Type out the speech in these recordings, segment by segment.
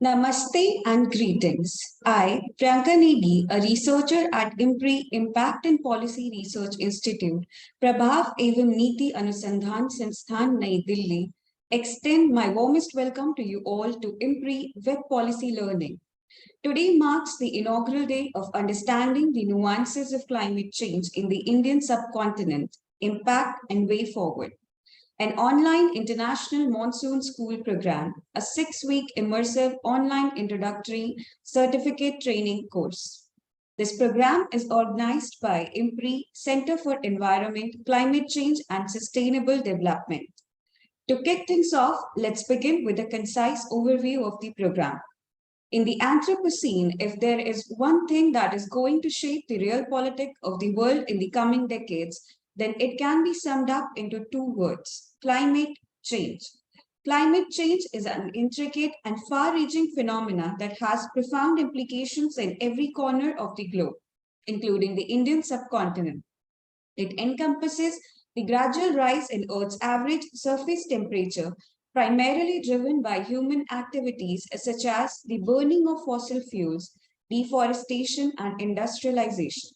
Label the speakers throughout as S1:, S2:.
S1: Namaste and greetings. I, Priyanka Negi, a researcher at IMPRI Impact and Policy Research Institute, Prabhav Evam Niti Anusandhan Sansthan, Nai Delhi, extend my warmest welcome to you all to IMPRI Web Policy Learning. Today marks the inaugural day of understanding the nuances of climate change in the Indian subcontinent, impact and way forward. An online international monsoon school program, a 6-week immersive online introductory certificate training course. This program is organized by IMPRI Center for Environment, Climate Change and Sustainable Development. To kick things off, let's begin with a concise overview of the program. In the Anthropocene, if there is one thing that is going to shape the realpolitik of the world in the coming decades, then it can be summed up into 2 words: climate change. Climate change is an intricate and far-reaching phenomenon that has profound implications in every corner of the globe, including the Indian subcontinent. It encompasses the gradual rise in Earth's average surface temperature, primarily driven by human activities such as the burning of fossil fuels, deforestation, and industrialization.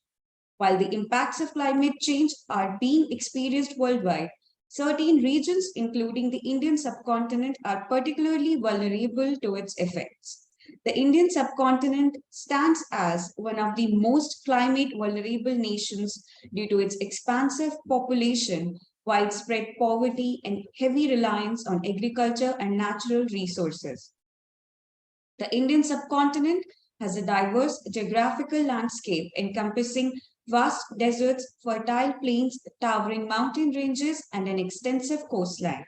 S1: While the impacts of climate change are being experienced worldwide, certain regions, including the Indian subcontinent, are particularly vulnerable to its effects. The Indian subcontinent stands as one of the most climate vulnerable nations due to its expansive population, widespread poverty, and heavy reliance on agriculture and natural resources. The Indian subcontinent has a diverse geographical landscape encompassing vast deserts, fertile plains, towering mountain ranges, and an extensive coastline.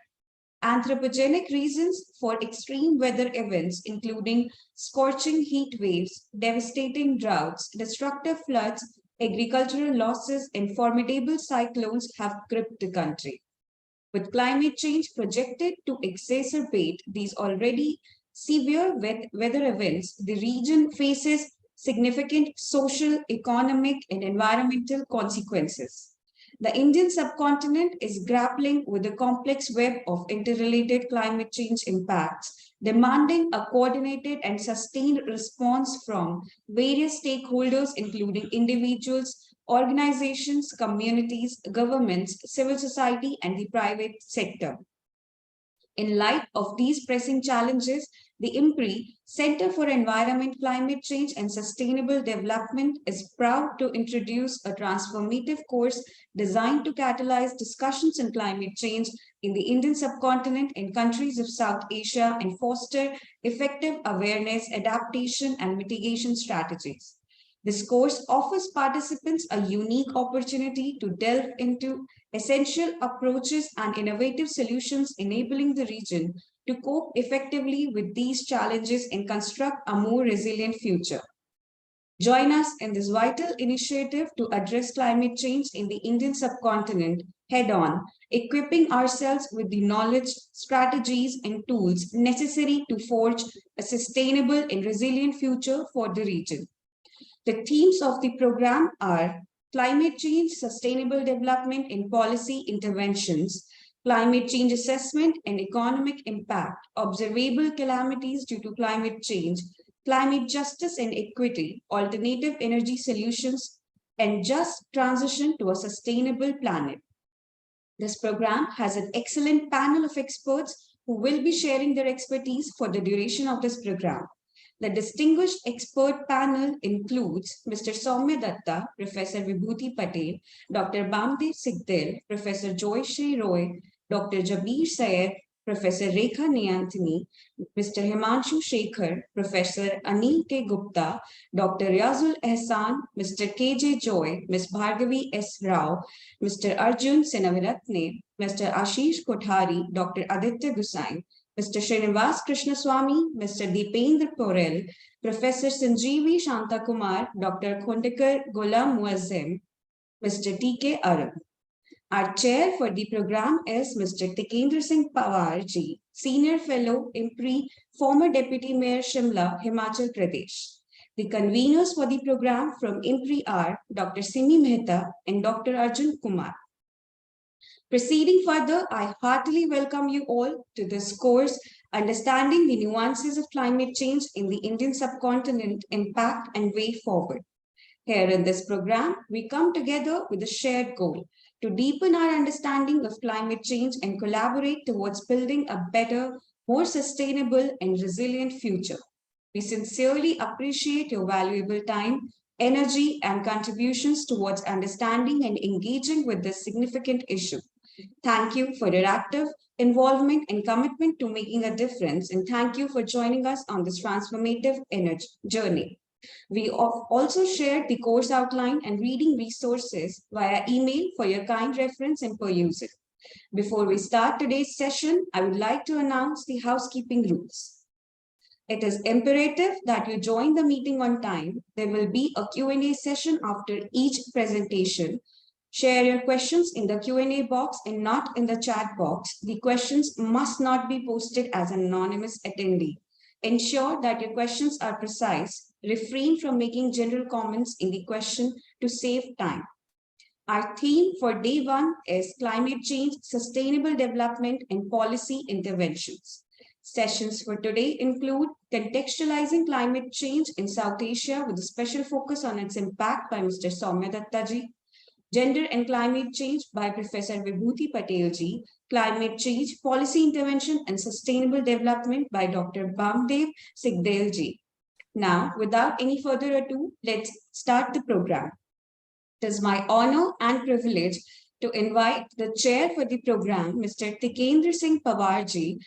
S1: Anthropogenic reasons for extreme weather events, including scorching heat waves, devastating droughts, destructive floods, agricultural losses, and formidable cyclones, have gripped the country. With climate change projected to exacerbate these already severe weather events, the region faces significant social, economic, and environmental consequences. The Indian subcontinent is grappling with a complex web of interrelated climate change impacts, demanding a coordinated and sustained response from various stakeholders, including individuals, organizations, communities, governments, civil society, and the private sector. In light of these pressing challenges, the IMPRI Center for Environment, Climate Change and Sustainable Development is proud to introduce a transformative course designed to catalyze discussions on climate change in the Indian subcontinent and countries of South Asia and foster effective awareness, adaptation, and mitigation strategies. This course offers participants a unique opportunity to delve into essential approaches and innovative solutions, enabling the region to cope effectively with these challenges and construct a more resilient future. Join us in this vital initiative to address climate change in the Indian subcontinent head-on, equipping ourselves with the knowledge, strategies, and tools necessary to forge a sustainable and resilient future for the region. The themes of the program are climate change, sustainable development and policy interventions, climate change assessment and economic impact, observable calamities due to climate change, climate justice and equity, alternative energy solutions, and just transition to a sustainable planet. This program has an excellent panel of experts who will be sharing their expertise for the duration of this program. The distinguished expert panel includes Mr. Soumya Dutta, Professor Vibhuti Patel, Dr. Bamadev Sigdel, Professor Joy Shri Roy, Dr. Jabir Sayed, Professor Rekha Niyanthini, Mr. Himanshu Shekhar, Professor Anil K. Gupta, Dr. Yazul Ehsan, Mr. K.J. Joy, Ms. Bhargavi S. Rao, Mr. Arjun Senaviratne, Mr. Ashish Kothari, Dr. Aditya Gusai, Mr. Srinivas Krishnaswamy, Mr. Deependra Porel, Professor Sanjeevi Shantakumar, Dr. Khondekar Ghulam Muazzem, Mr. T.K. Arab. Our chair for the program is Mr. Tikendra Singh Pawar ji, Senior Fellow, IMPRI, former Deputy Mayor Shimla, Himachal Pradesh. The conveners for the program from IMPRI are Dr. Simi Mehta and Dr. Arjun Kumar. Proceeding further, I heartily welcome you all to this course Understanding the Nuances of Climate Change in the Indian Subcontinent, Impact and Way Forward. Here in this program, we come together with a shared goal to deepen our understanding of climate change and collaborate towards building a better, more sustainable and resilient future. We sincerely appreciate your valuable time, energy, and contributions towards understanding and engaging with this significant issue. Thank you for your active involvement and commitment to making a difference, and thank you for joining us on this transformative journey. We have also shared the course outline and reading resources via email for your kind reference and perusal. Before we start today's session, I would like to announce the housekeeping rules. It is imperative that you join the meeting on time. There will be a Q&A session after each presentation. Share your questions in the Q&A box and not in the chat box. The questions must not be posted as an anonymous attendee. Ensure that your questions are precise. Refrain from making general comments in the question to save time. Our theme for day one is climate change, sustainable development, and policy interventions. Sessions for today include contextualizing climate change in South Asia with a special focus on its impact by Mr. Soumya Dattaji, Gender and Climate Change by Professor Vibhuti Patel, Climate Change, Policy Intervention and Sustainable Development by Dr. Bamadev Sigdel. Now, without any further ado, let's start the program. It is my honor and privilege to invite the chair for the program, Mr. Tikendra Singh Pawarji,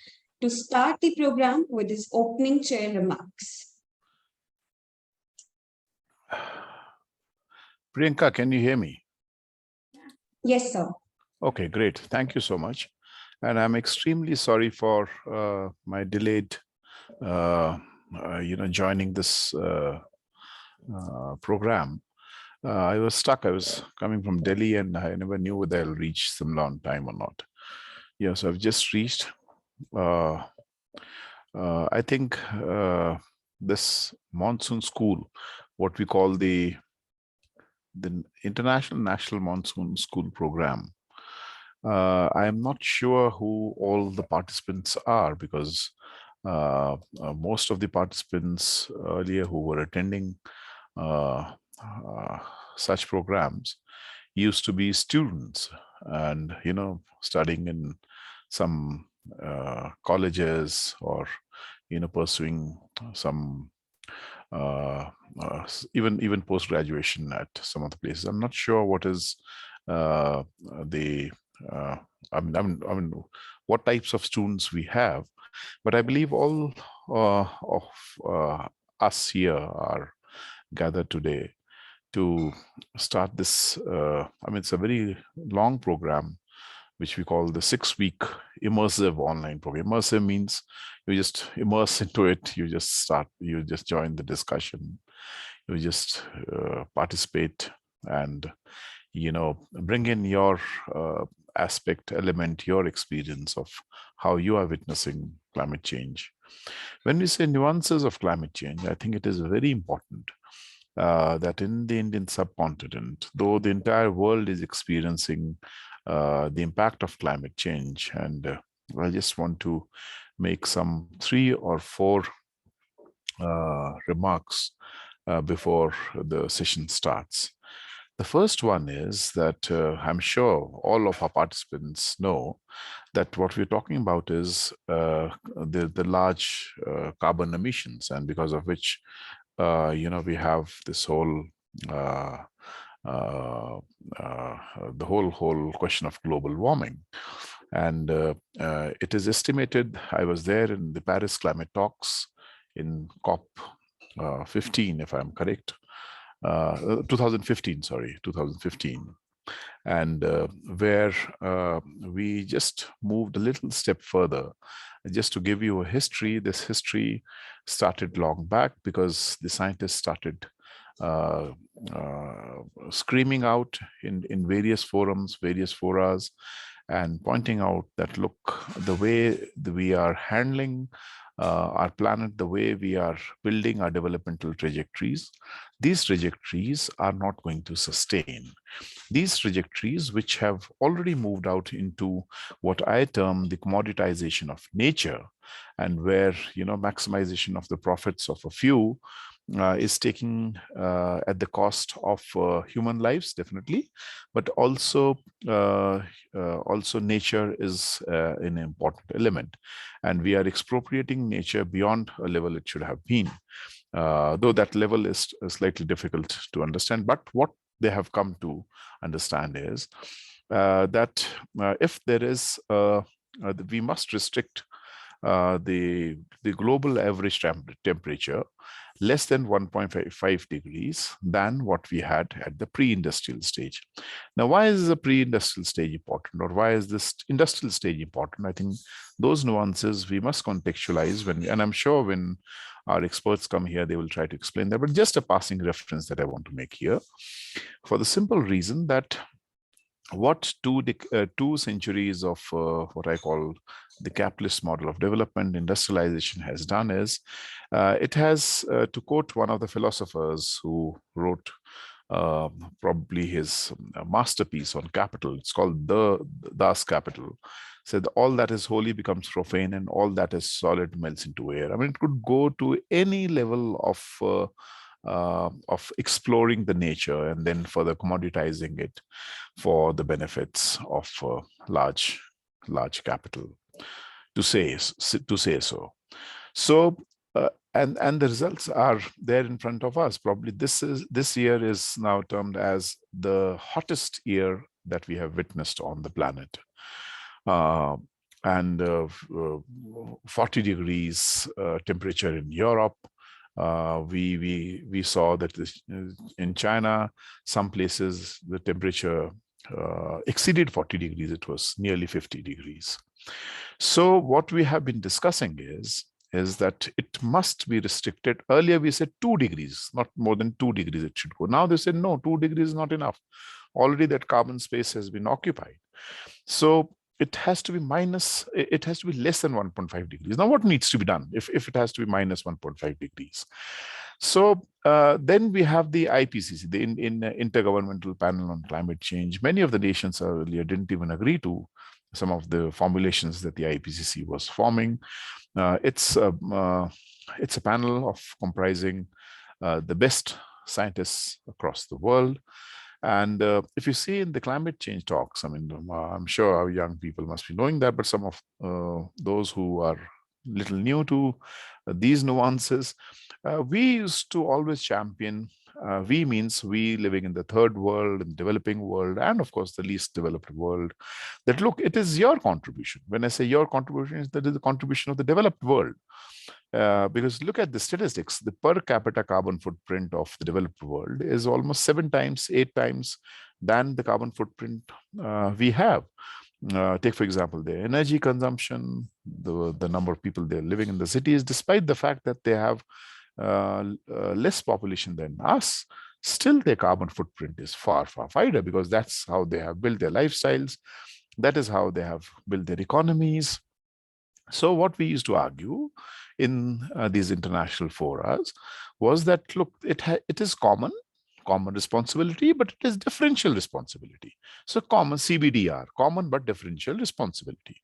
S1: to start the program with his opening chair remarks.
S2: Priyanka, can you hear me?
S1: Yes, sir.
S2: Okay, great. Thank you so much. And I'm extremely sorry for my delayed, joining this program. I was stuck. I was coming from Delhi and I never knew whether I'll reach Simla on time or not. Yeah, so I've just reached. I think this monsoon school, what we call the International National Monsoon School Program. I am not sure who all the participants are because most of the participants earlier who were attending such programs used to be students and, studying in some colleges or, pursuing some even post-graduation at some of the places. I'm not sure what is I mean, what types of students we have, but I believe all of us here are gathered today to start this. It's a very long program, which we call the 6-week immersive online program. Immersive means you just immerse into it. You just join the discussion. You just participate and, bring in your element, your experience of how you are witnessing climate change. When we say nuances of climate change, I think it is very important that in the Indian subcontinent, though the entire world is experiencing the impact of climate change, and I just want to make some 3 or 4 remarks before the session starts. The first one is that I'm sure all of our participants know that what we're talking about is the large carbon emissions, and because of which we have this whole the whole question of global warming. And it is estimated, I was there in the Paris climate talks in COP 15, if I'm correct, 2015, and where we just moved a little step further. Just to give you a history, this history started long back because the scientists started screaming out in various forums, various forums, and pointing out that, look, the way that we are handling our planet, the way we are building our developmental trajectories, these trajectories are not going to sustain. These trajectories, which have already moved out into what I term the commoditization of nature, and where maximization of the profits of a few is taking at the cost of human lives, definitely, but also nature is an important element, and we are expropriating nature beyond a level it should have been. Though that level is slightly difficult to understand, but what they have come to understand is that if there is, we must restrict the global average temperature less than 1.5 degrees than what we had at the pre-industrial stage. Now, why is the pre-industrial stage important, or why is this industrial stage important? I think those nuances we must contextualize and I'm sure when our experts come here, they will try to explain that, but just a passing reference that I want to make here, for the simple reason that what 2 centuries of what I call the capitalist model of development, industrialization has done is, it has, to quote one of the philosophers who wrote probably his masterpiece on capital, it's called Das Capital, said all that is holy becomes profane and all that is solid melts into air. I mean, it could go to any level of exploring the nature and then further commoditizing it for the benefits of large capital, to say so. So and the results are there in front of us. Probably this year is now termed as the hottest year that we have witnessed on the planet. And 40 degrees temperature in Europe. We saw that in China, some places the temperature exceeded 40 degrees. It was nearly 50 degrees. So what we have been discussing is that it must be restricted. Earlier we said 2 degrees, not more than 2 degrees it should go. Now they said no, 2 degrees is not enough. Already that carbon space has been occupied. So it has to be less than 1.5 degrees. Now, what needs to be done if it has to be minus 1.5 degrees? So then we have the IPCC, the Intergovernmental Panel on Climate Change. Many of the nations earlier didn't even agree to some of the formulations that the IPCC was forming. It's a panel of comprising the best scientists across the world. And if you see in the climate change talks, I mean, I'm sure our young people must be knowing that, but some of those who are little new to these nuances, we used to always champion, we means we living in the third world, in the developing world, and of course the least developed world, that look, it is your contribution. When I say your contribution, that is the contribution of the developed world. Because look at the statistics, the per capita carbon footprint of the developed world is almost 7 times, 8 times than the carbon footprint we have. Take, for example, the energy consumption, the number of people they're living in the cities, despite the fact that they have less population than us, still their carbon footprint is far, far wider, because that's how they have built their lifestyles. That is how they have built their economies. So what we used to argue in these international forums was that, look, it is common responsibility, but it is differential responsibility. So common CBDR, common but differential responsibility.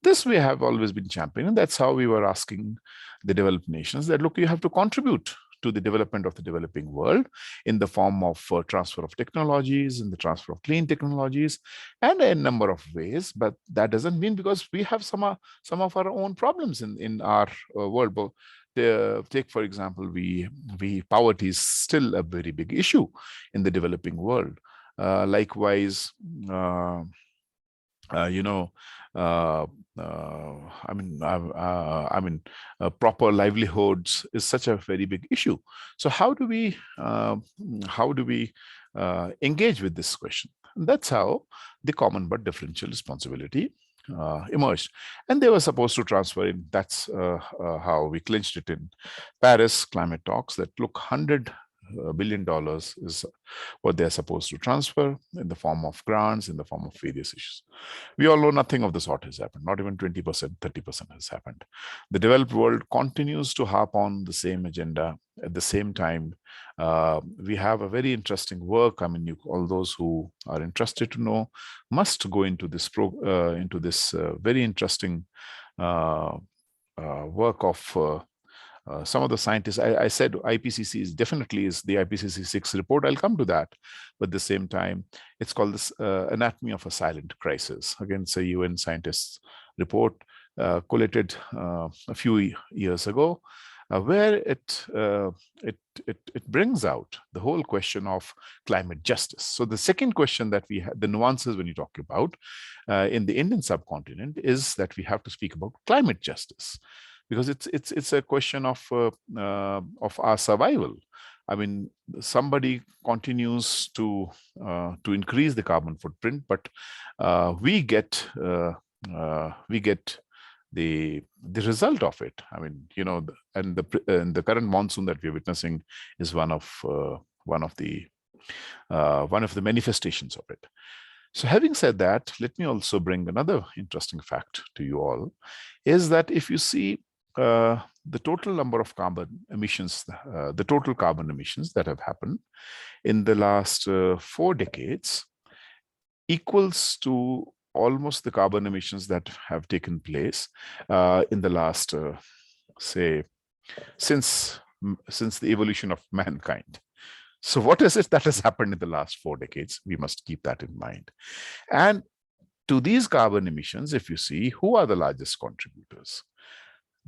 S2: This we have always been championing. That's how we were asking the developed nations that, look, you have to contribute to the development of the developing world in the form of transfer of technologies, in the transfer of clean technologies, and a number of ways. But that doesn't mean, because we have some of our own problems in our world. But take, for example, poverty is still a very big issue in the developing world. Likewise, proper livelihoods is such a very big issue. So how do we engage with this question? And that's how the common but differential responsibility emerged, and they were supposed to transfer it. That's how we clinched it in Paris climate talks. That look, 100 billion is what they're supposed to transfer in the form of grants, in the form of various issues. We all know nothing of the sort has happened. Not even 20%, 30% has happened. The developed world continues to harp on the same agenda. At the same time, we have a very interesting work. I mean, all those who are interested to know must go into this very interesting work of some of the scientists. I said IPCC is definitely is the IPCC 6 report. I'll come to that. But at the same time, it's called this Anatomy of a Silent Crisis. Again, it's a UN scientists report collated a few years ago, where it brings out the whole question of climate justice. So the second question that we have, the nuances when you talk about in the Indian subcontinent, is that we have to speak about climate justice, because it's a question of our survival. I mean, somebody continues to increase the carbon footprint, but we get the result of it. I mean, you know, and the current monsoon that we're witnessing is one of the manifestations of it. So having said that, let me also bring another interesting fact to you all, is that if you see the total number of carbon emissions, the total carbon emissions that have happened in the last 4 decades equals to almost the carbon emissions that have taken place in the last, say, since the evolution of mankind. So what is it that has happened in the last 4 decades? We must keep that in mind. And to these carbon emissions, if you see, who are the largest contributors?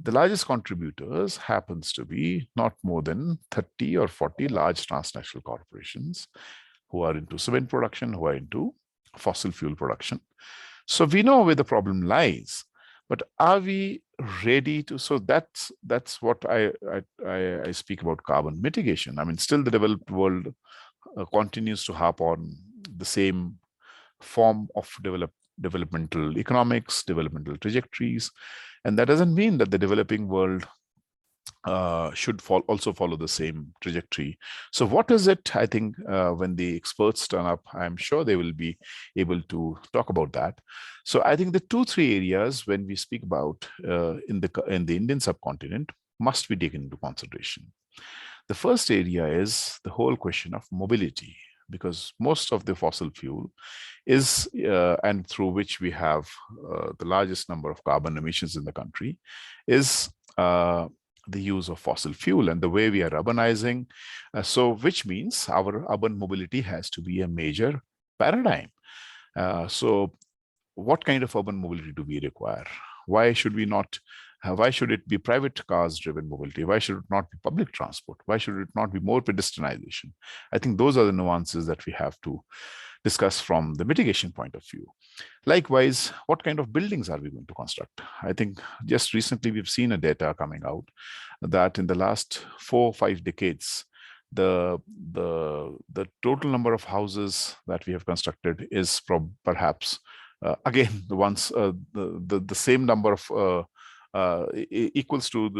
S2: The largest contributors happens to be not more than 30 or 40 large transnational corporations who are into cement production, who are into fossil fuel production. So we know where the problem lies, but are we ready to? So that's what I speak about carbon mitigation. I mean, still the developed world continues to harp on the same form of developmental economics, developmental trajectories. And that doesn't mean that the developing world should also follow the same trajectory. So what is it? I think when the experts turn up, I'm sure they will be able to talk about that. So I think the 2-3 areas when we speak about in the Indian subcontinent must be taken into consideration. The first area is the whole question of mobility, because most of the fossil fuel is, and through which we have the largest number of carbon emissions in the country, is the use of fossil fuel and the way we are urbanizing. So which means our urban mobility has to be a major paradigm. So what kind of urban mobility do we require? Why should we not? Why should it be private cars driven mobility? Why should it not be public transport? Why should it not be more pedestrianization? I think those are the nuances that we have to discuss from the mitigation point of view. Likewise, what kind of buildings are we going to construct? I think just recently we've seen a data coming out that in the last 4 or 5 decades, the total number of houses that we have constructed is perhaps again the same number of equals to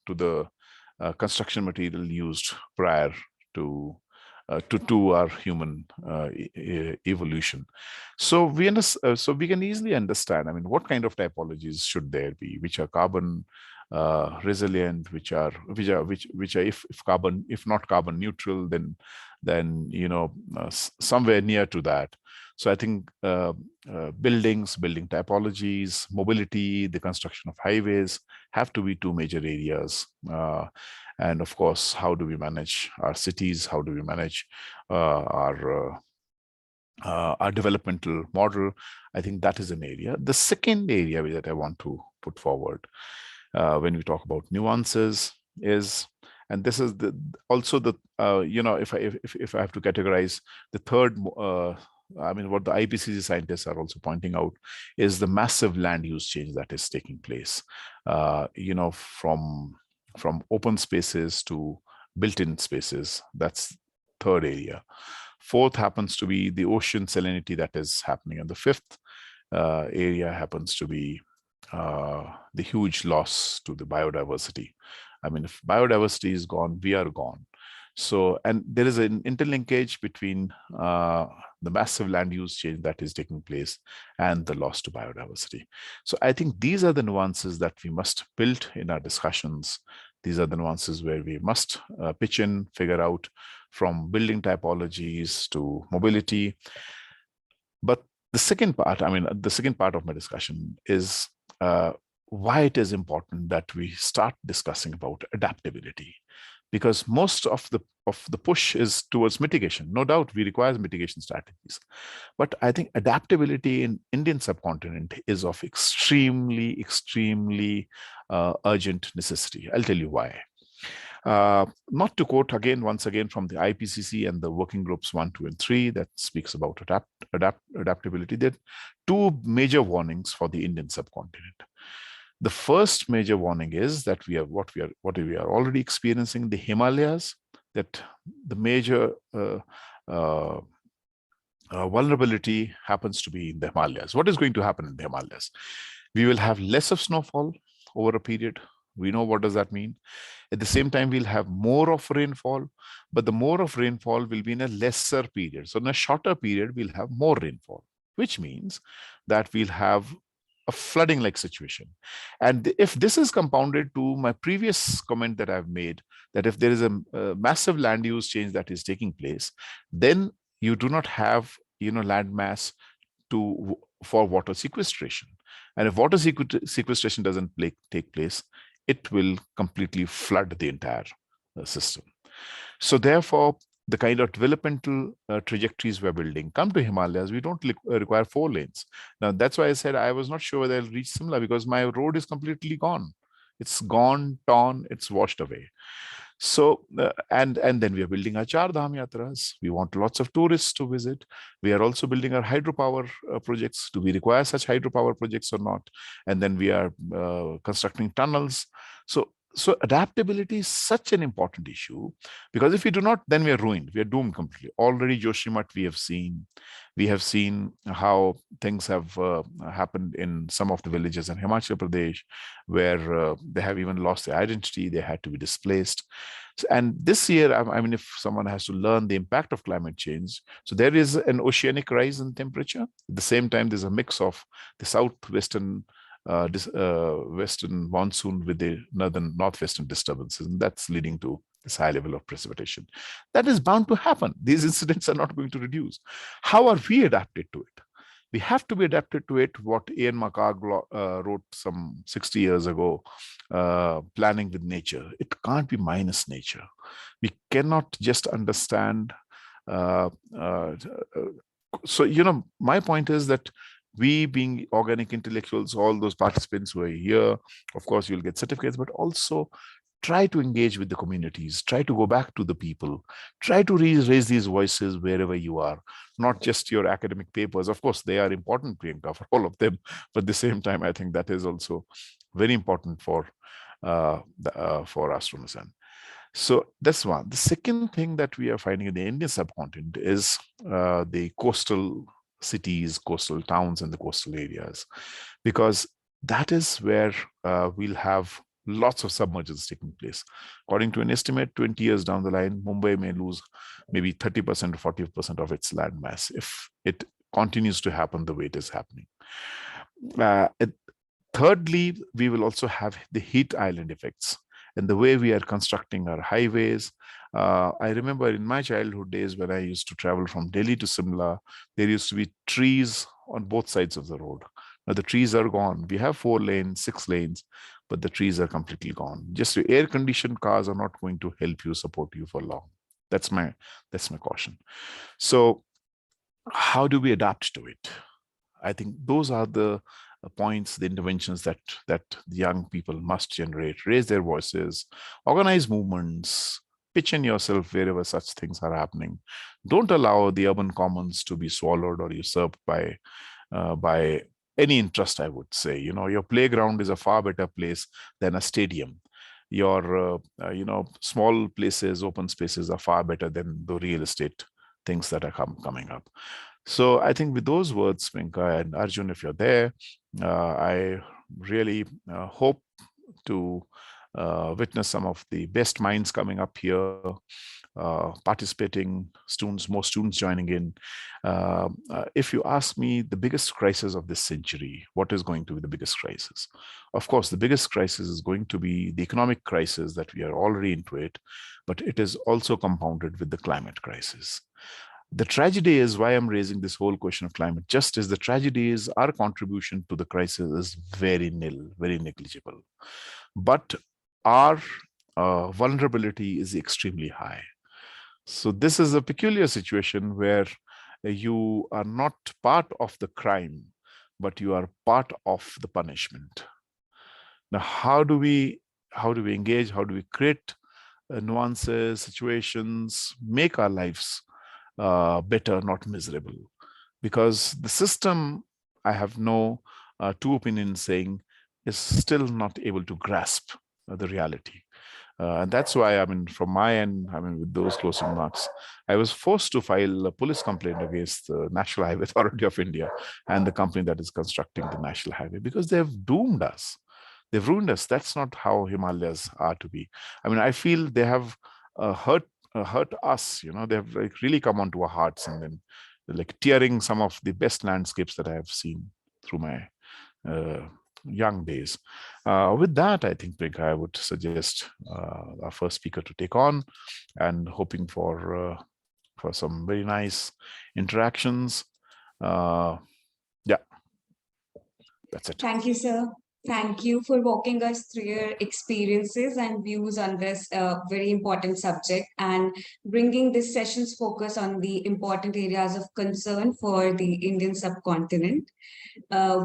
S2: the construction material used prior to our human evolution. So we can easily understand, I mean, what kind of typologies should there be, which are carbon resilient, which are if not carbon neutral, then you know, somewhere near to that. So I think building typologies, mobility, the construction of highways have to be 2 major areas. And of course, how do we manage our cities? How do we manage our developmental model? I think that is an area. The second area that I want to put forward when we talk about nuances is, and this is also the you know, if I have to categorize the third, I mean, what the IPCC scientists are also pointing out is the massive land use change that is taking place. You know, from open spaces to built-in spaces. That's third area. Fourth happens to be the ocean salinity that is happening, and the fifth area happens to be the huge loss to the biodiversity. I mean, if biodiversity is gone, we are gone. So, and there is an interlinkage between the massive land use change that is taking place and the loss to biodiversity. So I think these are the nuances that we must build in our discussions. These are the nuances where we must pitch in, figure out, from building typologies to mobility. But the second part, the second part of my discussion is why it is important that we start discussing about adaptability, because most of the push is towards mitigation. No doubt we require mitigation strategies, but I think adaptability in Indian subcontinent is of extremely urgent necessity. I'll tell you why. Not to quote once again from the IPCC and the working groups 1, 2, and 3 that speaks about adaptability. There are two major warnings for the Indian subcontinent. The first major warning is that what we are already experiencing in the Himalayas, that the major vulnerability happens to be in the Himalayas. What is going to happen in the Himalayas? We will have less of snowfall over a period. We know what does that mean. At the same time, we'll have more of rainfall, but the more of rainfall will be in a lesser period. So in a shorter period, we'll have more rainfall, which means that we'll have a flooding-like situation. And if this is compounded to my previous comment that I've made, that if there is a massive land use change that is taking place, then you do not have land mass for water sequestration. And if water sequestration doesn't take place, it will completely flood the entire system. So therefore, the kind of developmental trajectories we're building come to Himalayas, we don't require 4 lanes. Now, that's why I said I was not sure whether I'll reach Simla, because my road is completely gone. It's gone, torn, it's washed away. So, and then we are building our Char Dham Yatras. We want lots of tourists to visit. We are also building our hydropower projects. Do we require such hydropower projects or not? And then we are constructing tunnels. So adaptability is such an important issue, because if we do not, then we are ruined. We are doomed completely. Already Joshimath we have seen how things have happened in some of the villages in Himachal Pradesh, where they have even lost their identity. They had to be displaced. And this year, if someone has to learn the impact of climate change, so there is an oceanic rise in temperature. At the same time, there's a mix of the southwestern western monsoon with the northwestern disturbances, and that's leading to this high level of precipitation. That is bound to happen. These incidents are not going to reduce. How are we adapted to it? We have to be adapted to it. What Ian McHarg wrote some 60 years ago, planning with nature. It can't be minus nature. We cannot just understand. So, my point is that we, being organic intellectuals, all those participants who are here, of course, you'll get certificates, but also try to engage with the communities, try to go back to the people, try to raise these voices wherever you are, not just your academic papers. Of course, they are important, Priyanka, for all of them, but at the same time, I think that is also very important for astronomers. So that's one. The second thing that we are finding in the Indian subcontinent is the coastal cities, coastal towns, and the coastal areas, because that is where we'll have lots of submergence taking place. According to an estimate, 20 years down the line, Mumbai may lose maybe 30% or 40% of its land mass if it continues to happen the way it is happening. Thirdly, we will also have the heat island effects. And the way we are constructing our highways. I remember in my childhood days when I used to travel from Delhi to Simla, there used to be trees on both sides of the road. Now the trees are gone. We have 4 lanes, 6 lanes, but the trees are completely gone. Just air-conditioned cars are not going to help you, support you for long. That's my caution. So how do we adapt to it? I think those are the points, the interventions that the young people must generate, raise their voices, organize movements, pitch in yourself wherever such things are happening. Don't allow the urban commons to be swallowed or usurped by any interest, I would say. Your playground is a far better place than a stadium. Your, small places, open spaces are far better than the real estate things that are coming up. So I think with those words, Priyanka and Arjun, if you're there, I really hope to witness some of the best minds coming up here, participating students, more students joining in. If you ask me the biggest crisis of this century, what is going to be the biggest crisis? Of course, the biggest crisis is going to be the economic crisis that we are already into it, but it is also compounded with the climate crisis. The tragedy is why I'm raising this whole question of climate justice. The tragedy is our contribution to the crisis is very nil, very negligible. But our vulnerability is extremely high. So this is a peculiar situation where you are not part of the crime, but you are part of the punishment. Now, how do we engage? How do we create nuances, situations, make our lives better, not miserable? Because the system, I have no two opinions saying, is still not able to grasp the reality. And that's why, I mean, from my end, I mean, with those closing remarks, I was forced to file a police complaint against the National Highway Authority of India and the company that is constructing the national highway, because they've doomed us. They've ruined us. That's not how Himalayas are to be. I mean, I feel they have hurt us. You know, they have like really come onto our hearts and then like tearing some of the best landscapes that I have seen through my young days. With that, I think, Priyanka, I would suggest our first speaker to take on, and hoping for some very nice interactions. Yeah, that's it.
S1: Thank you, sir. Thank you for walking us through your experiences and views on this very important subject and bringing this session's focus on the important areas of concern for the Indian subcontinent.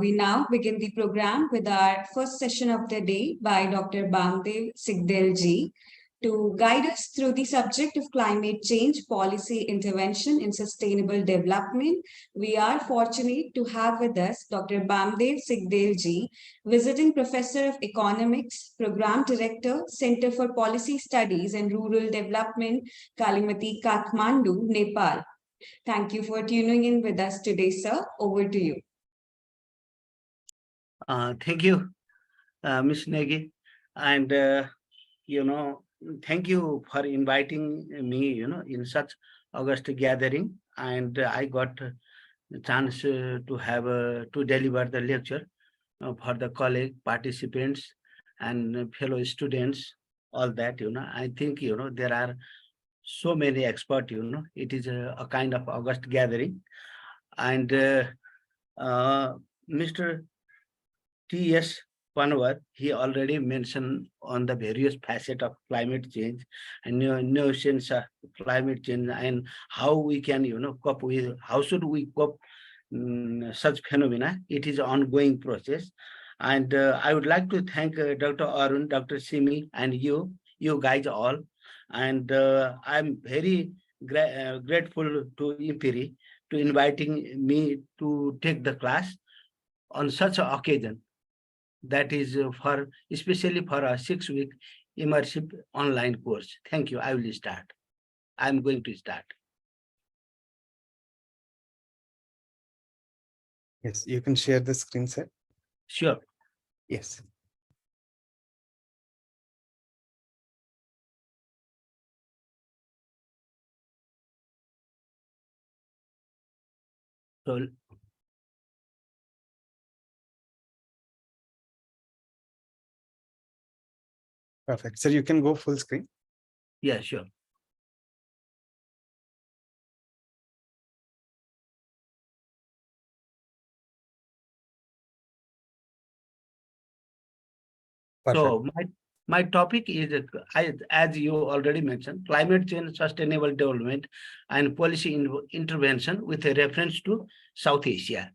S1: We now begin the program with our first session of the day by Dr. Bamadev Sigdel ji to guide us through the subject of climate change policy intervention in sustainable development. We are fortunate to have with us Dr. Bamadev Sigdel ji, visiting professor of economics, program director, Center for Policy Studies and Rural Development, Kalimati, Kathmandu, Nepal. Thank you for tuning in with us today, sir. Over to you.
S3: Thank you, Ms. Negi, and thank you for inviting me, in such August gathering, and I got a chance to have to deliver the lecture for the colleague participants and fellow students, all that. I think there are so many experts. It is a kind of August gathering, and Mr. T.S. Panwar, he already mentioned on the various facets of climate change and notions of climate change and how we can, cope with, how should we cope such phenomena. It is an ongoing process. And I would like to thank Dr. Arun, Dr. Simi, and you guys all. And I'm very grateful to IMPRI to inviting me to take the class on such an occasion. That is especially for a 6-week immersive online course. Thank you. I will start. I'm going to start.
S4: Yes, you can share the screen, sir.
S3: Sure.
S4: Yes.
S3: So
S4: Perfect. So you can go full screen.
S3: yeah, sure.
S4: Perfect.
S3: So my topic is, as you already mentioned, climate change, sustainable development, and policy intervention with a reference to South Asia.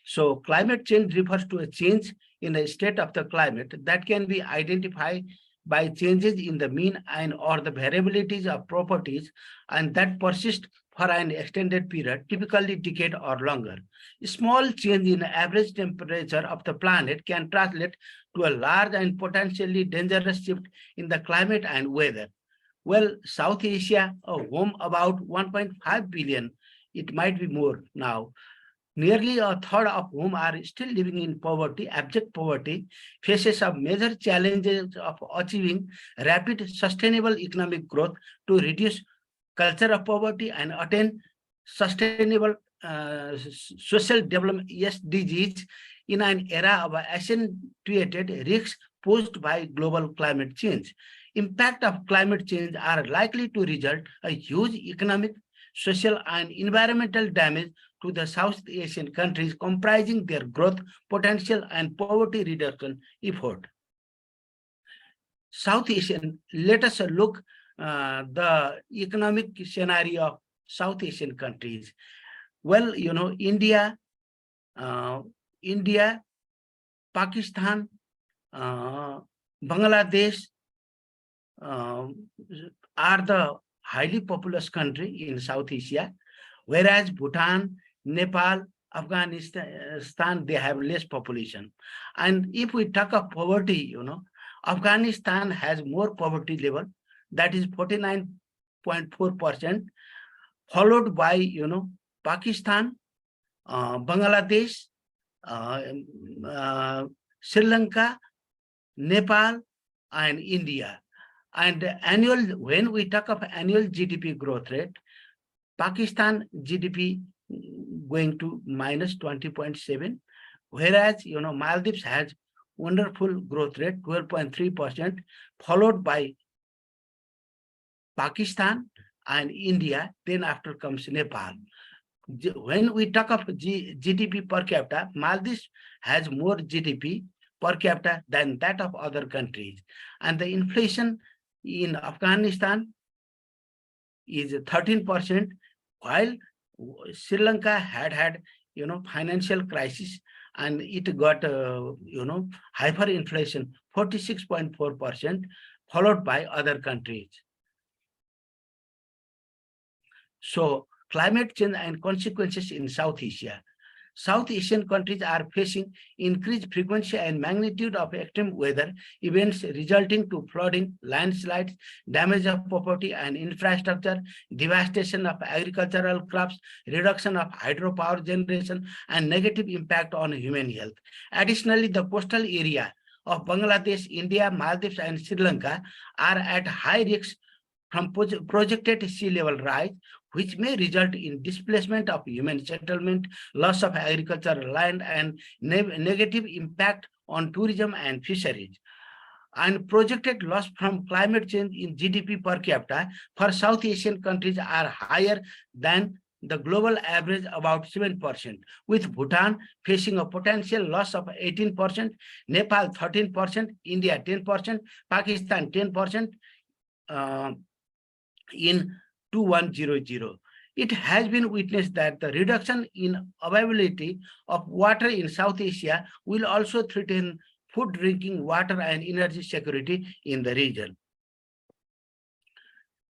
S3: So climate change refers to a change in the state of the climate that can be identified by changes in the mean and or the variabilities of properties, and that persist for an extended period, typically decade or longer. A small change in the average temperature of the planet can translate to a large and potentially dangerous shift in the climate and weather. Well, South Asia, home about 1.5 billion, it might be more now, nearly a third of whom are still living in poverty, abject poverty, faces a major challenges of achieving rapid sustainable economic growth to reduce culture of poverty and attain sustainable social development SDGs in an era of accentuated risks posed by global climate change. Impact of climate change are likely to result a huge economic, social, and environmental damage to the South Asian countries, comprising their growth potential and poverty reduction effort. South Asian, let us look the economic scenario of South Asian countries. Well, you know, India, Pakistan, Bangladesh are the highly populous country in South Asia, whereas Bhutan, Nepal, Afghanistan, they have less population. And if we talk of poverty, you know, Afghanistan has more poverty level, that is 49.4%, followed by, you know, Pakistan, Bangladesh, Sri Lanka, Nepal, and India. And annual, when we talk of annual GDP growth rate, Pakistan GDP going to minus 20.7, whereas, you know, Maldives has wonderful growth rate, 12.3%, followed by Pakistan and India, then after comes Nepal. When we talk of GDP per capita, Maldives has more GDP per capita than that of other countries. And the inflation in Afghanistan is 13%, while Sri Lanka had, you know, financial crisis, and it got, you know, hyperinflation, 46.4%, followed by other countries. So climate change and consequences in South Asia. South Asian countries are facing increased frequency and magnitude of extreme weather events resulting to flooding, landslides, damage of property and infrastructure, devastation of agricultural crops, reduction of hydropower generation, and negative impact on human health. Additionally, the coastal area of Bangladesh, India, Maldives, and Sri Lanka are at high risk from projected sea level rise, which may result in displacement of human settlement, loss of agricultural land, and negative impact on tourism and fisheries. And projected loss from climate change in GDP per capita for South Asian countries are higher than the global average, about 7%, with Bhutan facing a potential loss of 18%, Nepal 13%, India 10%, Pakistan 10%, in 2100. It has been witnessed that the reduction in availability of water in South Asia will also threaten food, drinking water, and energy security in the region.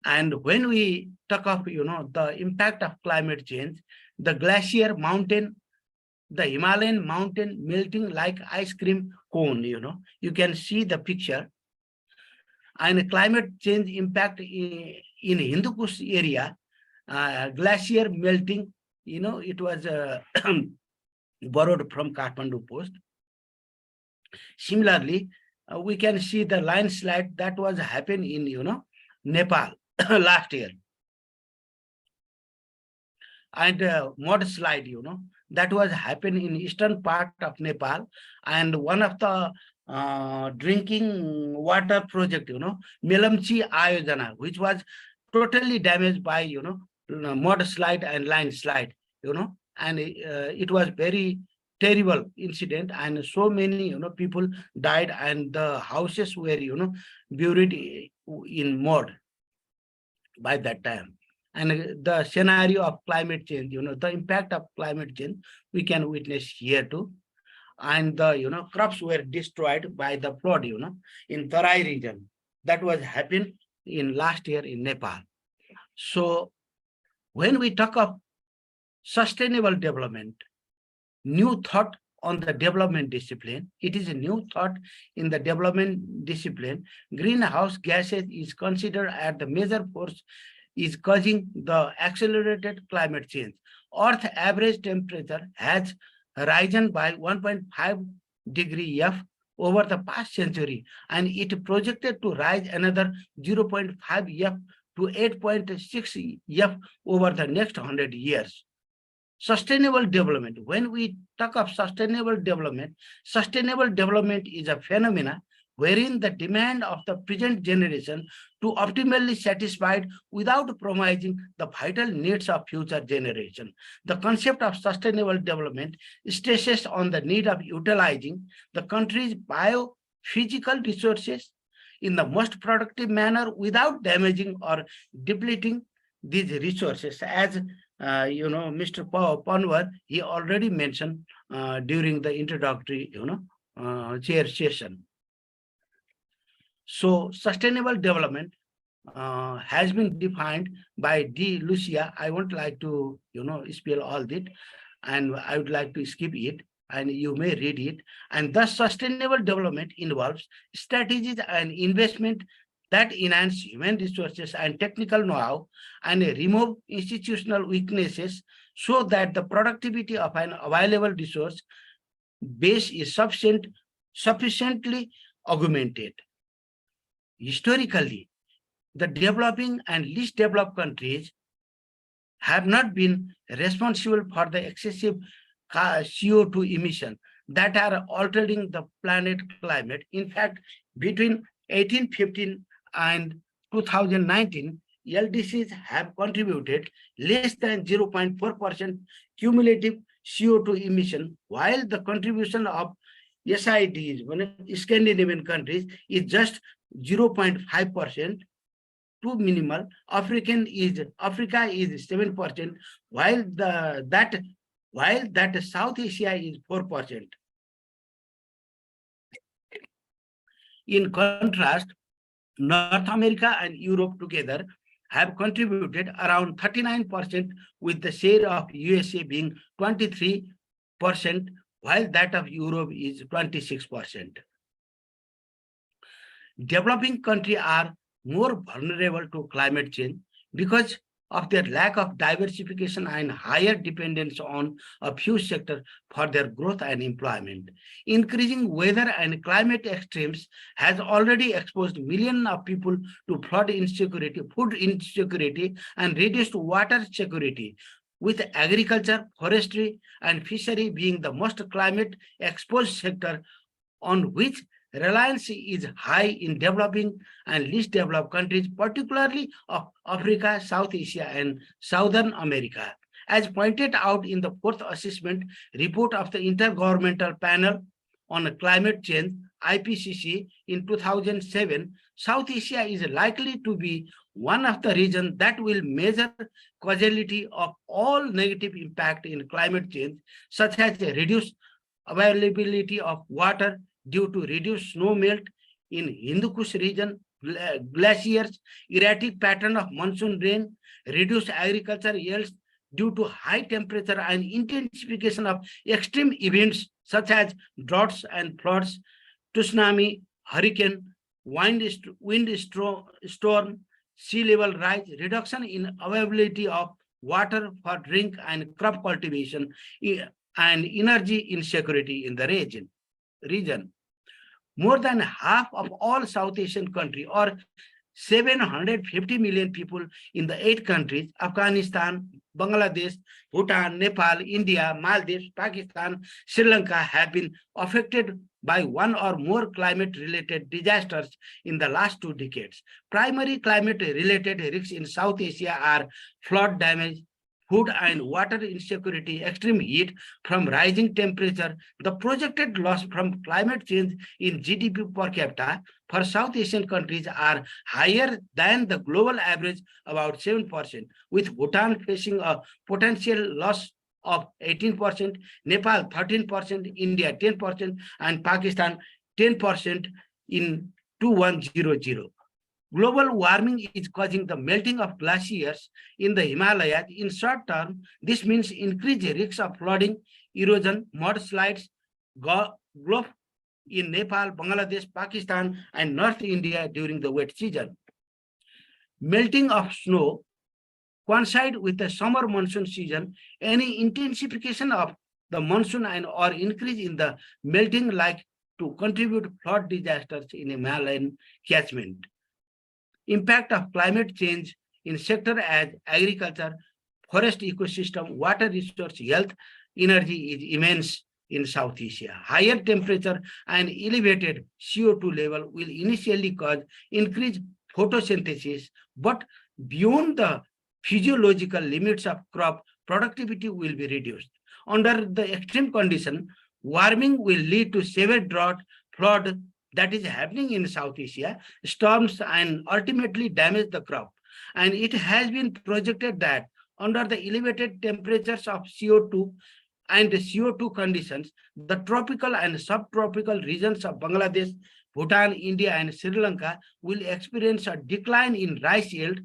S3: And when we talk of, you know, the impact of climate change, the glacier mountain, the Himalayan mountain melting like ice cream cone, you know, you can see the picture. And climate change impact in Hindu Kush area, glacier melting, you know, it was borrowed from Kathmandu Post. Similarly, we can see the landslide that was happened in, you know, Nepal last year. And mudslide, you know, that was happened in eastern part of Nepal. And one of the drinking water project, you know, Melamchi Ayojana, which was totally damaged by, you know, mudslide and landslide, you know, and it was very terrible incident, and so many, you know, people died, and the houses were, you know, buried in mud by that time. And the scenario of climate change, you know, the impact of climate change we can witness here too. And the, you know, crops were destroyed by the flood, you know, in Tarai region. That was happened in last year in Nepal. So when we talk of sustainable development, new thought on the development discipline, it is a new thought in the development discipline. Greenhouse gases is considered as the major force is causing the accelerated climate change. Earth average temperature has risen by 1.5 degree F over the past century, and it projected to rise another 0.5 F to 8.6 F over the next 100 years. Sustainable development. When we talk of sustainable development is a phenomena wherein the demand of the present generation to optimally satisfied without compromising the vital needs of future generation. The concept of sustainable development stresses on the need of utilizing the country's biophysical resources in the most productive manner without damaging or depleting these resources. As Mr. Panwar, he already mentioned during the introductory, chair session. So sustainable development has been defined by D. Lucia. I won't like to, spell all that, and I would like to skip it, and you may read it. And thus sustainable development involves strategies and investment that enhance human resources and technical know-how and remove institutional weaknesses so that the productivity of an available resource base is sufficiently augmented. Historically, the developing and least developed countries have not been responsible for the excessive CO2 emission that are altering the planet climate. In fact, between 1815 and 2019, LDCs have contributed less than 0.4% cumulative CO2 emission, while the contribution of SIDs, Scandinavian countries, is just 0.5%, too minimal. Africa is 7%, while that South Asia is 4%. In contrast, North America and Europe together have contributed around 39%, with the share of USA being 23%, while that of Europe is 26%. Developing countries are more vulnerable to climate change because of their lack of diversification and higher dependence on a few sectors for their growth and employment. Increasing weather and climate extremes has already exposed millions of people to flood insecurity, food insecurity, and reduced water security, with agriculture, forestry, and fishery being the most climate exposed sector on which reliance is high in developing and least developed countries, particularly of Africa, South Asia, and Southern America. As pointed out in the fourth assessment report of the Intergovernmental Panel on Climate Change, IPCC, in 2007, South Asia is likely to be one of the regions that will measure causality of all negative impact in climate change, such as a reduced availability of water due to reduced snow melt in Hindu Kush region, glaciers, erratic pattern of monsoon rain, reduced agriculture yields due to high temperature and intensification of extreme events such as droughts and floods, tsunami, hurricane, wind storm, sea level rise, reduction in availability of water for drink and crop cultivation, and energy insecurity in the region. More than half of all South Asian countries, or 750 million people in the 8 countries, Afghanistan, Bangladesh, Bhutan, Nepal, India, Maldives, Pakistan, Sri Lanka, have been affected by one or more climate-related disasters in the last 2 decades. Primary climate-related risks in South Asia are flood damage, food and water insecurity, extreme heat from rising temperature. The projected loss from climate change in GDP per capita for South Asian countries are higher than the global average, about 7%, with Bhutan facing a potential loss of 18%, Nepal 13%, India 10%, and Pakistan 10% in 2100. Global warming is causing the melting of glaciers in the Himalayas. In short term, this means increased risks of flooding, erosion, mudslides, glove in Nepal, Bangladesh, Pakistan, and North India during the wet season. Melting of snow coincide with the summer monsoon season. Any intensification of the monsoon and or increase in the melting like to contribute flood disasters in a Himalayan catchment. Impact of climate change in sector as agriculture, forest ecosystem, water resource, health, energy is immense in South Asia. Higher temperature and elevated CO2 level will initially cause increased photosynthesis, but beyond the physiological limits of crop, productivity will be reduced. Under the extreme condition, warming will lead to severe drought, flood that is happening in South Asia, storms, and ultimately damage the crop. And it has been projected that under the elevated temperatures of CO2 and the CO2 conditions, the tropical and subtropical regions of Bangladesh, Bhutan, India, and Sri Lanka will experience a decline in rice yield,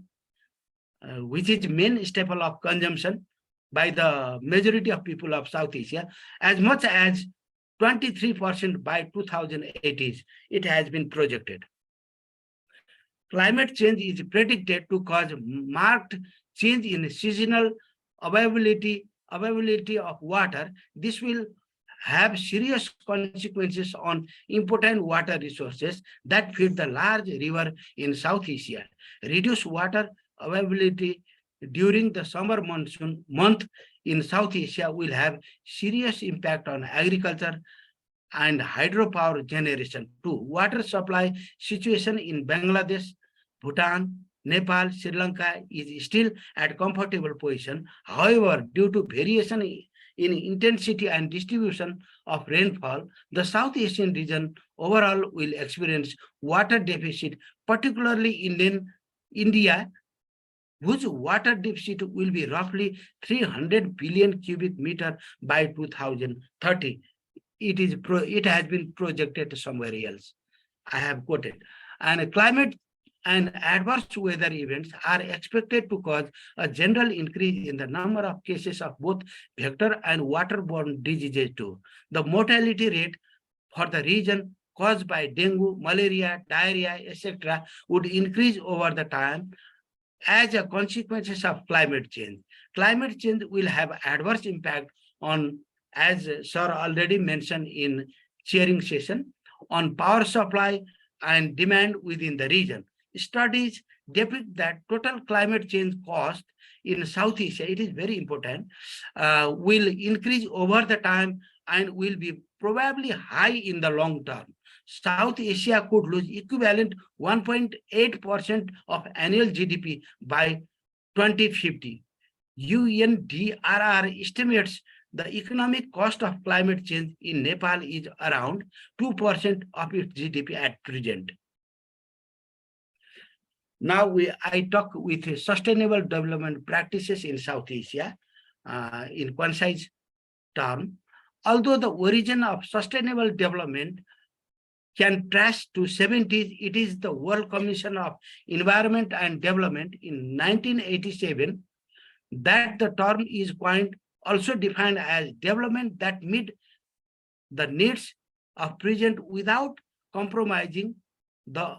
S3: which is main staple of consumption by the majority of people of South Asia, as much as 23% by 2080. It has been projected. Climate change is predicted to cause marked change in seasonal availability of water. This will have serious consequences on important water resources that feed the large river in South Asia. Reduced water availability during the summer monsoon month in South Asia will have serious impact on agriculture and hydropower generation too. Water supply situation in Bangladesh, Bhutan, Nepal, Sri Lanka is still at comfortable position. However, due to variation in intensity and distribution of rainfall, the South Asian region overall will experience water deficit, particularly in India, whose water deficit will be roughly 300 billion cubic meter by 2030. It has been projected somewhere else. I have quoted. And climate and adverse weather events are expected to cause a general increase in the number of cases of both vector and waterborne diseases too. The mortality rate for the region caused by dengue, malaria, diarrhea, etc. would increase over the time as a consequences of climate change. Climate change will have adverse impact on, as Sir already mentioned in sharing session, on power supply and demand within the region. Studies depict that total climate change cost in South Asia, it is very important, will increase over the time and will be probably high in the long term. South Asia could lose equivalent 1.8% of annual GDP by 2050. UNDRR estimates the economic cost of climate change in Nepal is around 2% of its GDP at present. Now I talk with sustainable development practices in South Asia in concise term. Although the origin of sustainable development can trace to 70s, it is the World Commission of Environment and Development in 1987 that the term is coined, also defined as development that meet the needs of present without compromising the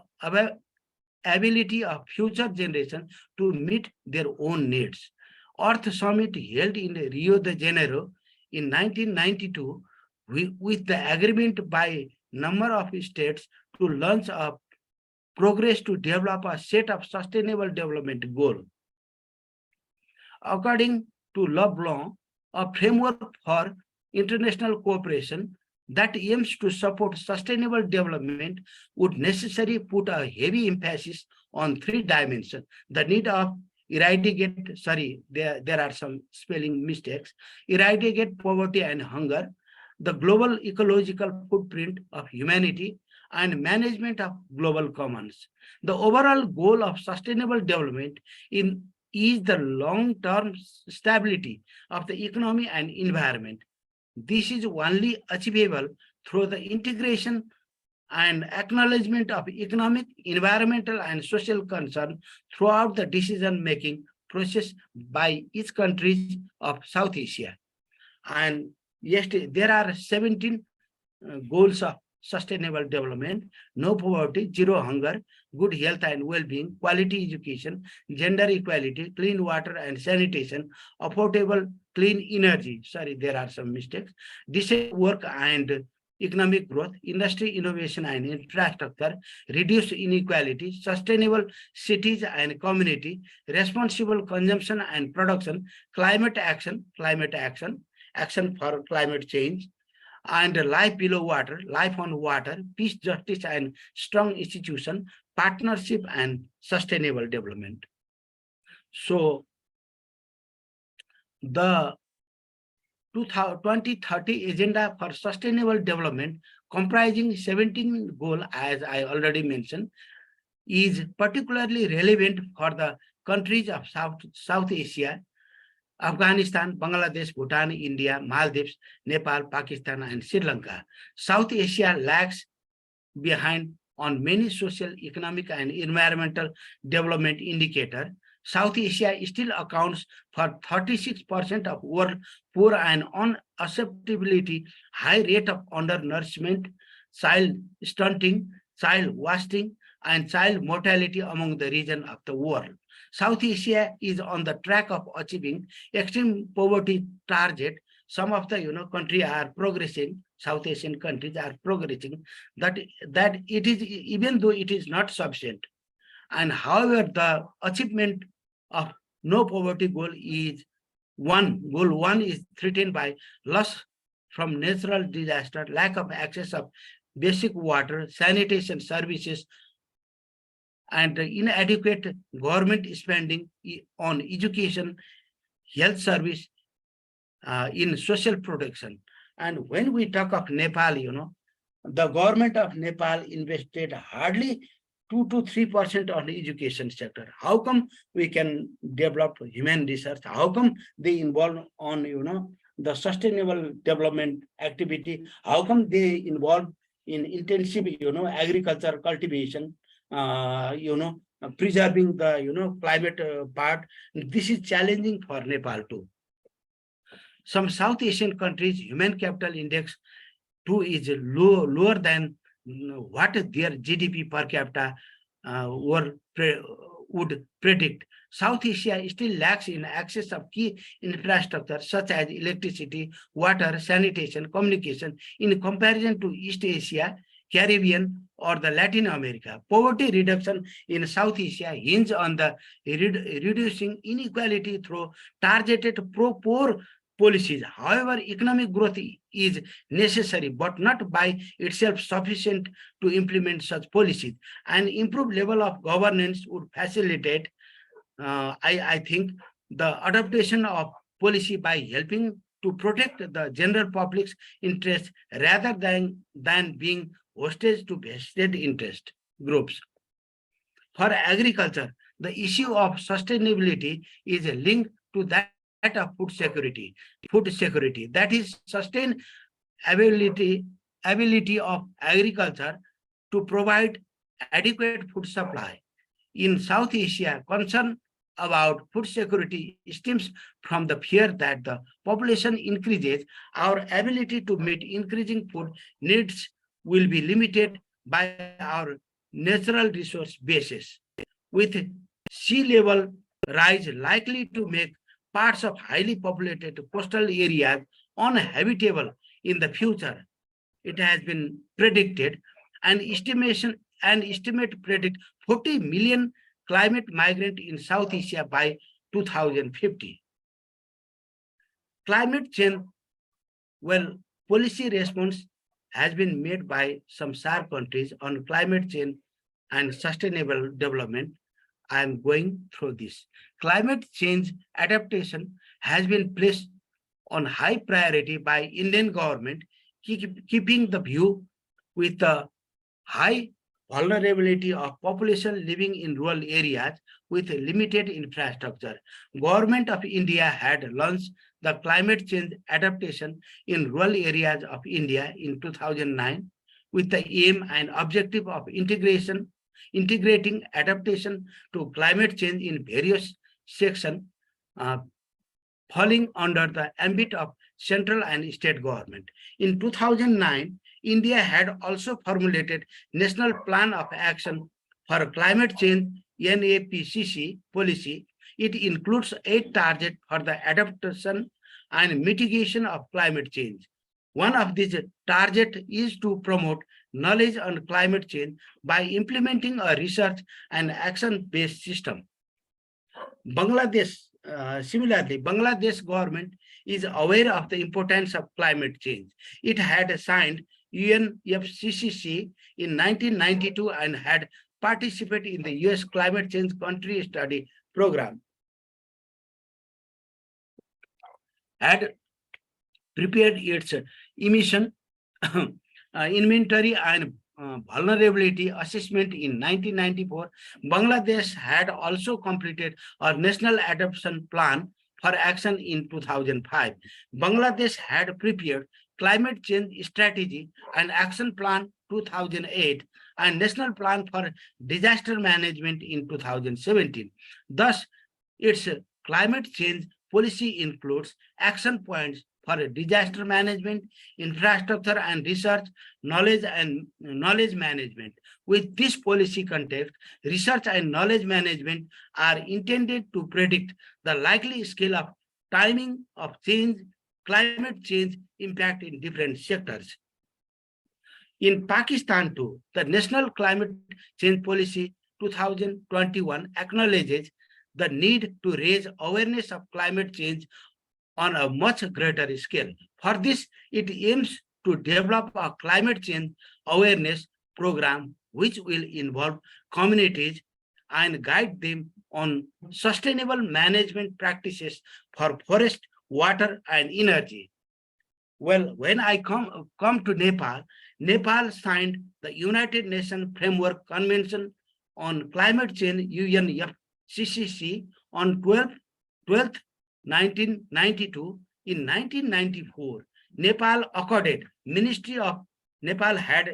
S3: ability of future generations to meet their own needs. Earth Summit held in Rio de Janeiro in 1992 with the agreement by number of states to launch a progress to develop a set of sustainable development goals. According to Leblanc, a framework for international cooperation that aims to support sustainable development would necessarily put a heavy emphasis on 3 dimensions. The need of eradicate, there are some spelling mistakes, eradicate poverty and hunger, the global ecological footprint of humanity, and management of global commons. The overall goal of sustainable development is the long-term stability of the economy and environment. This is only achievable through the integration and acknowledgement of economic, environmental, and social concern throughout the decision-making process by each country of South Asia. And yes, there are 17 goals of sustainable development, no poverty, zero hunger, good health and well-being, quality education, gender equality, clean water and sanitation, affordable clean energy. Sorry, there are some mistakes. Decent work and economic growth, industry innovation and infrastructure, reduce inequality, sustainable cities and community, responsible consumption and production, climate action, action for climate change, and life below water, life on water, peace, justice, and strong institution, partnership, and sustainable development. So the 2030 Agenda for Sustainable Development, comprising 17 goals, as I already mentioned, is particularly relevant for the countries of South Asia, Afghanistan, Bangladesh, Bhutan, India, Maldives, Nepal, Pakistan, and Sri Lanka. South Asia lags behind on many social, economic, and environmental development indicators. South Asia still accounts for 36% of world poor and unacceptability, high rate of undernourishment, child stunting, child wasting, and child mortality among the region of the world. South Asia is on the track of achieving extreme poverty target. Some of the countries are progressing, South Asian countries are progressing, that it is, even though it is not sufficient. And however, the achievement of no poverty goal one is threatened by loss from natural disaster, lack of access of basic water, sanitation services, and inadequate government spending on education, health service, in social protection. And when we talk of Nepal, the government of Nepal invested hardly 2 to 3% on the education sector. How come we can develop human research? How come they involve on the sustainable development activity? How come they involve in intensive agriculture cultivation, preserving the climate part? This is challenging for Nepal too. Some South Asian countries human capital index too is lower than what their GDP per capita would predict. South Asia still lacks in access of key infrastructure such as electricity, water, sanitation, communication in comparison to East Asia, Caribbean, or the Latin America. Poverty reduction in South Asia hinges on the reducing inequality through targeted pro-poor policies. However, economic growth is necessary, but not by itself sufficient to implement such policies. An improved level of governance would facilitate, I think, the adaptation of policy by helping to protect the general public's interest rather than being hostage to vested interest groups. For agriculture, the issue of sustainability is linked to that of food security. That is ability of agriculture to provide adequate food supply. In South Asia, concern about food security stems from the fear that the population increases, our ability to meet increasing food needs will be limited by our natural resource bases, with sea level rise likely to make parts of highly populated coastal areas uninhabitable in the future. It has been predicted, an estimate predict 40 million climate migrants in South Asia by 2050. Climate change, well, policy response has been made by some SAARC countries on climate change and sustainable development. I am going through this. Climate change adaptation has been placed on high priority by Indian government, keeping the view with the high vulnerability of population living in rural areas with limited infrastructure. Government of India had launched the climate change adaptation in rural areas of India in 2009 with the aim and objective of integrating adaptation to climate change in various sections falling under the ambit of central and state government. In 2009, India had also formulated National Plan of Action for Climate Change NAPCC policy. It includes 8 targets for the adaptation and mitigation of climate change. One of these targets is to promote knowledge on climate change by implementing a research and action-based system. Similarly, Bangladesh government is aware of the importance of climate change. It had signed UNFCCC in 1992 and had participated in the US Climate Change Country Study Program. Had prepared its emission inventory and vulnerability assessment in 1994. Bangladesh had also completed a national adaptation plan for action in 2005. Bangladesh had prepared climate change strategy and action plan 2008 and national plan for disaster management in 2017. Thus, its climate change policy includes action points for disaster management, infrastructure and research, knowledge and knowledge management. With this policy context, research and knowledge management are intended to predict the likely scale of timing of change, climate change impact in different sectors. In Pakistan too, the National Climate Change Policy 2021 acknowledges the need to raise awareness of climate change on a much greater scale. For this, it aims to develop a climate change awareness program which will involve communities and guide them on sustainable management practices for forest, water, and energy. Well, when I come to Nepal, Nepal signed the United Nations Framework Convention on Climate Change UNFCCC on 12th 1992. In 1994, Nepal accorded Ministry of Nepal had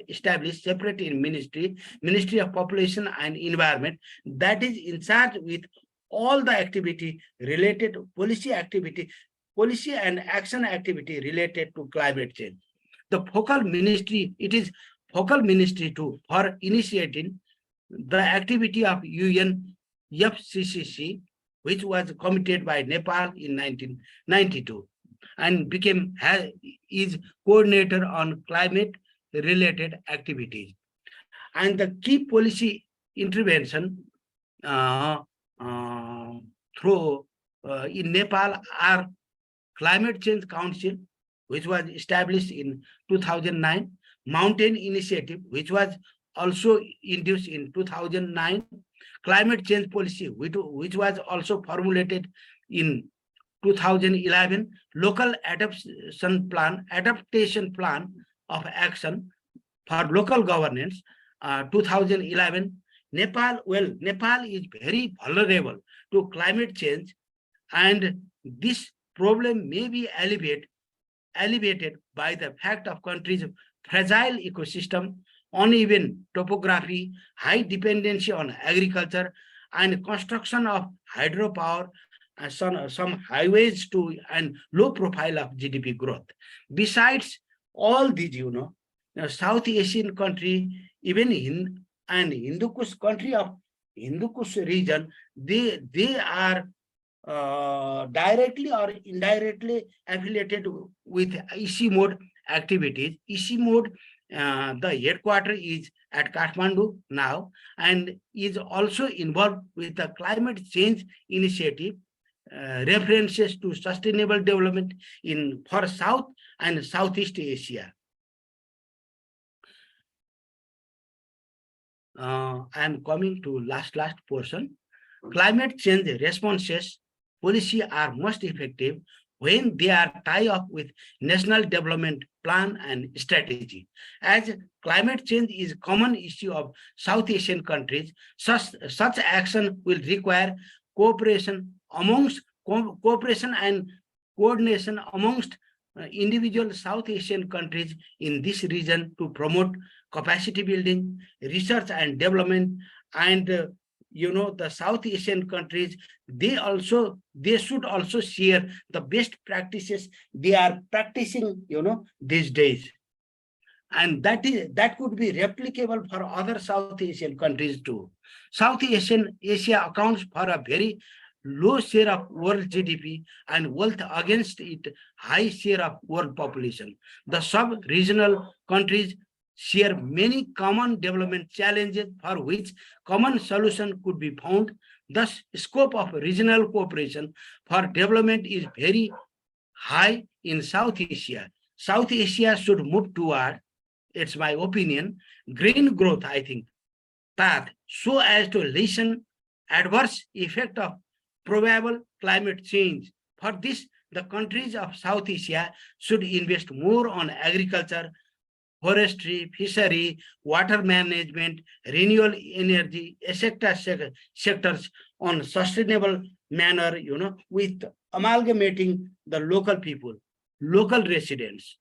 S3: established separate Ministry of Population and Environment that is in charge with all the activity related to policy and action activity related to climate change. The focal ministry, it is focal ministry too for initiating the activity of UNFCCC, which was committed by Nepal in 1992 and is coordinator on climate related activities. And the key policy intervention in Nepal are Climate Change Council, which was established in 2009, Mountain Initiative, which was also induced in 2009, Climate Change Policy, which was also formulated in 2011, Local Adaptation Plan of Action for Local Governance, 2011. Nepal is very vulnerable to climate change, and this problem may be alleviated by the fact of country's fragile ecosystem, uneven topography, high dependency on agriculture, and construction of hydropower, and some highways to and low profile of GDP growth. Besides all these, South Asian country, even in and Hindu Kush country of Hindu Kush region, they are directly or indirectly affiliated with EC mode activities. EC mode, the headquarters is at Kathmandu now and is also involved with the climate change initiative, references to sustainable development for South and Southeast Asia. I am coming to last portion. Climate change responses policy are most effective when they are tied up with national development plan and strategy. As climate change is a common issue of South Asian countries, such action will require cooperation and coordination amongst individual South Asian countries in this region to promote capacity building, research and development. And the South Asian countries, they should also share the best practices they are practicing these days. And that could be replicable for other South Asian countries too. South Asia accounts for a very low share of world GDP and wealth against its high share of world population. The sub-regional countries share many common development challenges for which common solution could be found. Thus, scope of regional cooperation for development is very high in South Asia. South Asia should move toward, it's my opinion, green growth, I think, path, so as to lessen adverse effect of probable climate change. For this, the countries of South Asia should invest more on agriculture, forestry, fishery, water management, renewable energy, etc. sectors on sustainable manner, with amalgamating the local people, local residents.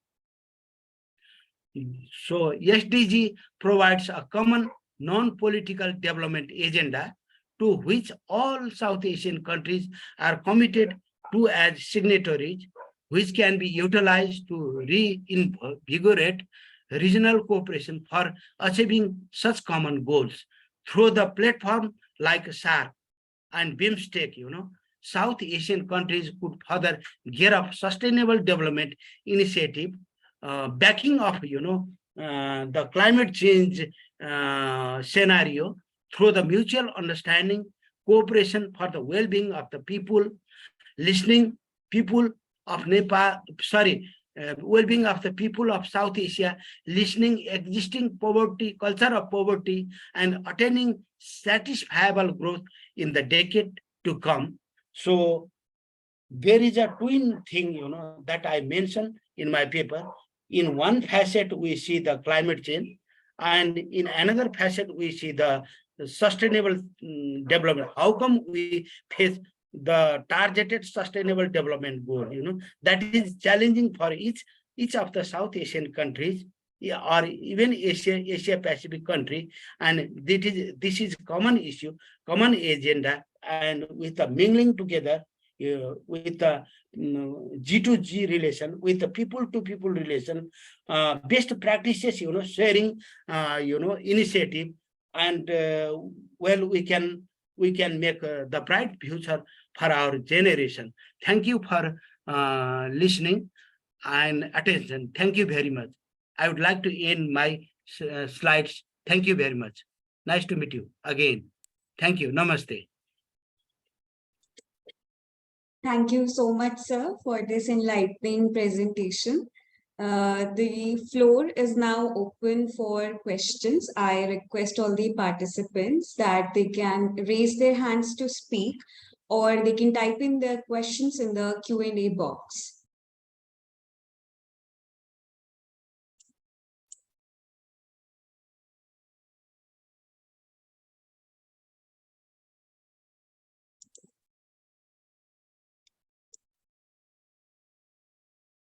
S3: So SDG provides a common non-political development agenda to which all South Asian countries are committed to as signatories, which can be utilized to reinvigorate regional cooperation for achieving such common goals. Through the platform like SAARC and BIMSTEC, South Asian countries could further gear up sustainable development initiative, backing of, the climate change scenario through the mutual understanding, cooperation for the well-being of the people, listening people of Nepal, well-being of the people of South Asia, listening existing poverty, culture of poverty, and attaining satisfiable growth in the decade to come. So there is a twin thing, that I mentioned in my paper. In one facet, we see the climate change, and in another facet, we see the sustainable development. How come we face the targeted sustainable development goal? That is challenging for each of the South Asian countries, or even Asia Pacific country, and this is common issue, common agenda, and with the mingling together, with the G2G relation, with the people-to-people relation, best practices, sharing, initiative, and well, we can make the bright future for our generation. Thank you for listening and attention. Thank you very much. I would like to end my slides. Thank you very much. Nice to meet you again. Thank you. Namaste.
S1: Thank you so much, sir, for this enlightening presentation. The floor is now open for questions. I request all the participants that they can raise their hands to speak, or they can type in their questions in the Q&A box.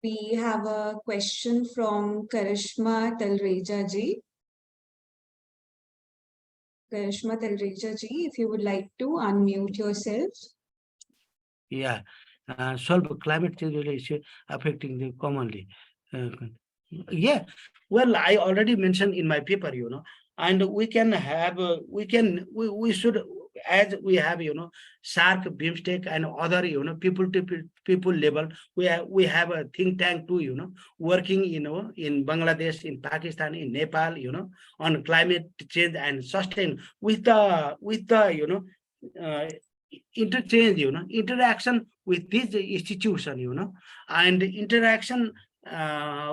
S1: We have a question from Karishma Talreja ji. Karishma Talreja ji, if you would like to unmute yourself.
S3: Yeah, solve climate change issue affecting the commonly. Yeah, well, I already mentioned in my paper, and we can have, we should, as we have, SAARC, BIMSTEC, and other, people to people level, we have a think tank too, working, in Bangladesh, in Pakistan, in Nepal, on climate change and sustain with the, interchange, interaction with this institution, and interaction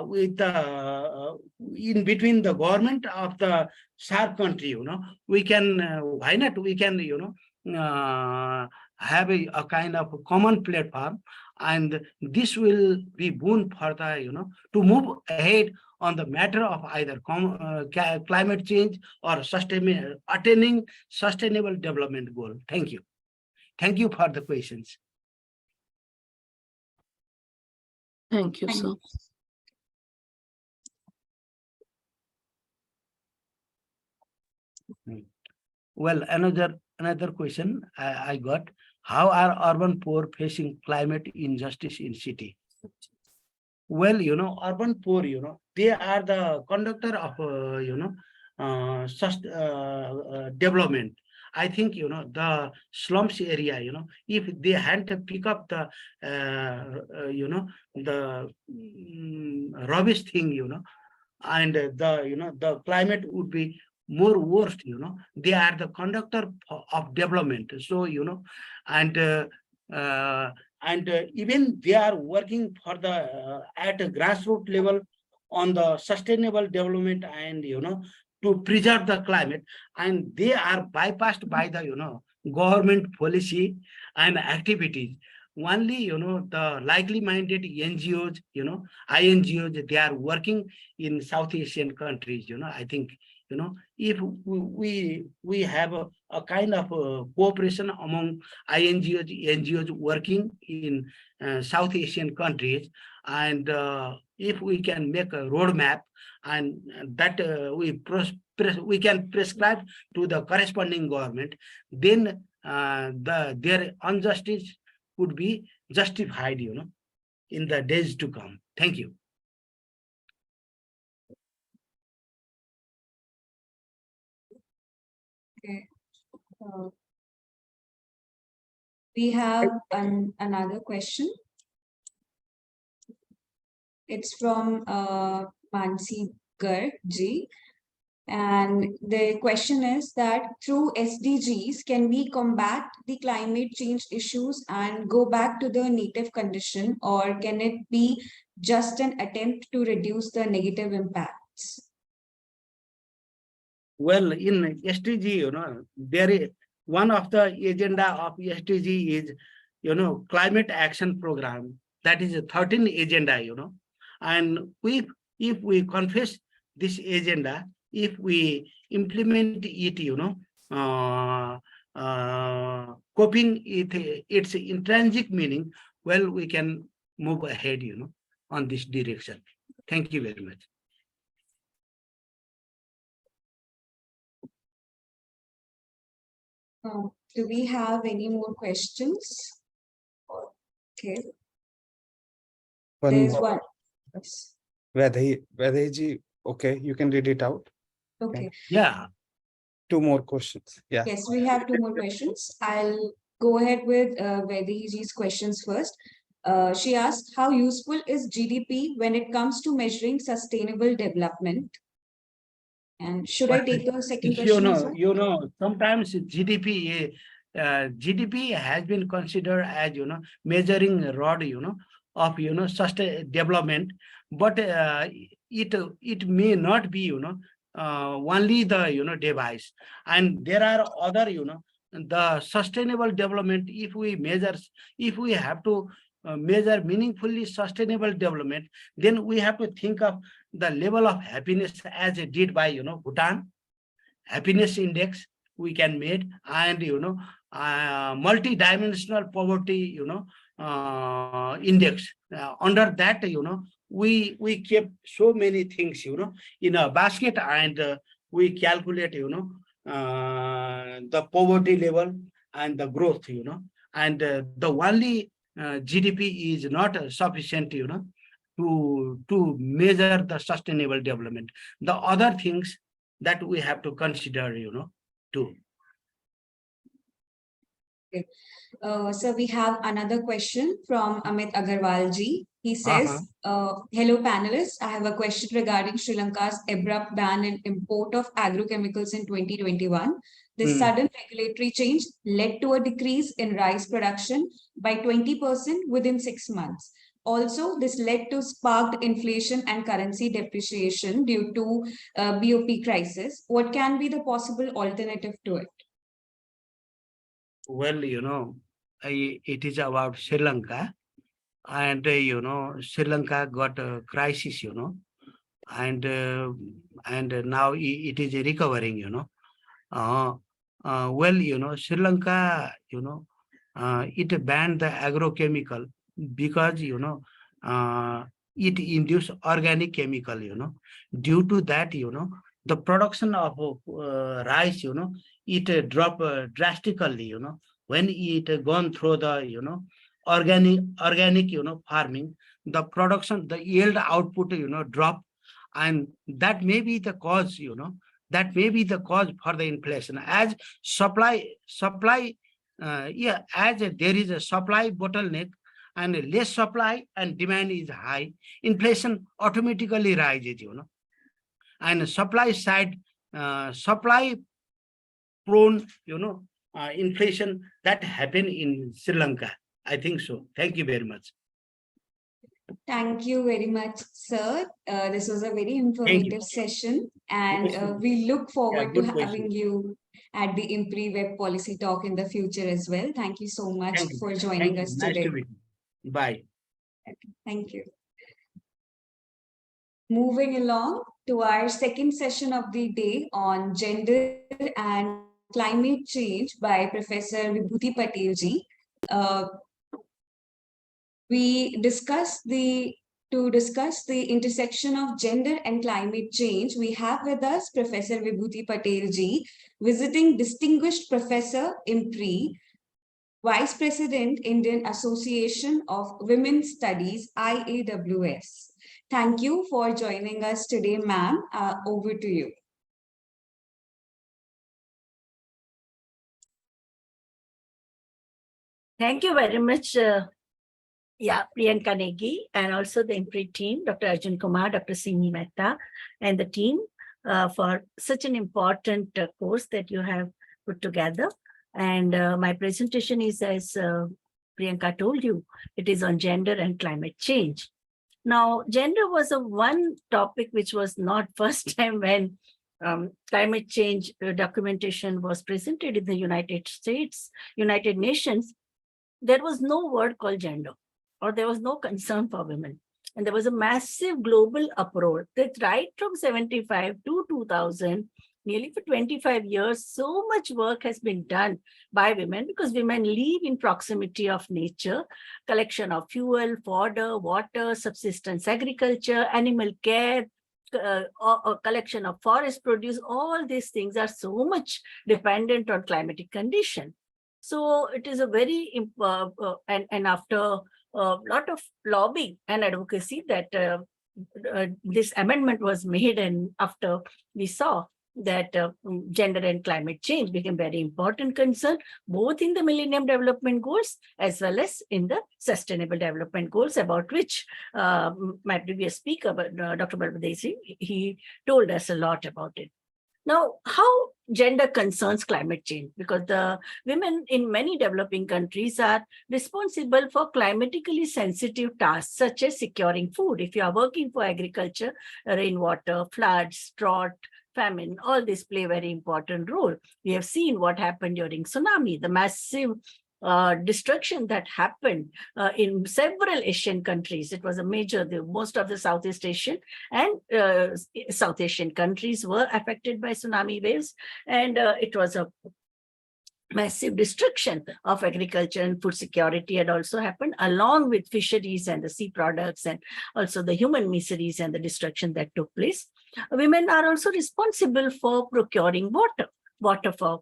S3: with in between the government of the SAARC country, we can, why not, we can, have a kind of a common platform, and this will be boon for the, to move ahead on the matter of either climate change or attaining sustainable development goal. Thank you. Thank you for the questions.
S5: Thank you, sir.
S3: Well, another question I got: how are urban poor facing climate injustice in city? Well, urban poor, they are the conductor of, development. I think, the slums area, if they had to pick up the, the rubbish thing, and the climate would be more worse, they are the conductor of development. So, and uh, even they are working for the at a grassroots level on the sustainable development and to preserve the climate, and they are bypassed by the government policy and activities. Only the likely minded NGOs, INGOs, they are working in South Asian countries. I think if we have a kind of cooperation among INGOs, NGOs working in South Asian countries, and if we can make a roadmap, and that we can prescribe to the corresponding government, then their injustice could be justified, in the days to come. Thank you.
S1: Okay. We have another question. It's from Mansi Garg ji. And the question is that through SDGs, can we combat the climate change issues and go back to the native condition, or can it be just an attempt to reduce the negative impacts?
S3: Well, in SDG, there is one of the agenda of SDG is, climate action program. That is a 13 agenda, and if we confess this agenda, if we implement it, coping its intrinsic meaning, well, we can move ahead, on this direction. Thank you very much.
S1: Do we have any more questions? Okay. There's one. Yes.
S4: Vedhe ji, okay, you can read it out.
S1: Okay.
S3: Yeah.
S4: Two more questions. Yeah.
S1: Yes, we have two more questions. I'll go ahead with Vaidehiji's questions first. She asked, how useful is GDP when it comes to measuring sustainable development? And should I take the second question as well?
S3: Sometimes GDP has been considered as, measuring rod, of, sustainable development, but it may not be, only the, device. And there are other, the sustainable development, if we have to measure meaningfully sustainable development, then we have to think of the level of happiness as it did by, Bhutan. Happiness index we can make, and, multi-dimensional poverty, index. Under that, we kept so many things, in a basket, and we calculate, the poverty level and the growth, and the only GDP is not sufficient, to measure the sustainable development. The other things that we have to consider, too.
S1: Okay. So we have another question from Amit Agarwal ji. He says, hello panelists, I have a question regarding Sri Lanka's abrupt ban and import of agrochemicals in 2021. This sudden regulatory change led to a decrease in rice production by 20% within 6 months. Also, this led to sparked inflation and currency depreciation due to BOP crisis. What can be the possible alternative to it?
S3: Well, it is about Sri Lanka, and Sri Lanka got a crisis, and now it is recovering, well, Sri Lanka, it banned the agrochemical because, it induced organic chemical, due to that, the production of rice, it dropped drastically, when it gone through the, organic, farming. the production, the yield output, drop, and that may be the cause, that may be the cause for the inflation. As as there is a supply bottleneck and less supply and demand is high, inflation automatically rises, and supply side, supply prone, inflation that happened in Sri Lanka. I think so. Thank you very much.
S1: Thank you very much, sir. This was a very informative session, and we look forward to having you at the IMPRI Web Policy Talk in the future as well. Thank you so much for joining us
S3: Nice
S1: today.
S3: to meet you. Bye.
S1: Thank you. Moving along to our second session of the day on gender and climate change by Professor Vibhuti Patel ji. To discuss the intersection of gender and climate change, we have with us Professor Vibhuti Patel ji, visiting distinguished professor, IMPRI, Vice President, Indian Association of Women's Studies, IAWS. Thank you for joining us today, ma'am. Over to you.
S6: Thank you very much, Priyanka Negi, and also the IMPRI team, Dr. Arjun Kumar, Dr. Simi Mehta, and the team for such an important course that you have put together. And my presentation is, as Priyanka told you, it is on gender and climate change. Now, gender was one topic which was not first time when climate change documentation was presented in the United Nations. There was no word called gender, or there was no concern for women. And there was a massive global uproar that right from 75 to 2000, nearly for 25 years, so much work has been done by women because women live in proximity of nature, collection of fuel, fodder, water, subsistence agriculture, animal care, collection of forest produce. All these things are so much dependent on climatic condition. So it is a very, and after a lot of lobbying and advocacy that this amendment was made, and after we saw that gender and climate change became very important concern, both in the Millennium Development Goals as well as in the Sustainable Development Goals, about which my previous speaker, Dr. Bamadev, he told us a lot about it. Now, how gender concerns climate change? Because the women in many developing countries are responsible for climatically sensitive tasks, such as securing food. If you are working for agriculture, rainwater, floods, drought, famine, all this play a very important role. We have seen what happened during tsunami, the massive destruction that happened in several Asian countries. It was a major, most of the Southeast Asian and South Asian countries were affected by tsunami waves, and it was a massive destruction of agriculture, and food security had also happened, along with fisheries and the sea products, and also the human miseries and the destruction that took place. Women are also responsible for procuring water for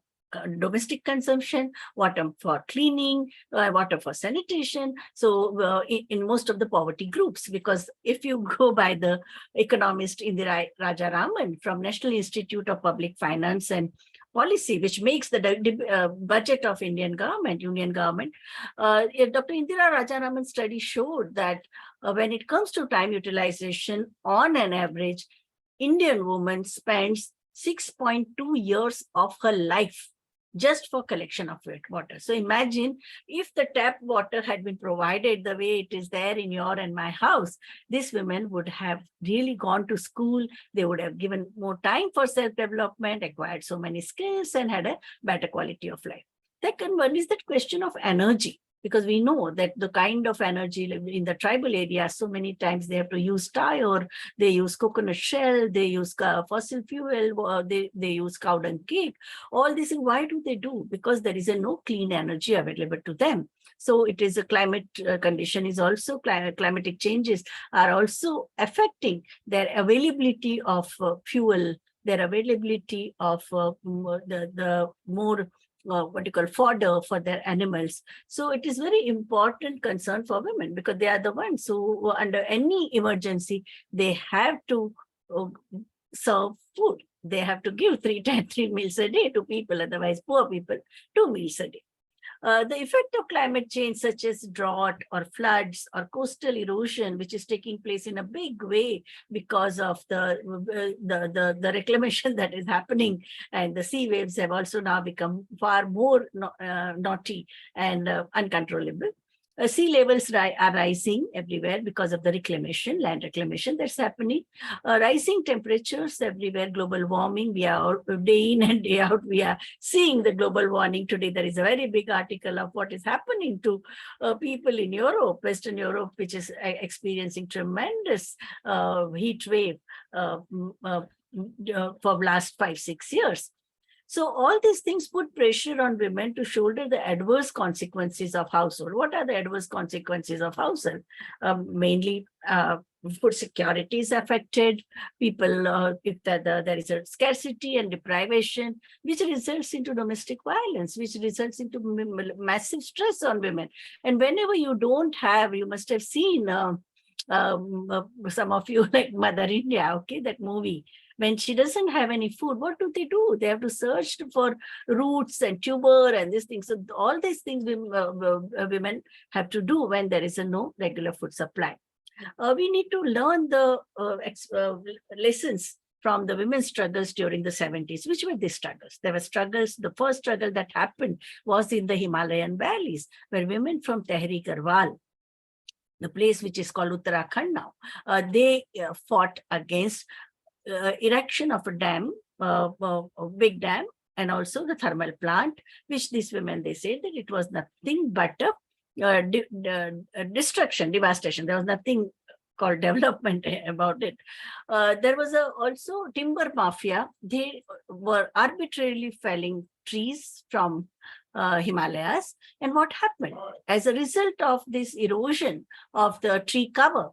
S6: domestic consumption, water for cleaning, water for sanitation. So in most of the poverty groups, because if you go by the economist Indira Rajaraman from National Institute of Public Finance and Policy, which makes the budget of Union government, Dr. Indira Rajaraman's study showed that when it comes to time utilization, on an average, Indian woman spends 6.2 years of her life just for collection of water. So imagine if the tap water had been provided the way it is there in your and my house, these women would have really gone to school. They would have given more time for self-development, acquired so many skills, and had a better quality of life. Second one is that question of energy, because we know that the kind of energy in the tribal areas, so many times they have to use tire, they use coconut shell, they use fossil fuel, they use cow dung cake. All this, why do they do? Because there is no clean energy available to them. So it is a climate condition is also, climatic changes are also affecting their availability of fuel, their availability of the more what you call fodder for their animals. So it is very important concern for women because they are the ones who under any emergency, they have to serve food. They have to give 3 meals a day to people, otherwise poor people, 2 meals a day. The effect of climate change, such as drought or floods or coastal erosion, which is taking place in a big way because of the reclamation that is happening, and the sea waves have also now become far more naughty and uncontrollable. Sea levels are rising everywhere because of the reclamation, land reclamation that's happening. Rising temperatures everywhere, global warming. We are day in and day out, we are seeing the global warming. Today, there is a very big article of what is happening to people in Europe, Western Europe, which is experiencing tremendous heat wave for last 5-6 years. So all these things put pressure on women to shoulder the adverse consequences of household. What are the adverse consequences of household? Mainly food security is affected. People, if there is a scarcity and deprivation, which results into domestic violence, which results into massive stress on women. And whenever you don't have, you must have seen some of you like Mother India, okay, that movie. When she doesn't have any food, what do? They have to search for roots and tuber and these things. So all these things women have to do when there is no regular food supply. We need to learn the lessons from the women's struggles during the 70s. Which were these struggles? There were struggles. The first struggle that happened was in the Himalayan valleys, where women from Tehri Garhwal, the place which is called Uttarakhand now, they fought against erection of a dam, a big dam, and also the thermal plant, which these women, they said that it was nothing but a destruction, devastation. There was nothing called development about it. There was also timber mafia. They were arbitrarily felling trees from Himalayas. And what happened? As a result of this erosion of the tree cover,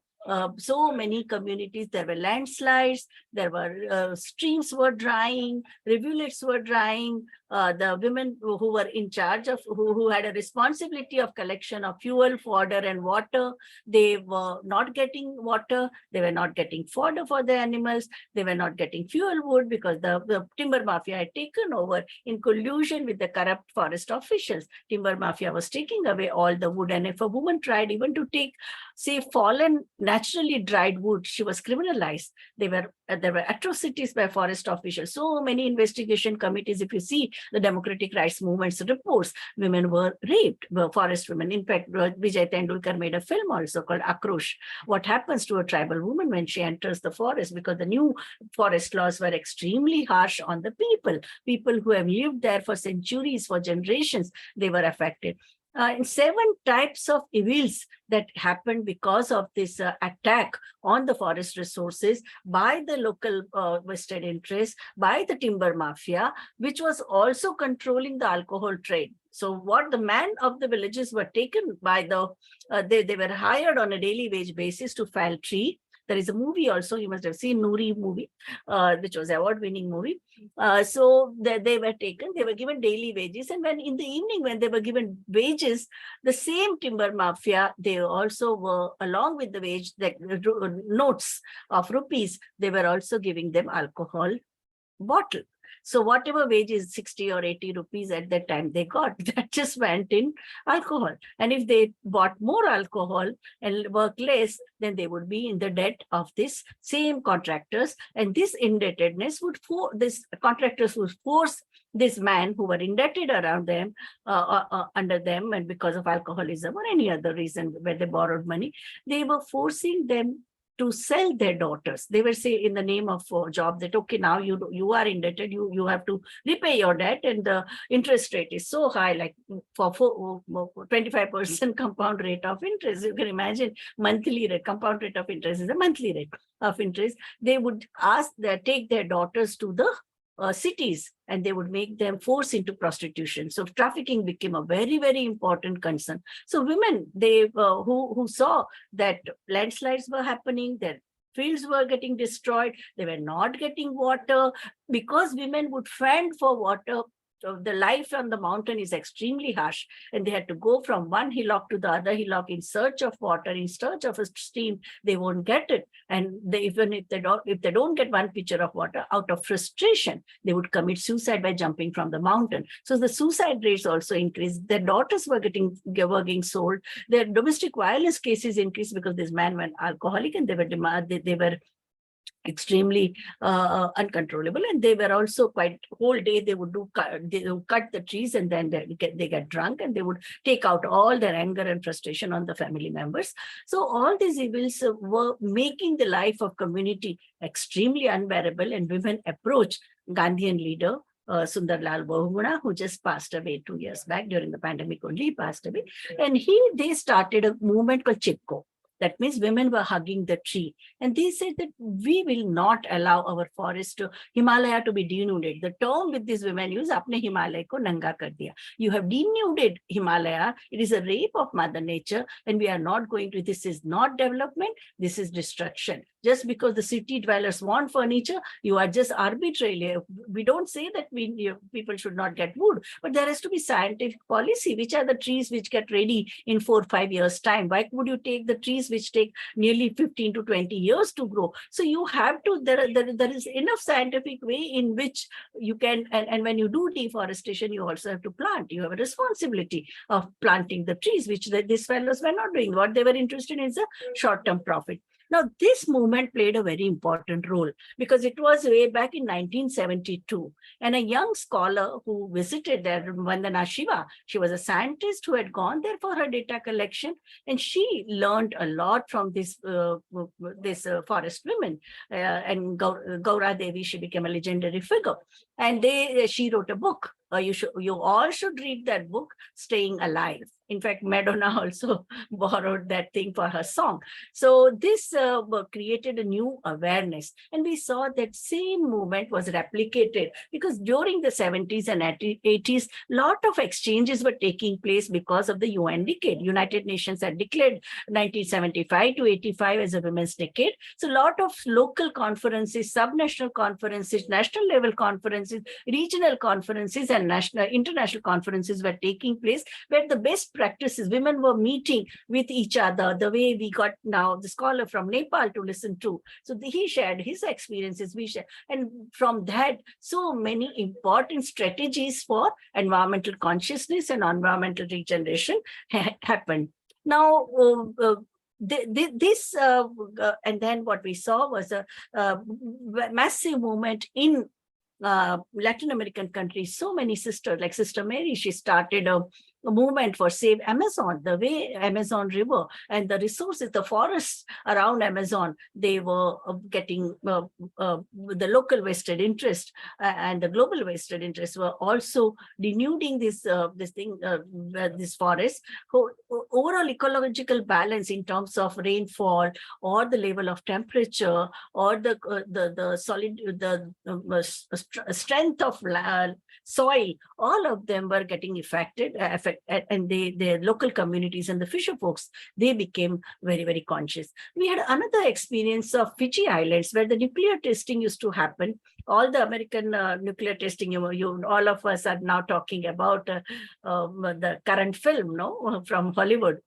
S6: so many communities, there were landslides, there were streams were drying, rivulets were drying. The women who were in charge of, who had a responsibility of collection of fuel, fodder, and water, they were not getting water, they were not getting fodder for the animals, they were not getting fuel wood because the timber mafia had taken over in collusion with the corrupt forest officials. Timber mafia was taking away all the wood, and if a woman tried even to take, say, fallen naturally dried wood, she was criminalized. There were atrocities by forest officials. So many investigation committees, if you see the democratic rights movement's reports, women were raped, forest women. In fact, Vijay Tendulkar made a film also called Akrosh. What happens to a tribal woman when she enters the forest? Because the new forest laws were extremely harsh on the people who have lived there for centuries, for generations, they were affected. 7 types of evils that happened because of this attack on the forest resources by the local vested interests, by the timber mafia, which was also controlling the alcohol trade. So what the men of the villages were taken by the, they were hired on a daily wage basis to fell tree. There is a movie also, you must have seen Noori movie, which was an award-winning movie. So they were taken, they were given daily wages. And when in the evening, when they were given wages, the same timber mafia, they also were, along with the wage, the notes of rupees, they were also giving them alcohol bottle. So whatever wage is 60 or 80 rupees at that time they got, that just went in alcohol. And if they bought more alcohol and work less, then they would be in the debt of this same contractors. And this indebtedness would this contractors would force this man who were indebted around them, under them, and because of alcoholism or any other reason where they borrowed money, they were forcing them to sell their daughters. They were saying in the name of job that, okay, now you are indebted, you have to repay your debt, and the interest rate is so high, like for 25% compound rate of interest. You can imagine monthly rate, compound rate of interest is a monthly rate of interest. They would take their daughters to the cities, and they would make them force into prostitution. So trafficking became a very, very important concern. So women, they who saw that landslides were happening, their fields were getting destroyed, they were not getting water, because women would fend for water the life on the mountain is extremely harsh, and they had to go from one hillock to the other hillock in search of water, in search of a stream. They won't get it, and even if they don't get one pitcher of water, out of frustration, they would commit suicide by jumping from the mountain. So the suicide rates also increased. Their daughters were getting sold. Their domestic violence cases increased because this man went alcoholic, and they were extremely uncontrollable, and they were also quite whole day they would cut the trees, and then they get drunk, and they would take out all their anger and frustration on the family members. So all these evils were making the life of community extremely unbearable, and women approached Gandhian leader Sundarlal Bahuguna, who just passed away 2 years back during the pandemic. Only he passed away, and they started a movement called Chipko. That means women were hugging the tree. And they said that we will not allow our forest to Himalaya to be denuded. The term with these women use, Apne Himalaya ko nanga kar diya. You have denuded Himalaya. It is a rape of Mother Nature, and we are not going to, this is not development, this is destruction. Just because the city dwellers want furniture, you are just arbitrarily. We don't say that people should not get wood, but there has to be scientific policy. Which are the trees which get ready in 4 or 5 years' time? Why would you take the trees which take nearly 15 to 20 years to grow? So you have to, there is enough scientific way in which you can, and when you do deforestation, you also have to plant. You have a responsibility of planting the trees, which these fellows were not doing. What they were interested in is a short-term profit. Now, this movement played a very important role because it was way back in 1972. And a young scholar who visited there, Vandana Shiva, she was a scientist who had gone there for her data collection. And she learned a lot from this forest women. And Gaura Devi, she became a legendary figure. And she wrote a book. You all should read that book, Staying Alive. In fact, Madonna also borrowed that thing for her song. So this created a new awareness. And we saw that same movement was replicated because during the 70s and 80s, a lot of exchanges were taking place because of the UN decade. United Nations had declared 1975 to 85 as a women's decade. So a lot of local conferences, subnational conferences, national level conferences, regional conferences, and international conferences were taking place where the best practices, women were meeting with each other, the way we got now the scholar from Nepal to listen to. So he shared his experiences, we shared. And from that, so many important strategies for environmental consciousness and environmental regeneration happened. Now, and then what we saw was a massive movement in Latin American countries. So many sisters, like Sister Mary, she started a movement for Save Amazon, the way Amazon River and the resources, the forests around Amazon, they were getting the local vested interest and the global vested interest were also denuding this forest. Overall ecological balance in terms of rainfall or the level of temperature or the strength of soil, all of them were getting affected, and their local communities and the fisher folks, they became very, very conscious. We had another experience of Fiji Islands where the nuclear testing used to happen. All the American nuclear testing, all of us are now talking about the current film, from Hollywood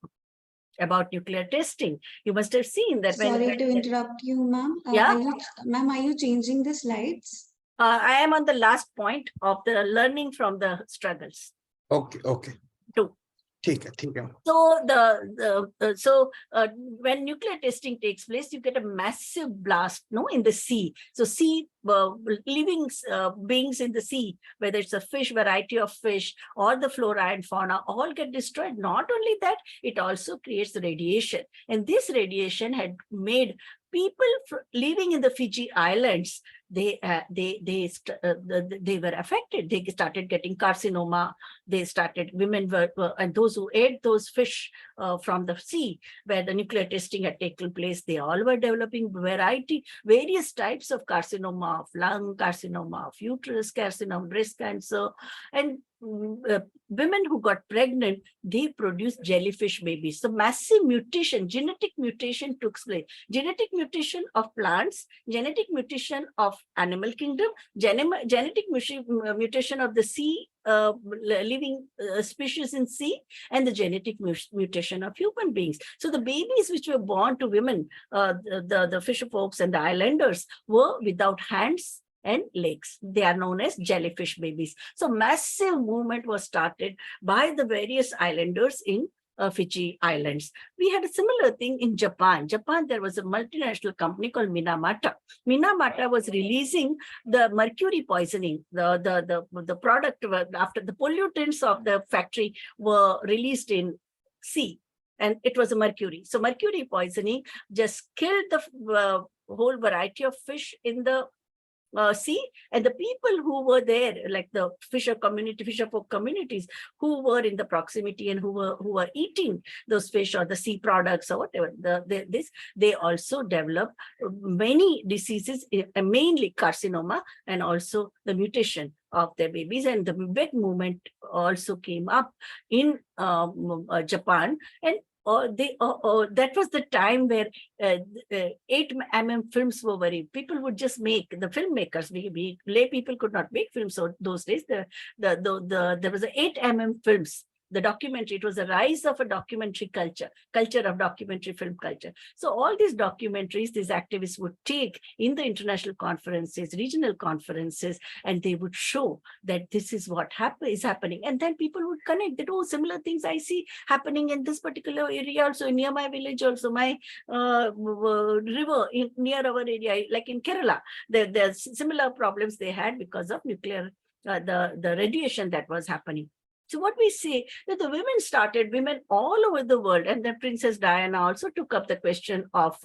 S6: about nuclear testing. You must have seen that.
S1: Sorry to interrupt you, ma'am.
S6: Yeah?
S1: Ma'am, are you changing the slides?
S6: I am on the last point of the learning from the struggles.
S4: Okay.
S6: Two. So when nuclear testing takes place, you get a massive blast, in the sea. So living beings in the sea, whether it's a fish, variety of fish, or the flora and fauna, all get destroyed. Not only that, it also creates radiation, and this radiation had made people living in the Fiji Islands, they were affected. They started getting carcinoma. Women were, and those who ate those fish from the sea where the nuclear testing had taken place, they all were developing various types of carcinoma of lung, carcinoma of uterus, carcinoma, breast cancer. And women who got pregnant, they produced jellyfish babies. So massive mutation, genetic mutation took place. Genetic mutation of plants, genetic mutation of animal kingdom, genetic mutation of the sea, living species in sea, and the genetic mutation of human beings. So the babies which were born to women, the fisher folks and the islanders, were without hands and legs. They are known as jellyfish babies. So massive movement was started by the various islanders in Fiji Islands. We had a similar thing in Japan. Japan, there was a multinational company called Minamata. Minamata was releasing the mercury poisoning. The product after the pollutants of the factory were released in sea, and it was a mercury. So mercury poisoning just killed the whole variety of fish in the sea, and the people who were there, like the fisher folk communities who were in the proximity and who were eating those fish or the sea products or whatever, they also developed many diseases, mainly carcinoma, and also the mutation of their babies. And the big movement also came up in Japan, and that was the time where 8mm films were people would just make, the filmmakers, we lay people could not make films. So those days, there was 8mm films. The documentary, it was the rise of a documentary culture of documentary film culture. So all these documentaries, these activists would take in the international conferences, regional conferences, and they would show that this is what is happening. And then people would connect that, oh, similar things I see happening in this particular area also, near my village also, my river near our area, like in Kerala, there's similar problems they had because of nuclear, the radiation that was happening. So what we say that the women all over the world, and then Princess Diana also took up the question of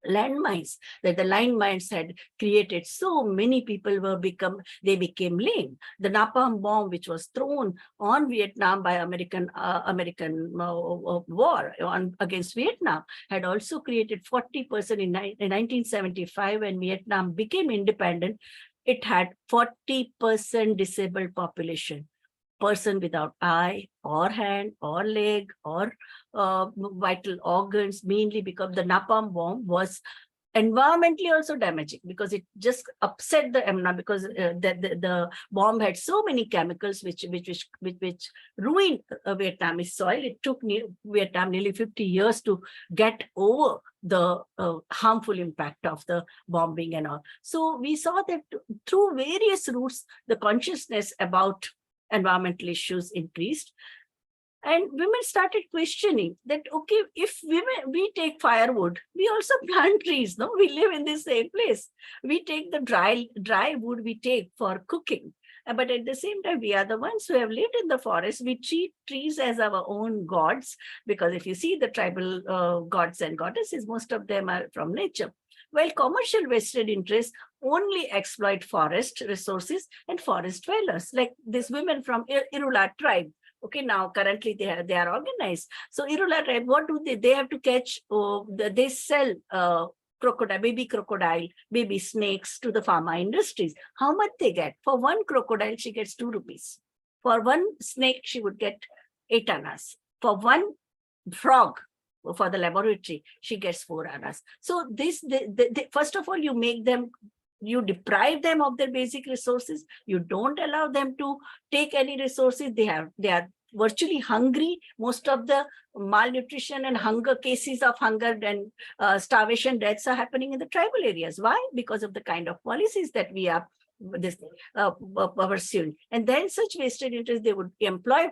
S6: landmines, that the landmines had created so many people became lame. The napalm bomb, which was thrown on Vietnam by American war against Vietnam, had also created 40% in 1975 when Vietnam became independent. It had 40% disabled population. Person without eye or hand or leg or vital organs, mainly because the napalm bomb was environmentally also damaging, because it just upset the because the bomb had so many chemicals which ruined Vietnamese soil. It took Vietnam nearly 50 years to get over the harmful impact of the bombing and all. So we saw that through various routes, the consciousness about environmental issues increased, and women started questioning that, okay, if we take firewood, we also plant trees, no? We live in the same place. We take the dry wood we take for cooking, but at the same time, we are the ones who have lived in the forest. We treat trees as our own gods, because if you see the tribal gods and goddesses, most of them are from nature. While commercial vested interests only exploit forest resources and forest dwellers, like these women from Irula tribe. Okay, now currently they are organized. So Irula tribe, what do they? They have to catch. They sell crocodile, baby snakes to the pharma industries. How much they get? For one crocodile, she gets 2 rupees. For one snake, she would get 8 annas. For one frog, for the laboratory, she gets 4 annas. So this, first of all, you deprive them of their basic resources. You don't allow them to take any resources. They are virtually hungry. Most of the malnutrition and hunger cases of hunger and starvation deaths are happening in the tribal areas. Why? Because of the kind of policies that we are pursuing. And then such vested interests, they would employ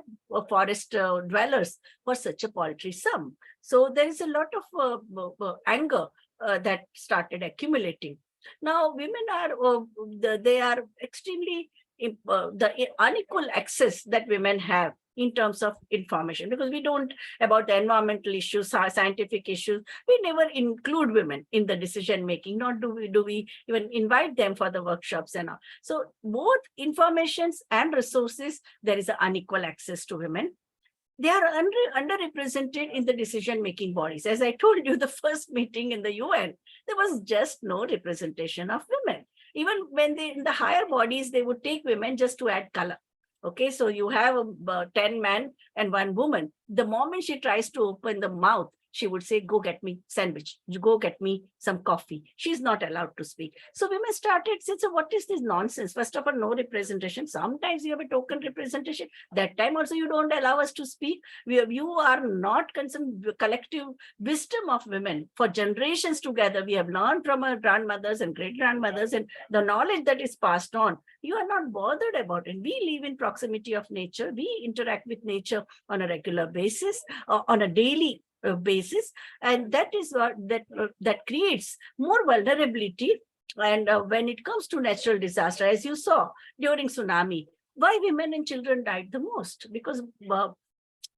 S6: forest dwellers for such a paltry sum. So there is a lot of anger that started accumulating. Now, women are, they are extremely, the unequal access that women have in terms of information, because we don't, about the environmental issues, scientific issues, we never include women in the decision making, nor do we even invite them for the workshops and all. So both informations and resources, there is an unequal access to women. They are underrepresented in the decision-making bodies. As I told you, the first meeting in the UN, there was just no representation of women. Even when in the higher bodies, they would take women just to add color. Okay, so you have 10 men and 1 woman. The moment she tries to open the mouth, she would say, go get me sandwich, go get me some coffee. She's not allowed to speak. So women started saying, so what is this nonsense? First of all, no representation. Sometimes you have a token representation. That time also you don't allow us to speak. You are not concerned with collective wisdom of women. For generations together, we have learned from our grandmothers and great-grandmothers, and the knowledge that is passed on. You are not bothered about it. We live in proximity of nature. We interact with nature on a regular basis, on a daily basis, and that is what that creates more vulnerability. And when it comes to natural disaster, as you saw during tsunami, why women and children died the most? Because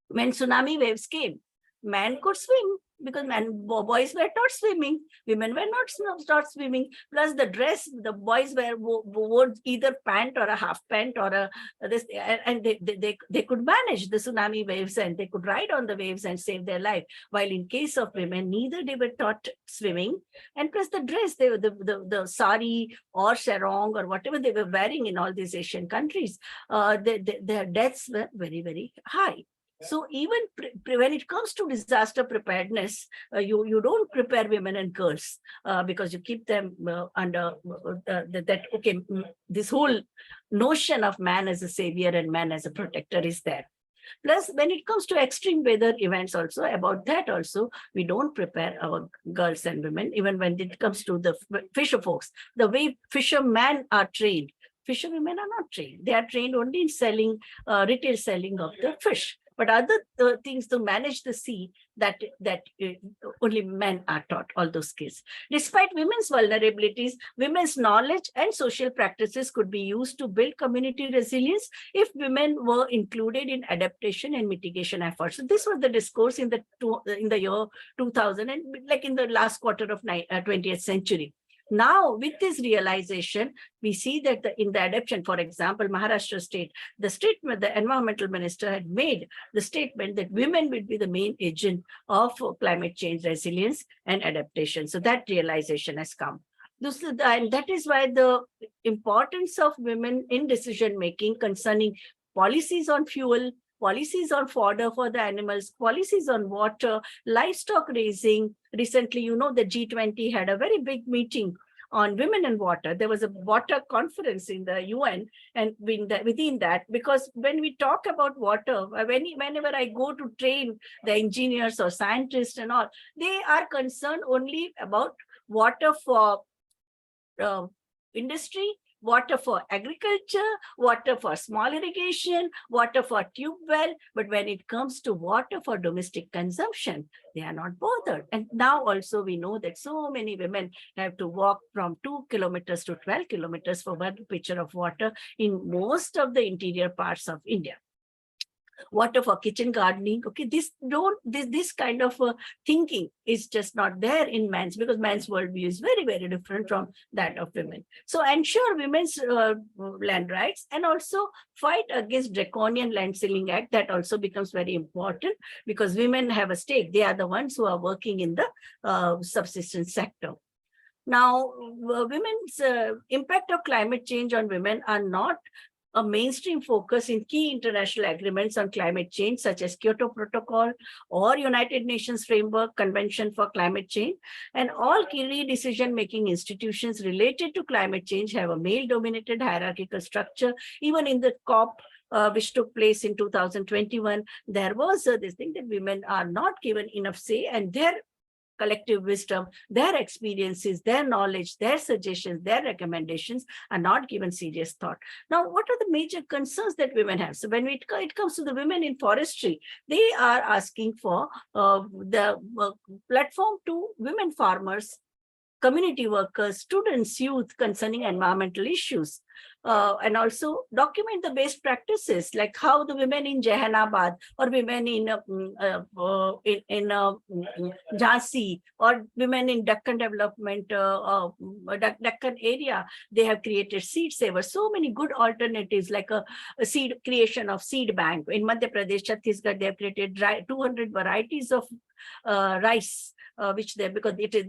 S6: when tsunami waves came, men could swim because boys were not swimming, women were not swimming. Plus the dress, the boys wore either pant or a half pant or a this, and they could manage the tsunami waves and they could ride on the waves and save their life. While in case of women, neither they were taught swimming, and plus the dress, the sari or sarong or whatever they were wearing in all these Asian countries, their deaths were very, very high. So even when it comes to disaster preparedness, you don't prepare women and girls because you keep them under this whole notion of man as a savior and man as a protector is there. Plus, when it comes to extreme weather events also, about that also, we don't prepare our girls and women, even when it comes to the fisher folks. The way fishermen are trained, fisherwomen are not trained. They are trained only in selling, retail selling of the fish. But other things to manage the sea, that only men are taught all those skills. Despite women's vulnerabilities, women's knowledge and social practices could be used to build community resilience if women were included in adaptation and mitigation efforts. So this was the discourse in the year 2000 and like in the last quarter of 20th century. Now, with this realization, we see that in the adaptation, for example, Maharashtra state, the environmental minister had made the statement that women will be the main agent of climate change resilience and adaptation. So that realization has come. And that is why the importance of women in decision-making concerning policies on fuel, policies on fodder for the animals, policies on water, livestock raising. Recently, you know, the G20 had a very big meeting on women and water. There was a water conference in the UN, and within that, because when we talk about water, whenever I go to train the engineers or scientists and all, they are concerned only about water for industry, water for agriculture, water for small irrigation, water for tube well. But when it comes to water for domestic consumption, they are not bothered. And now also we know that so many women have to walk from 2 kilometers to 12 kilometers for 1 pitcher of water in most of the interior parts of India. Water for kitchen gardening. Okay, this kind of thinking is just not there in men's, because men's worldview is very, very different from that of women. So ensure women's land rights and also fight against draconian land sealing act. That also becomes very important because women have a stake. They are the ones who are working in the subsistence sector. Now, women's impact of climate change on women are not a mainstream focus in key international agreements on climate change, such as Kyoto Protocol or United Nations Framework Convention for Climate Change. And all key decision-making institutions related to climate change have a male-dominated hierarchical structure. Even in the COP, which took place in 2021, there was this thing that women are not given enough say, and their collective wisdom, their experiences, their knowledge, their suggestions, their recommendations are not given serious thought. Now, what are the major concerns that women have? So when it comes to the women in forestry, they are asking for the platform to women farmers, community workers, students, youth concerning environmental issues. And also document the best practices, like how the women in Jehanabad or women in Jhansi or women in Deccan development, Deccan area, they have created seed savers. So many good alternatives, like a seed creation of seed bank. In Madhya Pradesh, Chhattisgarh, they have created 200 varieties of rice, which they, because it is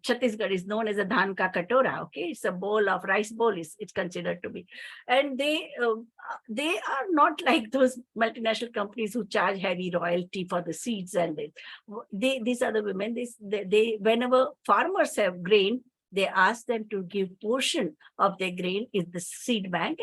S6: Chhattisgarh is known as a dhan ka katora. Okay, it's a bowl of rice bowl. It's considered to be, and they are not like those multinational companies who charge heavy royalty for the seeds, and these are the women. They whenever farmers have grain, they ask them to give portion of their grain in the seed bank,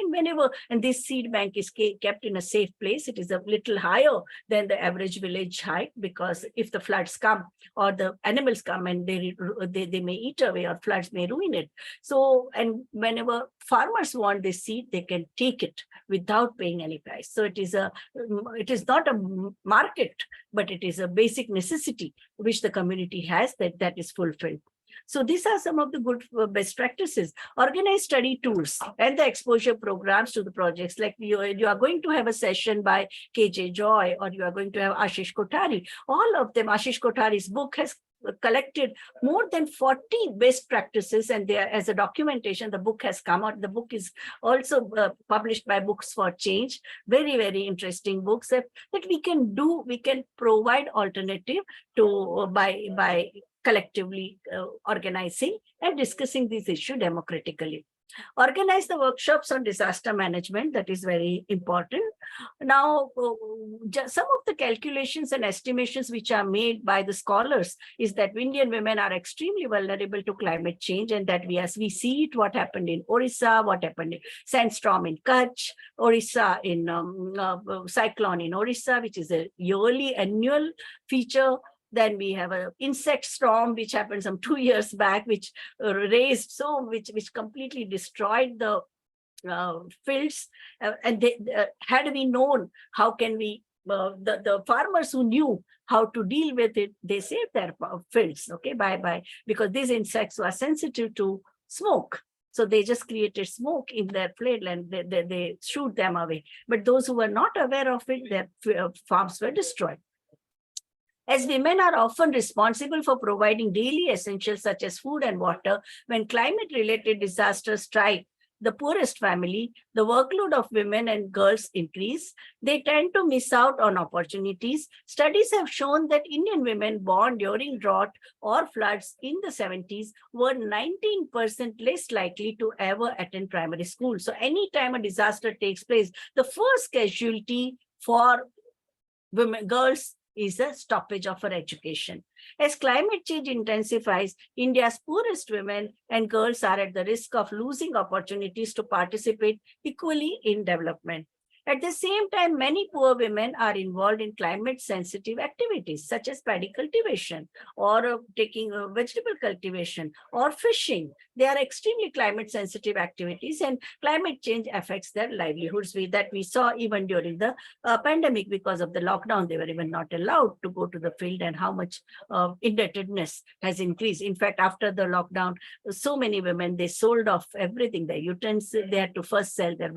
S6: and this seed bank is kept in a safe place. It is a little higher than the average village height, because if the floods come or the animals come and they may eat away, or floods may ruin it. So, and whenever farmers want this seed, they can take it without paying any price. So it is not a market, but it is a basic necessity which the community has, that is fulfilled. So these are some of the good best practices. Organized study tours and the exposure programs to the projects. Like you are going to have a session by KJ Joy, or you are going to have Ashish Kothari. All of them, Ashish Kothari's book has collected more than 40 best practices, and there as a documentation, the book has come out. The book is also published by Books for Change. Very, very interesting books that we can do. We can provide alternative to by collectively organizing and discussing this issue democratically. Organize the workshops on disaster management. That is very important. Now, some of the calculations and estimations which are made by the scholars is that Indian women are extremely vulnerable to climate change, and that we see it, what happened in Orissa, what happened in sandstorm in Kutch, Orissa in cyclone in Orissa, which is a yearly annual feature. Then we have an insect storm, which happened some 2 years back, which which completely destroyed the fields. And had we known how can we, the farmers who knew how to deal with it, they saved their fields, okay, because these insects were sensitive to smoke. So they just created smoke in their field and they shoot them away. But those who were not aware of it, their farms were destroyed. As women are often responsible for providing daily essentials such as food and water, when climate-related disasters strike the poorest family, the workload of women and girls increase. They tend to miss out on opportunities. Studies have shown that Indian women born during drought or floods in the 70s were 19% less likely to ever attend primary school. So anytime a disaster takes place, the first casualty for women, girls, is a stoppage of her education. As climate change intensifies, India's poorest women and girls are at the risk of losing opportunities to participate equally in development. At the same time, many poor women are involved in climate-sensitive activities such as paddy cultivation or taking vegetable cultivation or fishing. They are extremely climate-sensitive activities, and climate change affects their livelihoods. That we saw even during the pandemic. Because of the lockdown, they were even not allowed to go to the field, and how much indebtedness has increased. In fact, after the lockdown, so many women, they sold off everything, their utensils. They had to first sell their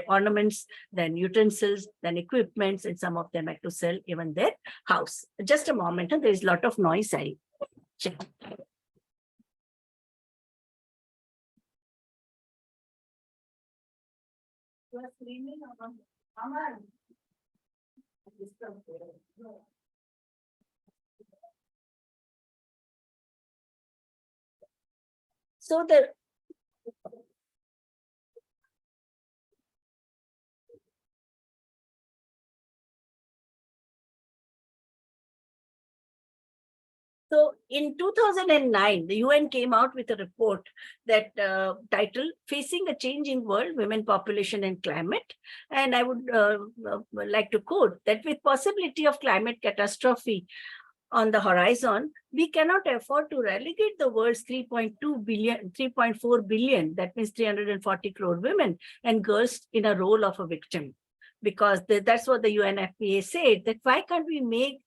S6: ornaments, then utensils, then equipments, and some of them had to sell even their house. Just a moment, there is a lot of noise. I check. So in 2009, the UN came out with a report that titled Facing a Changing World, Women, Population and Climate. And I would like to quote that with possibility of climate catastrophe on the horizon, we cannot afford to relegate the world's 3.4 billion, that means 340 crore women and girls, in a role of a victim. Because that's what the UNFPA said, that why can't we make,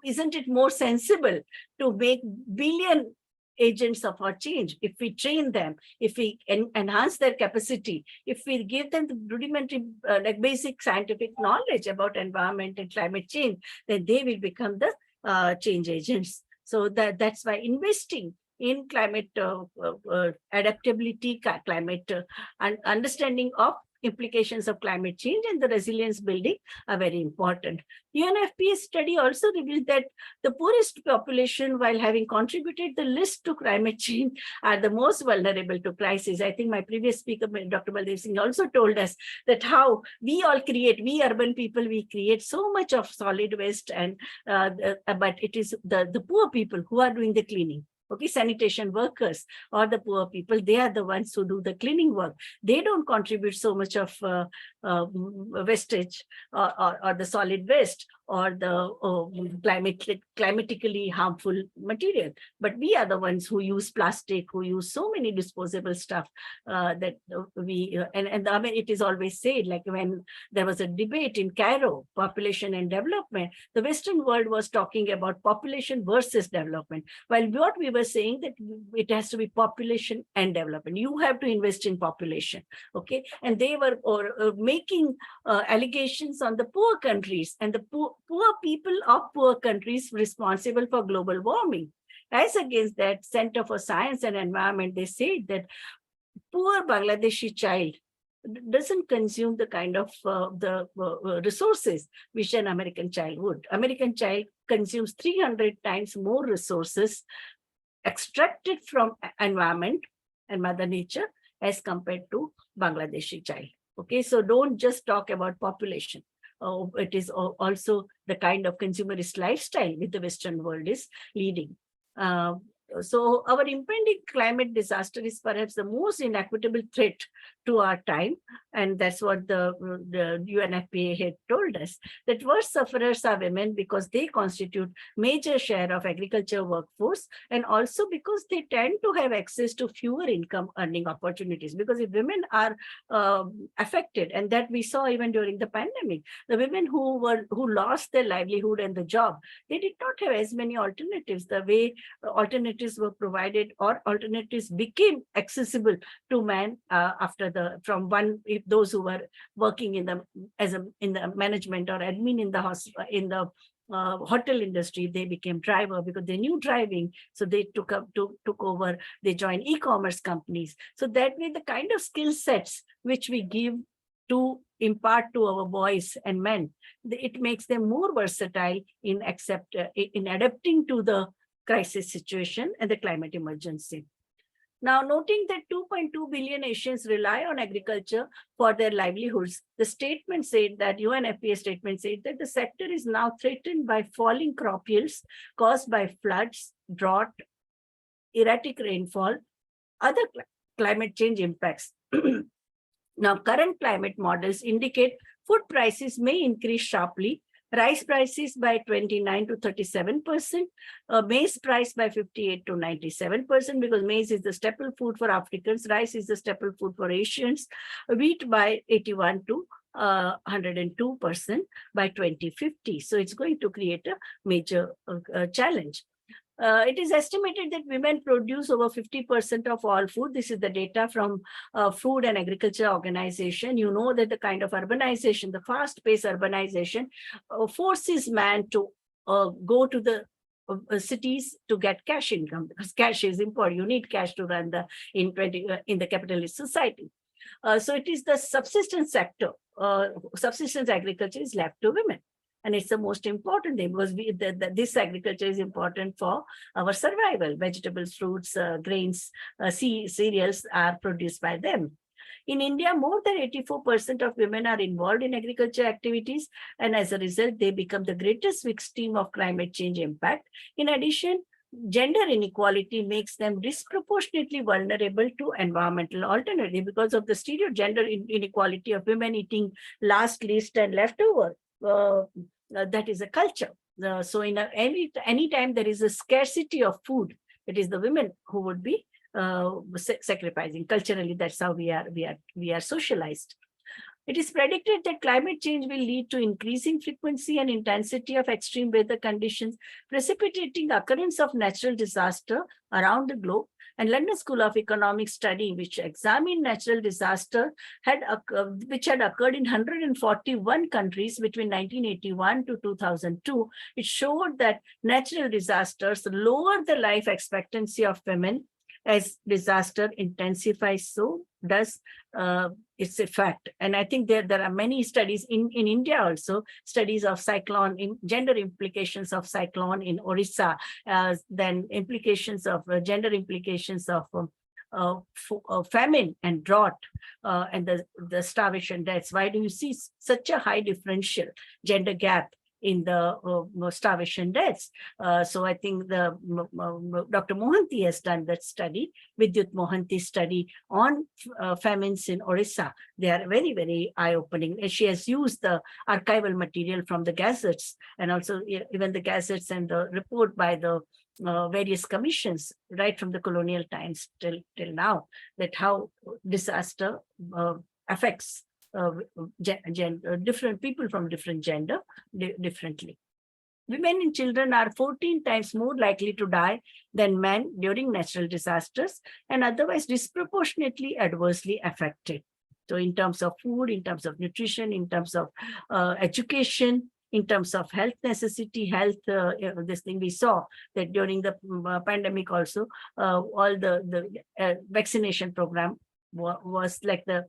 S6: isn't it more sensible to make billion agents of our change? If we train them, if we enhance their capacity, if we give them the rudimentary, like basic scientific knowledge about environment and climate change, then they will become the change agents. So that's why investing in climate adaptability, climate and understanding of implications of climate change and the resilience building are very important. UNFPA study also revealed that the poorest population, while having contributed the least to climate change, are the most vulnerable to crisis. I think my previous speaker, Dr. Baladev Singh, also told us that how we urban people, we create so much of solid waste, and but it is the poor people who are doing the cleaning. Okay, sanitation workers or the poor people, they are the ones who do the cleaning work. They don't contribute so much of wastage or the solid waste or the climatically harmful material. But we are the ones who use plastic, who use so many disposable stuff that we, and I mean, it is always said, like when there was a debate in Cairo, population and development, the Western world was talking about population versus development. While what we were saying that it has to be population and development. You have to invest in population, okay? And they were making allegations on the poor countries and the poor people of poor countries responsible for global warming. As against that, Center for Science and Environment, they said that poor Bangladeshi child doesn't consume the kind of resources which an American child would. American child consumes 300 times more resources extracted from environment and Mother Nature as compared to Bangladeshi child. Okay, so don't just talk about population. It is also the kind of consumerist lifestyle which the Western world is leading. So our impending climate disaster is perhaps the most inequitable threat to our time. And that's what the UNFPA had told us, that worst sufferers are women because they constitute major share of agriculture workforce, and also because they tend to have access to fewer income earning opportunities. Because if women are affected, and that we saw even during the pandemic, the women who lost their livelihood and the job, they did not have as many alternatives. The way alternatives were provided or alternatives became accessible to men after if those who were working in the management or admin in the hotel industry, they became driver because they knew driving, so they took over. They joined e-commerce companies. So that way, the kind of skill sets which we give to impart to our boys and men, it makes them more versatile in adapting to the crisis situation and the climate emergency. Now, noting that 2.2 billion Asians rely on agriculture for their livelihoods, the statement said that UNFPA statement said that the sector is now threatened by falling crop yields caused by floods, drought, erratic rainfall, other climate change impacts. Now, current climate models indicate food prices may increase sharply, rice prices by 29 to 37%, maize price by 58 to 97%, because maize is the staple food for Africans, rice is the staple food for Asians, wheat by 81 to 102% by 2050. So it's going to create a major challenge. It is estimated that women produce over 50% of all food. This is the data from Food and Agriculture Organization. You know that the kind of urbanization, the fast-paced urbanization, forces man to go to the cities to get cash income, because cash is important. You need cash to run in the capitalist society. So it is the subsistence sector. Subsistence agriculture is left to women. And it's the most important thing, because this agriculture is important for our survival. Vegetables, fruits, grains, cereals are produced by them. In India, more than 84% of women are involved in agriculture activities, and as a result, they become the greatest victim of climate change impact. In addition, gender inequality makes them disproportionately vulnerable to environmental alternatives because of the gender inequality of women eating last, least, and leftover. That is a culture. So in any time there is a scarcity of food, it is the women who would be sacrificing. Culturally, that's how we are socialized. It is predicted that climate change will lead to increasing frequency and intensity of extreme weather conditions, precipitating occurrence of natural disaster around the globe. And London School of Economics study, which examined natural disaster, which had occurred in 141 countries between 1981 to 2002, it showed that natural disasters lower the life expectancy of women as disaster intensifies, so does its effect. And I think there are many studies in India also, studies of cyclone, in gender implications of cyclone in Orissa, then implications of gender implications of famine and drought, and the starvation deaths. Why do you see such a high differential gender gap in the starvation deaths? So I think the Dr. Mohanty has done that study, Vidyut Mohanty's study on famines in Orissa. They are very, very eye-opening. And she has used the archival material from the gazettes, and also even the gazettes and the report by the various commissions, right from the colonial times till now, that how disaster affects different people from different gender differently. Women and children are 14 times more likely to die than men during natural disasters, and otherwise disproportionately adversely affected. So in terms of food, in terms of nutrition, in terms of education, in terms of health necessity, this thing we saw that during the pandemic also, all the vaccination program was like the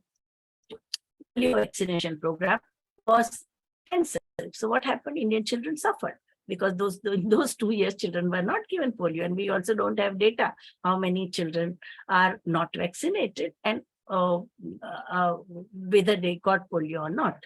S6: vaccination program was cancelled. So what happened? Indian children suffered because those 2 years children were not given polio, and we also don't have data how many children are not vaccinated and whether they got polio or not.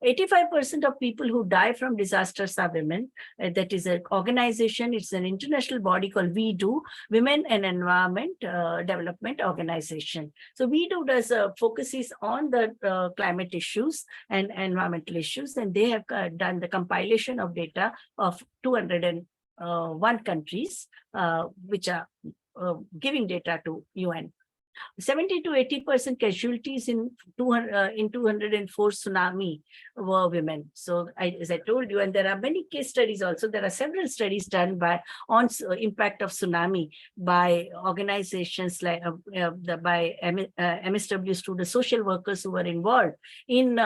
S6: 85% of people who die from disasters are women. That is an organization, it's an international body called WeDo, Women and Environment Development Organization. So WeDo does focuses on the climate issues and environmental issues, and they have done the compilation of data of 201 countries, which are giving data to UN. 70 to 80% casualties in 204 tsunami were women. So as I told you, and there are many case studies also, there are several studies done on impact of tsunami by organizations like by MSWs, to the social workers who were involved in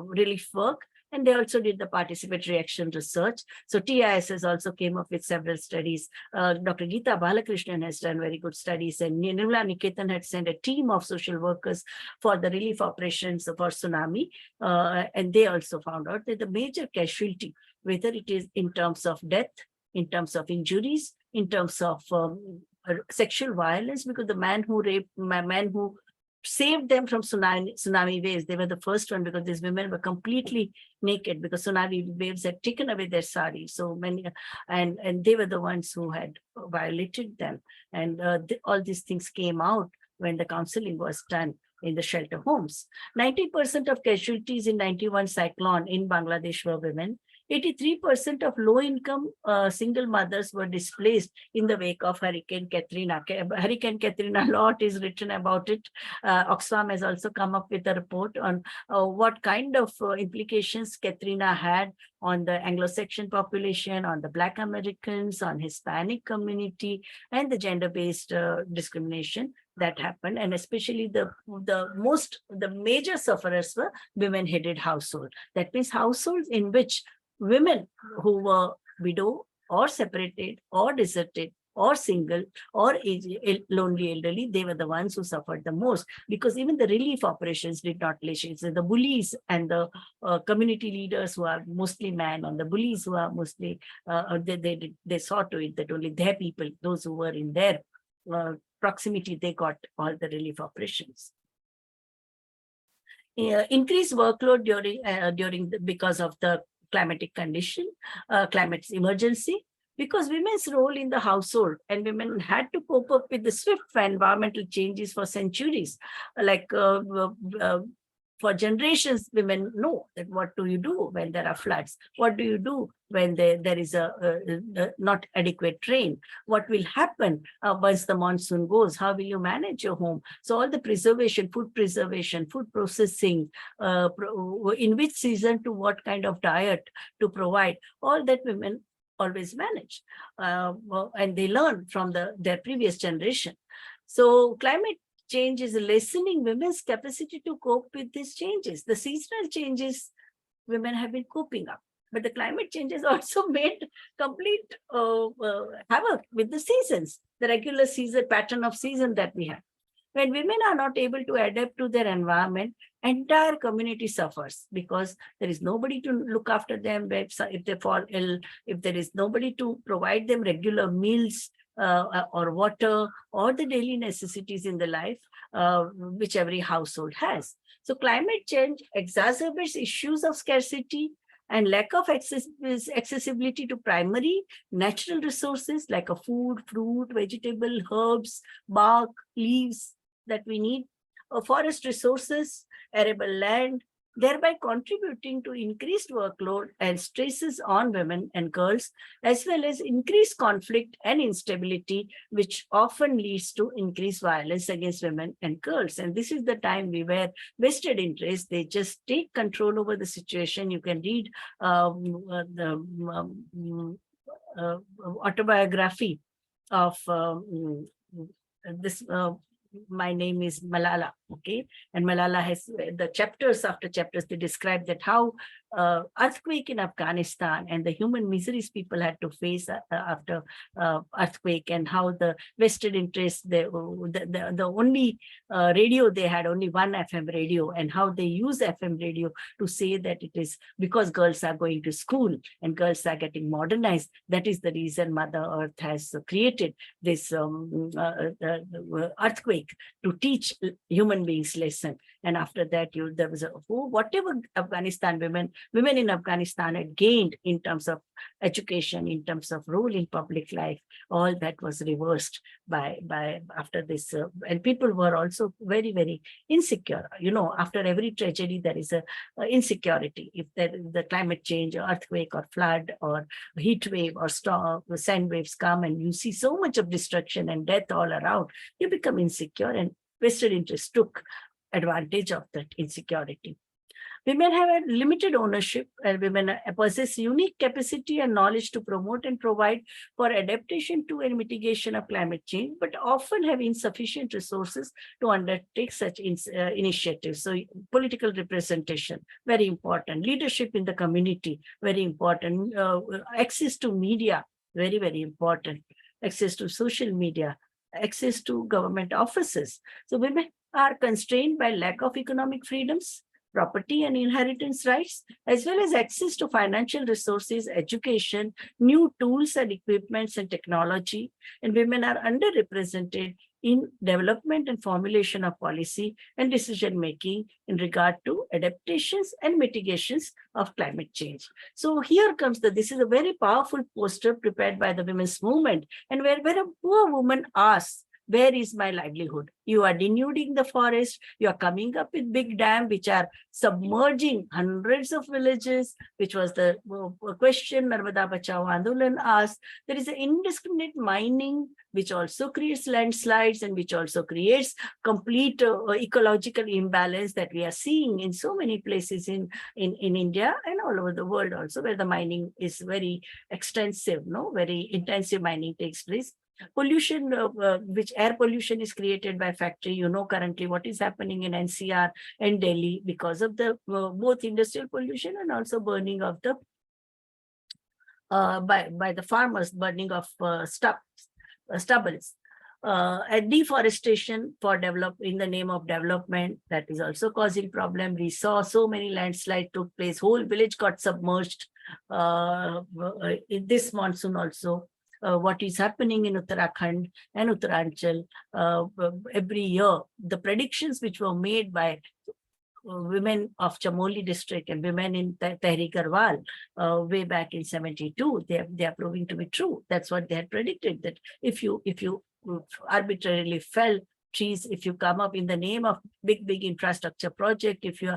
S6: relief work. And they also did the participatory action research. So TIS has also came up with several studies. Dr. Geeta Balakrishnan has done very good studies, and Nirmala Niketan had sent a team of social workers for the relief operations for tsunami. And they also found out that the major casualty, whether it is in terms of death, in terms of injuries, in terms of sexual violence, because the man who saved them from tsunami waves, they were the first one, because these women were completely naked because tsunami waves had taken away their sari. So many, and they were the ones who had violated them. And all these things came out when the counseling was done in the shelter homes. 90% of casualties in 91 cyclone in Bangladesh were women. 83% of low-income single mothers were displaced in the wake of Hurricane Katrina. Hurricane Katrina, a lot is written about it. Oxfam has also come up with a report on what kind of implications Katrina had on the Anglo-Saxon population, on the Black Americans, on Hispanic community, and the gender-based discrimination that happened. And especially the major sufferers were women-headed households. That means households in which women who were widow or separated or deserted or single or lonely elderly, they were the ones who suffered the most, because even the relief operations did not listen. So the bullies and the community leaders who are mostly men, and the bullies who are mostly, they saw to it that only their people, those who were in their proximity, they got all the relief operations. Increased workload because of the climatic condition, climate emergency, because women's role in the household, and women had to cope up with the swift environmental changes for centuries. Like for generations, women know that what do you do when there are floods? What do you do when there is a not adequate rain? What will happen once the monsoon goes? How will you manage your home? So all the preservation, food processing, in which season to what kind of diet to provide, all that women always manage. And they learn from their previous generation. So climate change is lessening women's capacity to cope with these changes. The seasonal changes women have been coping up. But the climate change has also made complete havoc with the seasons, the regular season pattern of season that we have. When women are not able to adapt to their environment, entire community suffers because there is nobody to look after them if they fall ill, if there is nobody to provide them regular meals or water or the daily necessities in the life, which every household has. So climate change exacerbates issues of scarcity and lack of accessibility to primary natural resources like a food, fruit, vegetable, herbs, bark, leaves that we need, forest resources, arable land, thereby contributing to increased workload and stresses on women and girls, as well as increased conflict and instability, which often leads to increased violence against women and girls. And this is the time where vested interests, they just take control over the situation. You can read the autobiography of this my name is Malala, okay? And Malala has the chapters after chapters, they describe that how earthquake in Afghanistan and the human miseries people had to face after earthquake, and how the vested interests, the only radio they had, only one FM radio, and how they use FM radio to say that it is because girls are going to school and girls are getting modernized. That is the reason Mother Earth has created this earthquake to teach human beings lesson. And after that, there was whatever Afghanistan women in Afghanistan had gained in terms of education, in terms of role in public life, all that was reversed by after this. And people were also very, very insecure. You know, after every tragedy, there is a insecurity. If there is the climate change, or earthquake, or flood, or heat wave, or storm, sand waves come, and you see so much of destruction and death all around, you become insecure, and vested interests took advantage of that insecurity. Women have a limited ownership, and women possess unique capacity and knowledge to promote and provide for adaptation to and mitigation of climate change, but often have insufficient resources to undertake such initiatives. So political representation, very important. Leadership in the community, very important. Access to media, very, very important. Access to social media, access to government offices. So women are constrained by lack of economic freedoms, property and inheritance rights, as well as access to financial resources, education, new tools and equipments and technology. And women are underrepresented in development and formulation of policy and decision-making in regard to adaptations and mitigations of climate change. So here comes this is a very powerful poster prepared by the women's movement, and where a poor woman asks, where is my livelihood? You are denuding the forest. You are coming up with big dams which are submerging hundreds of villages, which was the question Narmada Bachao Andolan asked. There is an indiscriminate mining, which also creates landslides and which also creates complete ecological imbalance that we are seeing in so many places in India and all over the world also, where the mining is very extensive, very intensive mining takes place. Pollution, which air pollution is created by factory. You know currently what is happening in NCR and Delhi because of the both industrial pollution and also burning of the by the farmers, burning of stubbles. And deforestation for in the name of development, that is also causing problem. We saw so many landslides took place. Whole village got submerged in this monsoon also. What is happening in Uttarakhand and Uttaranchal every year, the predictions which were made by women of Chamoli district and women in Tehri Garhwal way back in 72, they are proving to be true. That's what they had predicted, that if you arbitrarily fell trees, if you come up in the name of big infrastructure project, if you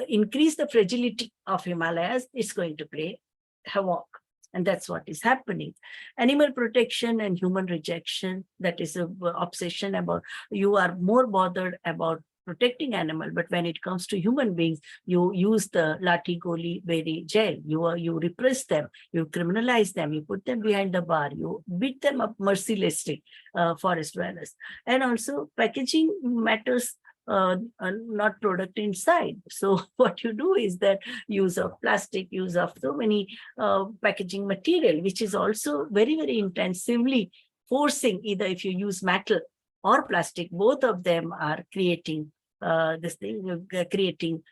S6: increase the fragility of Himalayas, it's going to play havoc. And that's what is happening. Animal protection and human rejection, that is an obsession about, you are more bothered about protecting animal, but when it comes to human beings, you use the Lathi Goli Beri jail. You repress them, you criminalize them, you put them behind the bar, you beat them up mercilessly, forest dwellers. And also packaging matters not product inside. So what you do is that use of plastic, use of so many packaging material, which is also very, very intensively forcing, either if you use metal or plastic, both of them are creating creating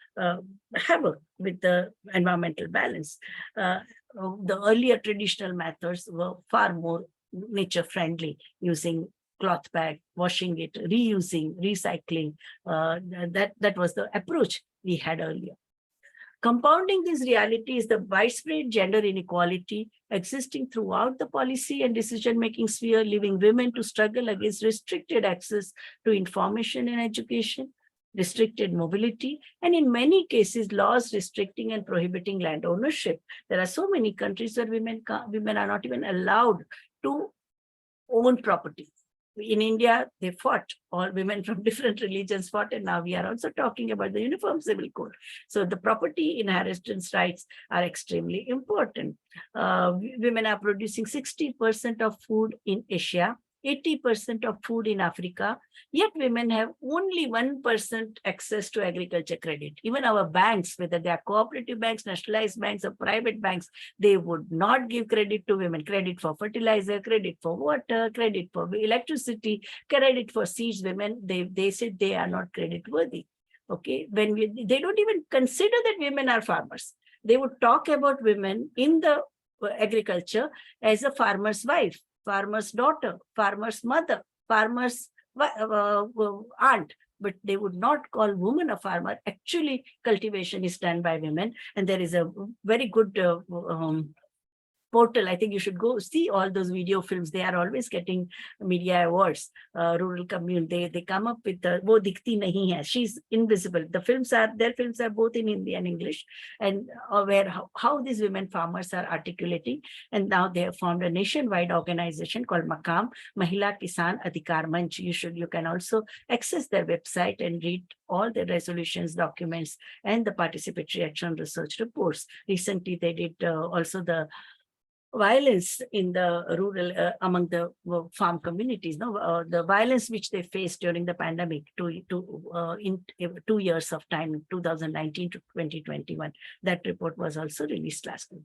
S6: havoc with the environmental balance. The earlier traditional methods were far more nature friendly, using cloth bag, washing it, reusing, recycling. That was the approach we had earlier. Compounding this reality is the widespread gender inequality existing throughout the policy and decision-making sphere, leaving women to struggle against restricted access to information and education, restricted mobility, and in many cases, laws restricting and prohibiting land ownership. There are so many countries where women are not even allowed to own property. In India, they fought, all women from different religions fought, and now we are also talking about the Uniform Civil Code. So the property inheritance rights are extremely important. Women are producing 60% of food in Asia, 80% of food in Africa, yet women have only 1% access to agriculture credit. Even our banks, whether they are cooperative banks, nationalized banks, or private banks, they would not give credit to women. Credit for fertilizer, credit for water, credit for electricity, credit for seeds. Women, they said they are not credit worthy. Okay, they don't even consider that women are farmers. They would talk about women in the agriculture as a farmer's wife, farmer's daughter, farmer's mother, farmer's aunt, but they would not call woman a farmer. Actually, cultivation is done by women, and there is a very good portal. I think you should go see all those video films. They are always getting media awards. Rural community, they come up with the wo dikhti nahi hai, she's invisible. Their films are both in Hindi and English, and how these women farmers are articulating. And now they have formed a nationwide organization called Maqam, Mahila Kisan Adhikar Manch. You can also access their website and read all the resolutions, documents, and the participatory action research reports. Recently, they did also the violence in the rural among the farm communities, the violence which they faced during the pandemic in 2 years of time, 2019 to 2021. That report was also released last week.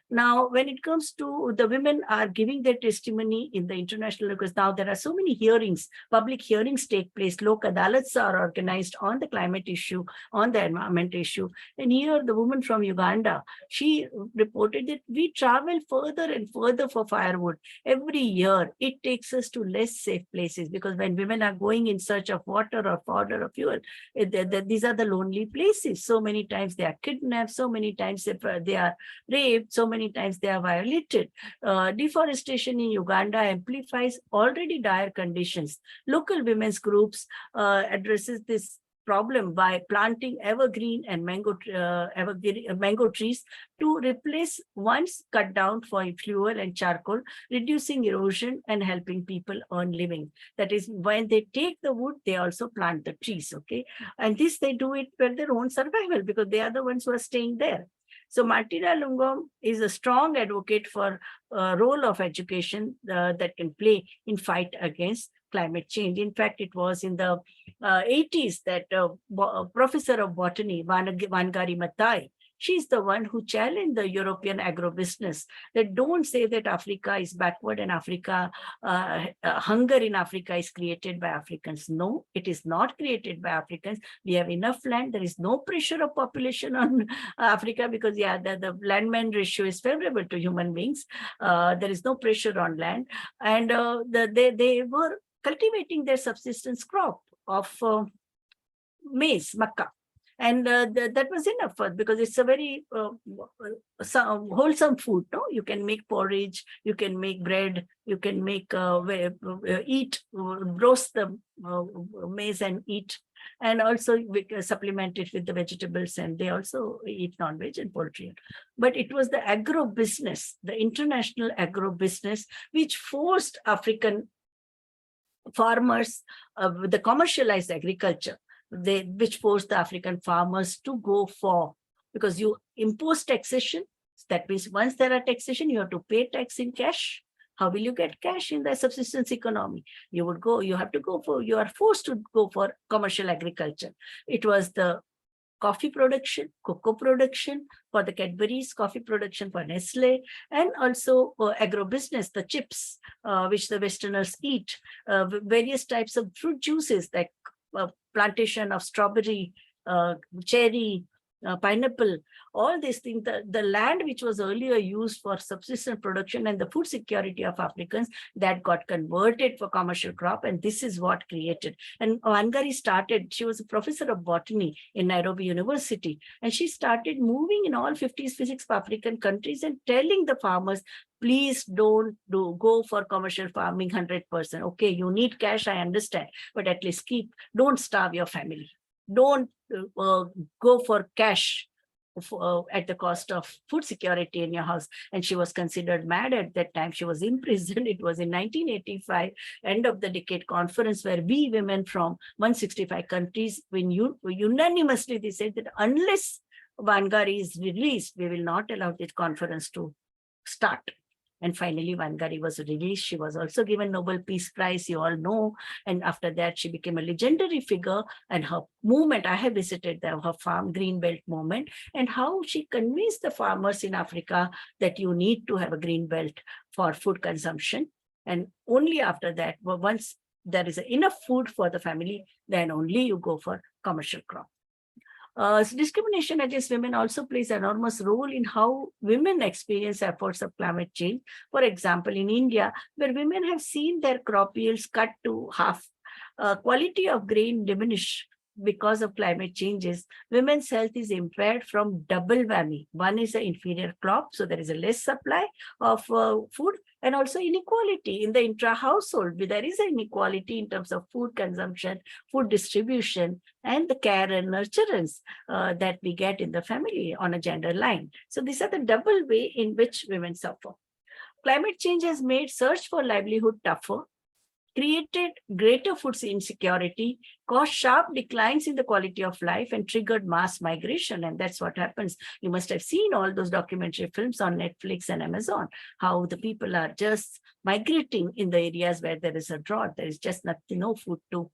S6: Now, when it comes to the women are giving their testimony in the international, because now there are so many hearings, public hearings take place, Lok Adalats are organized on the climate issue, on the environment issue. And here the woman from Uganda, she reported that we travel further and further for firewood. Every year, it takes us to less safe places, because when women are going in search of water or fodder or fuel, these are the lonely places. So many times they are kidnapped, so many times they are raped, so many times they are violated. Deforestation in Uganda amplifies already dire conditions. Local women's groups addresses this problem by planting evergreen and mango trees to replace ones cut down for fuel and charcoal, reducing erosion and helping people earn living. That is, when they take the wood, they also plant the trees. Okay, and this they do it for their own survival, because they are the ones who are staying there. So Martina Lungom is a strong advocate for a role of education that can play in fight against climate change. In fact, it was in the 80s that a professor of botany, Wangari Maathai, she's the one who challenged the European agribusiness that don't say that Africa is backward and hunger in Africa is created by Africans. No, it is not created by Africans. We have enough land. There is no pressure of population on Africa, because the land-man ratio is favorable to human beings. There is no pressure on land. And they were cultivating their subsistence crop of maize, makkah. And that was enough because it's a very wholesome food. No, you can make porridge, you can make bread, you can make roast the maize and eat, and also supplement it with the vegetables. And they also eat non-veg and poultry. But it was the agro business, the international agro business, which forced African farmers with the commercialized agriculture, which forced the African farmers to go for, because you impose taxation. That means once there are taxation, you have to pay tax in cash. How will you get cash in the subsistence economy? You are forced to go for commercial agriculture. It was the coffee production, cocoa production for the Cadbury's, coffee production for Nestle, and also agro-business, the chips, which the Westerners eat, various types of fruit juices like plantation of strawberry, cherry, pineapple, all these things, the land which was earlier used for subsistence production and the food security of Africans, that got converted for commercial crop, and this is what created. And Wangari started, she was a professor of botany in Nairobi University, and she started moving in all 56 African countries and telling the farmers, please don't go for commercial farming 100%. Okay, you need cash, I understand, but at least don't starve your family. Don't go for cash at the cost of food security in your house. And she was considered mad at that time. She was imprisoned. It was in 1985, end of the decade conference, where we women from 165 countries, unanimously they said that unless Wangari is released, we will not allow this conference to start. And finally, Wangari was released. She was also given Nobel Peace Prize, you all know. And after that, she became a legendary figure. And her movement, I have visited her farm, Green Belt movement, and how she convinced the farmers in Africa that you need to have a green belt for food consumption. And only after that, once there is enough food for the family, then only you go for commercial crop. Discrimination against women also plays an enormous role in how women experience efforts of climate change. For example, in India, where women have seen their crop yields cut to half, quality of grain diminish because of climate changes, women's health is impaired from double whammy. One is an inferior crop, so there is a less supply of food, and also inequality in the intra-household. There is an inequality in terms of food consumption, food distribution, and the care and nurturance that we get in the family on a gender line. So these are the double way in which women suffer. Climate change has made search for livelihood tougher, created greater food insecurity, caused sharp declines in the quality of life, and triggered mass migration. And that's what happens. You must have seen all those documentary films on Netflix and Amazon, how the people are just migrating in the areas where there is a drought. There is just no food to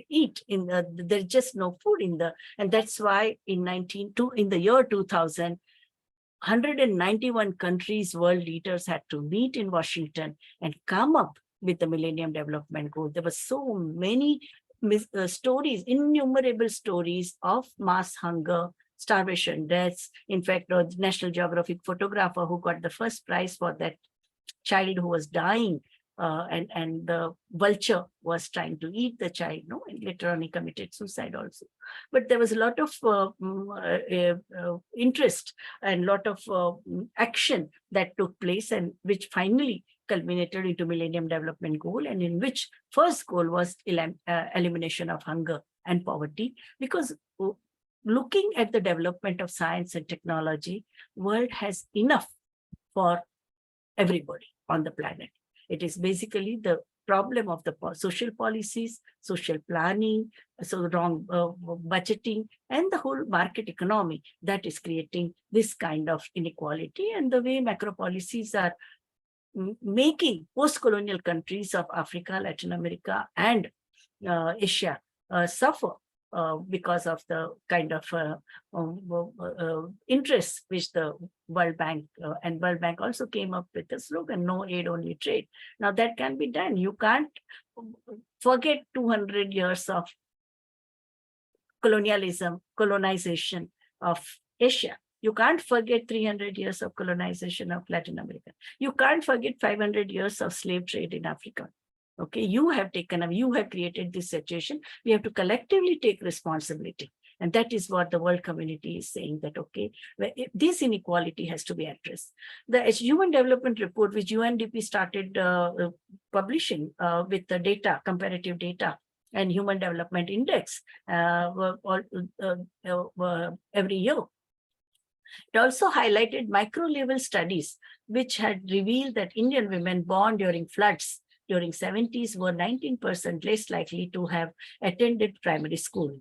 S6: eat. There's just no food and that's why in the year 2000, 191 countries, world leaders had to meet in Washington and come up with the Millennium Development Goal. There were so many stories, innumerable stories of mass hunger, starvation, deaths. In fact, the National Geographic photographer who got the first prize for that child who was dying, and the vulture was trying to eat the child, and later on he committed suicide also. But there was a lot of interest and a lot of action that took place, and which finally culminated into Millennium Development Goal, and in which first goal was elimination of hunger and poverty. Because looking at the development of science and technology, world has enough for everybody on the planet. It is basically the problem of the social policies, social planning, so wrong budgeting, and the whole market economy that is creating this kind of inequality, and the way macro policies are making post-colonial countries of Africa, Latin America, and Asia suffer because of the kind of interest which the World Bank and World Bank also came up with the slogan, no aid, only trade. Now that can be done. You can't forget 200 years of colonization of Asia. You can't forget 300 years of colonization of Latin America. You can't forget 500 years of slave trade in Africa. Okay, you have created this situation. We have to collectively take responsibility. And that is what the world community is saying, that, okay, this inequality has to be addressed. The Human Development Report, which UNDP started publishing with the data, comparative data, and Human Development Index every year. It also highlighted micro-level studies, which had revealed that Indian women born during floods during 70s were 19% less likely to have attended primary school.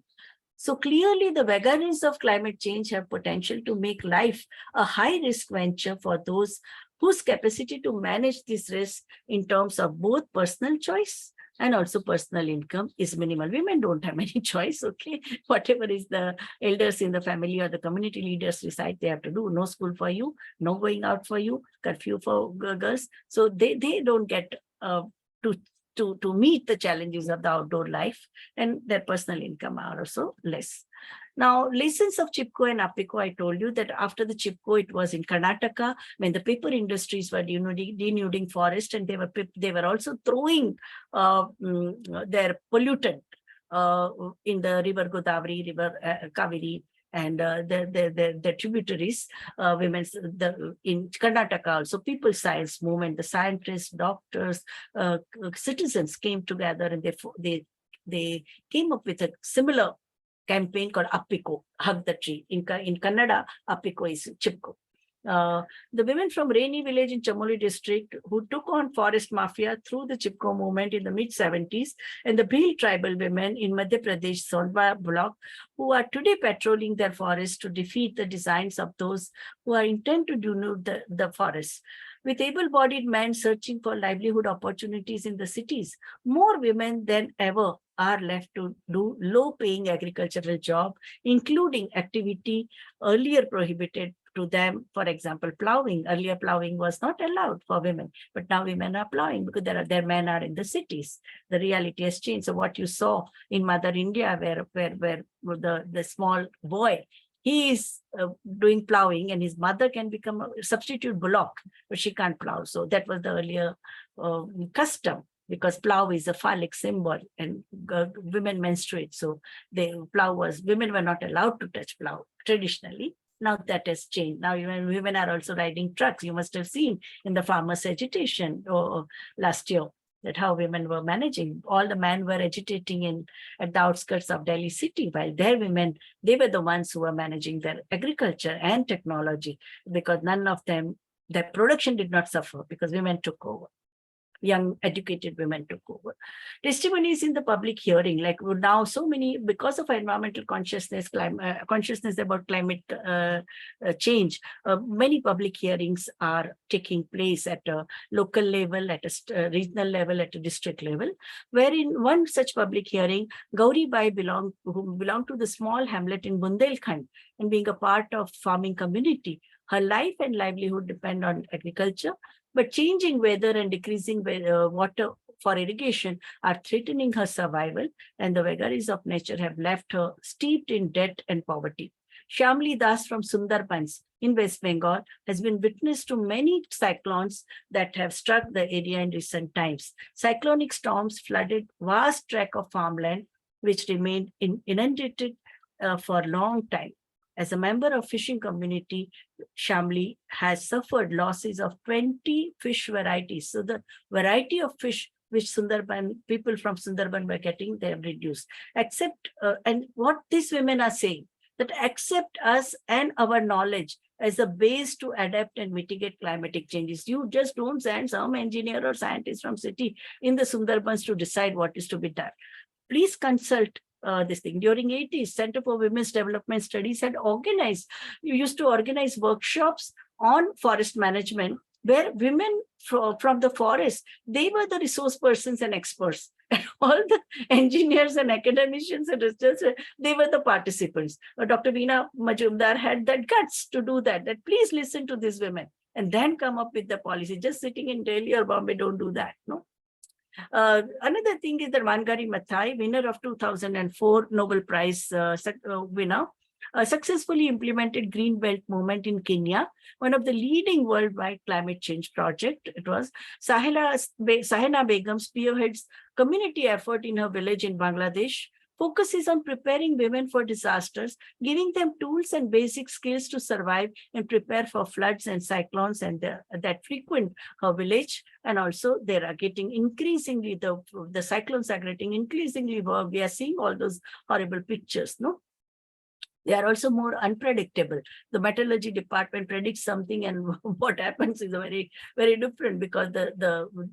S6: So clearly the vagaries of climate change have potential to make life a high-risk venture for those whose capacity to manage this risk in terms of both personal choice and also personal income is minimal. Women don't have any choice, okay? Whatever is the elders in the family or the community leaders decide they have to do. No school for you, no going out for you, curfew for girls. So they don't get to meet the challenges of the outdoor life, and their personal income are also less. Now, lessons of Chipko and Apiko, I told you that after the Chipko, it was in Karnataka when the paper industries were denuding forest, and they were also throwing their pollutant in the river Godavari, river Kaveri, and the tributaries, in Karnataka also, people science movement, the scientists, doctors, citizens came together, and they came up with a similar campaign called Appiko, Hug the Tree. In Kannada, Appiko is Chipko. The women from Rainy village in Chamoli district who took on forest mafia through the Chipko movement in the mid-70s, and the Bhil tribal women in Madhya Pradesh, Soundba block, who are today patrolling their forests to defeat the designs of those who are intent to denude the forest. With able-bodied men searching for livelihood opportunities in the cities, more women than ever are left to do low-paying agricultural job, including activity earlier prohibited to them. For example, plowing. Earlier, plowing was not allowed for women, but now women are plowing because their men are in the cities. The reality has changed. So what you saw in Mother India, where the small boy, he is doing plowing, and his mother can become a substitute bullock, but she can't plow. So that was the earlier custom, because plow is a phallic symbol, and women menstruate. So women were not allowed to touch plow traditionally. Now that has changed. Now even women are also riding trucks. You must have seen in the farmers' agitation last year that how women were managing. All the men were agitating at the outskirts of Delhi city, while their women, they were the ones who were managing their agriculture and technology, because none of them, their production did not suffer because women took over. Young educated women took over. Testimonies in the public hearing, like now so many, because of environmental consciousness, consciousness about climate change, many public hearings are taking place at a local level, at a regional level, at a district level, wherein one such public hearing, Gauri Bai who belonged to the small hamlet in Bundelkhand, and being a part of farming community, her life and livelihood depend on agriculture, but changing weather and decreasing water for irrigation are threatening her survival, and the vagaries of nature have left her steeped in debt and poverty. Shyamli Das from Sundarbans in West Bengal has been witness to many cyclones that have struck the area in recent times. Cyclonic storms flooded vast tract of farmland, which remained inundated for a long time. As a member of fishing community, Shamli has suffered losses of 20 fish varieties. So the variety of fish which people from Sundarban were getting, they have reduced. And what these women are saying, that accept us and our knowledge as a base to adapt and mitigate climatic changes. You just don't send some engineer or scientist from city in the Sundarbans to decide what is to be done. Please consult this thing. During 80s, Center for Women's Development Studies used to organize workshops on forest management, where women from the forest, they were the resource persons and experts. And all the engineers and academicians and researchers, they were the participants. Dr. Veena Majumdar had that guts to do that please listen to these women and then come up with the policy. Just sitting in Delhi or Bombay, don't do that, no? Another thing is that Wangari Maathai, winner of 2004 Nobel Prize winner, successfully implemented Green Belt movement in Kenya, one of the leading worldwide climate change project. It was Sahina Begum spearheads community effort in her village in Bangladesh, focuses on preparing women for disasters, giving them tools and basic skills to survive and prepare for floods and cyclones that frequent her village. And also they are getting increasingly, the cyclones are getting increasingly worse. We are seeing all those horrible pictures, no? They are also more unpredictable. The metallurgy department predicts something, and what happens is very, very different, because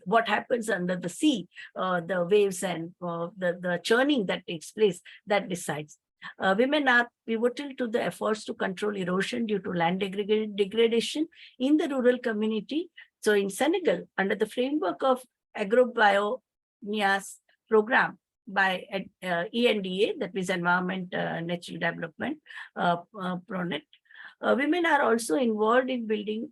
S6: what happens under the sea, the waves and the churning that takes place, that decides. Women are pivotal to the efforts to control erosion due to land degradation in the rural community. So in Senegal, under the framework of Agrobio-NIAS program by ENDA, that is Environment Natural Development Pronet, women are also involved in building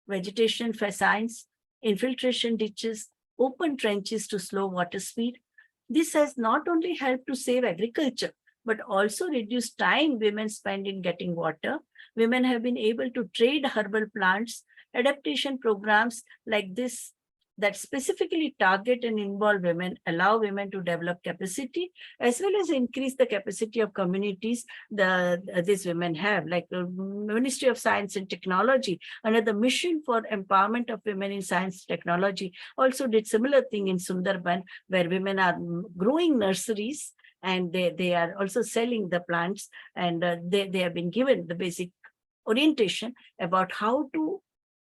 S6: vegetation fascines, infiltration ditches, open trenches to slow water speed. This has not only helped to save agriculture, but also reduce time women spend in getting water. Women have been able to trade herbal plants. Adaptation programs like this that specifically target and involve women allow women to develop capacity as well as increase the capacity of communities these women have, like the Ministry of Science and Technology under the mission for empowerment of women in science technology also did similar thing in Sundarban, where women are growing nurseries and they are also selling the plants, and they have been given the basic orientation about how to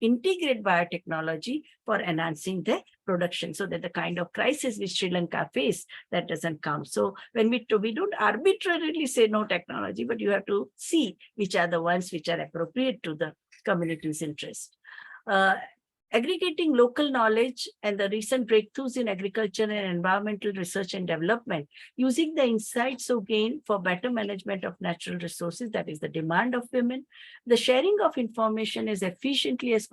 S6: integrate biotechnology for enhancing the production so that the kind of crisis which Sri Lanka face, that doesn't come. So when we don't arbitrarily say no technology, but you have to see which are the ones which are appropriate to the community's interest. Aggregating local knowledge and the recent breakthroughs in agriculture and environmental research and development, using the insights so gained for better management of natural resources, that is the demand of women. The sharing of information as efficiently as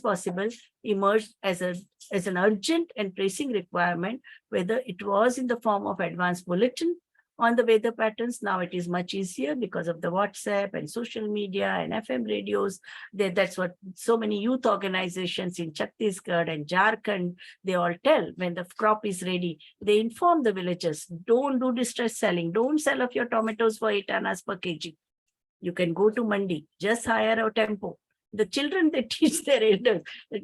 S6: possible emerged as an urgent and pressing requirement, whether it was in the form of advanced bulletin on the weather patterns. Now it is much easier because of the WhatsApp and social media and FM radios. That's what so many youth organizations in Chhattisgarh and Jharkhand, they all tell when the crop is ready. They inform the villagers, don't do distress selling, don't sell off your tomatoes for 8 annas per kg. You can go to Mandi, just hire a tempo. The children, they teach their elders,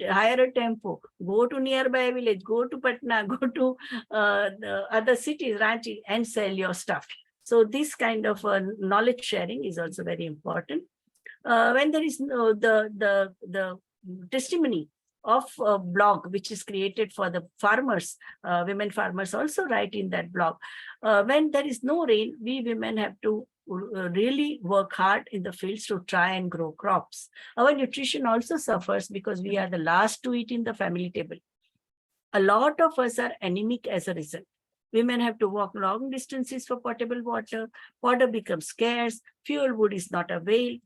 S6: hire a tempo, go to nearby village, go to Patna, go to the other cities, Ranchi, and sell your stuff. So this kind of knowledge sharing is also very important. When there is the testimony of a blog which is created for the farmers, women farmers also write in that blog. When there is no rain, we women have to really work hard in the fields to try and grow crops. Our nutrition also suffers because we are the last to eat in the family table. A lot of us are anemic as a result. Women have to walk long distances for potable water. Water becomes scarce. Fuel wood is not available.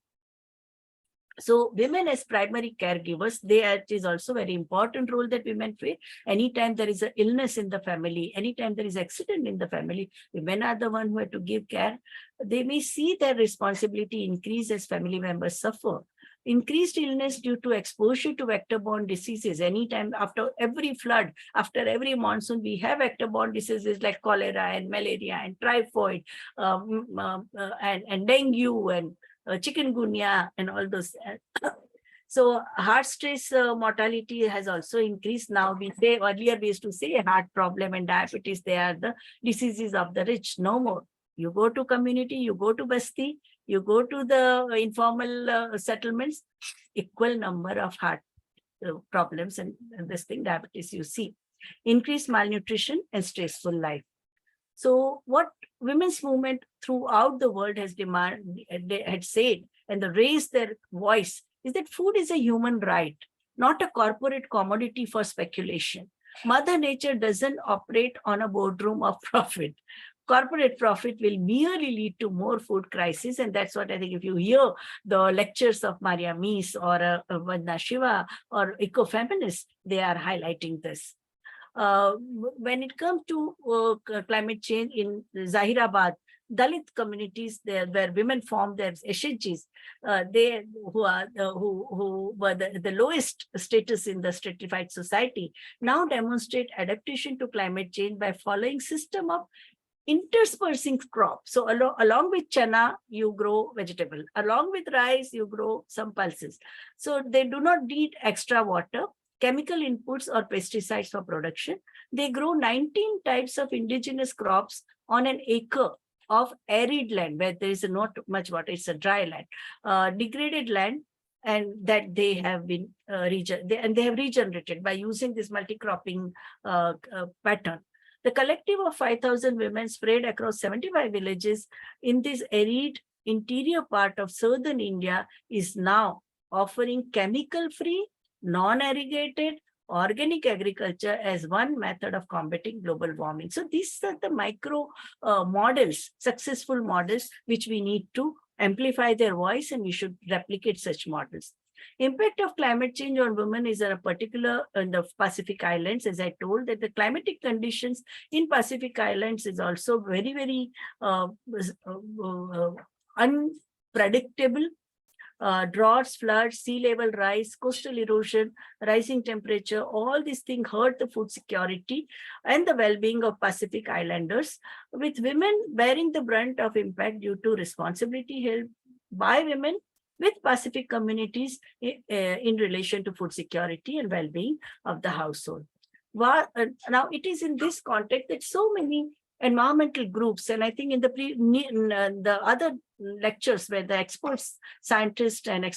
S6: So women as primary caregivers, it is also very important role that women play. Anytime there is an illness in the family, anytime there is accident in the family, women are the one who have to give care. They may see their responsibility increase as family members suffer. Increased illness due to exposure to vector-borne diseases. Anytime after every flood, after every monsoon, we have vector-borne diseases like cholera and malaria and typhoid and dengue and chikungunya and all those. So heart stress mortality has also increased. Now earlier we used to say heart problem and diabetes, they are the diseases of the rich. No more. You go to community, you go to Basti, you go to the informal settlements, equal number of heart problems and this thing, diabetes you see. Increased malnutrition and stressful life. So what women's movement throughout the world has said and they raised their voice is that food is a human right, not a corporate commodity for speculation. Mother Nature doesn't operate on a boardroom of profit. Corporate profit will merely lead to more food crisis. And that's what I think if you hear the lectures of Maria Mies or Vandana Shiva or ecofeminists, they are highlighting this. When it comes to climate change in Zahirabad, Dalit communities there where women form their SHGs, who were the lowest status in the stratified society, now demonstrate adaptation to climate change by following system of interspersing crops. So along with chana, you grow vegetable. Along with rice, you grow some pulses. So they do not need extra water, chemical inputs or pesticides for production. They grow 19 types of indigenous crops on an acre of arid land where there is not much water. It's a dry land, degraded land, and that they have been they have regenerated by using this multi-cropping pattern. The collective of 5,000 women spread across 75 villages in this arid interior part of southern India is now offering chemical-free, non-irrigated, organic agriculture as one method of combating global warming. So these are the micro models, successful models, which we need to amplify their voice, and we should replicate such models. Impact of climate change on women is a particular in the Pacific Islands. As I told, that the climatic conditions in Pacific Islands is also very, very unpredictable. Droughts, floods, sea level rise, coastal erosion, rising temperature, all these things hurt the food security and the well-being of Pacific Islanders, with women bearing the brunt of impact due to responsibility held by women with Pacific communities in relation to food security and well-being of the household. Now, it is in this context that so many environmental groups, and I think in the other lectures where the experts, scientists, and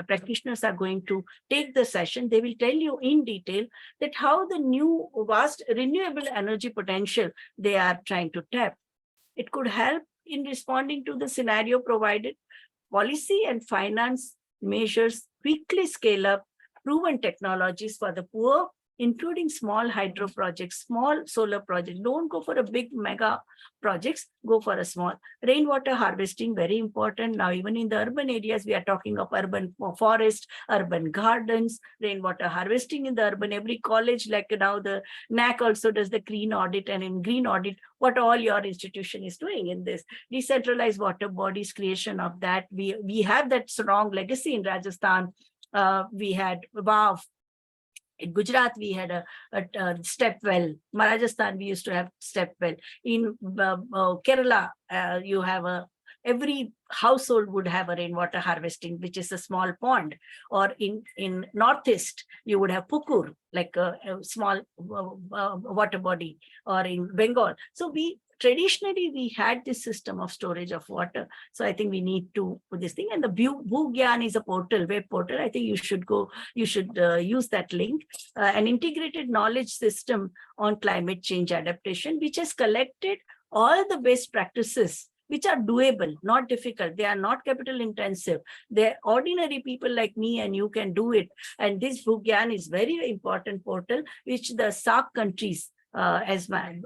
S6: practitioners are going to take the session, they will tell you in detail that how the new vast renewable energy potential they are trying to tap. It could help in responding to the scenario provided. Policy and finance measures quickly scale up proven technologies for the poor, including small hydro projects, small solar projects. Don't go for a big mega projects, go for a small. Rainwater harvesting, very important. Now, even in the urban areas, we are talking of urban forest, urban gardens, rainwater harvesting in the urban. Every college, like now the NAC also does the green audit, and in green audit, what all your institution is doing in this. Decentralized water bodies, creation of that. We have that strong legacy in Rajasthan. We had WAV. In Gujarat, we had a step well. Rajasthan, we used to have step well. In Kerala, you have every household would have a rainwater harvesting, which is a small pond. Or in Northeast, you would have pukur, like a small water body, or in Bengal. So traditionally, we had this system of storage of water. So I think we need to put this thing. And the Bhugyan is a portal, web portal. I think you should use that link. An integrated knowledge system on climate change adaptation, which has collected all the best practices, which are doable, not difficult. They are not capital intensive. They're ordinary people like me and you can do it. And this Bhugyan is very important portal, which the SAARC countries, as my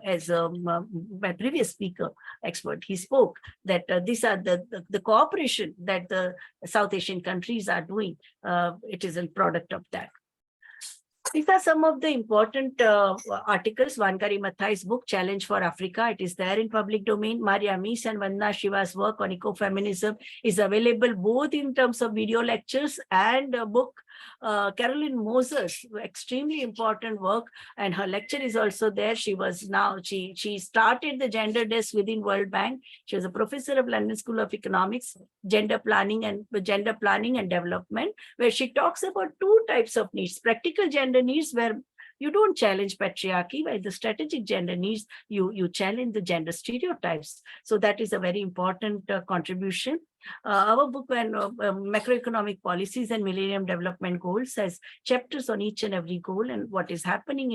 S6: previous speaker expert, he spoke that these are the cooperation that the South Asian countries are doing. It is a product of that. These are some of the important articles. Vankari Mathai's book, Challenge for Africa. It is there in public domain. Maria Mies and Vandana Shiva's work on ecofeminism is available both in terms of video lectures and a book. Caroline Moses, extremely important work, and her lecture is also there. She started the gender desk within World Bank. She was a professor of London School of Economics, gender planning and development, where she talks about two types of needs: practical gender needs, where you don't challenge patriarchy, while the strategic gender needs, you challenge the gender stereotypes. So that is a very important contribution. Our book on macroeconomic policies and Millennium Development Goals has chapters on each and every goal and what is happening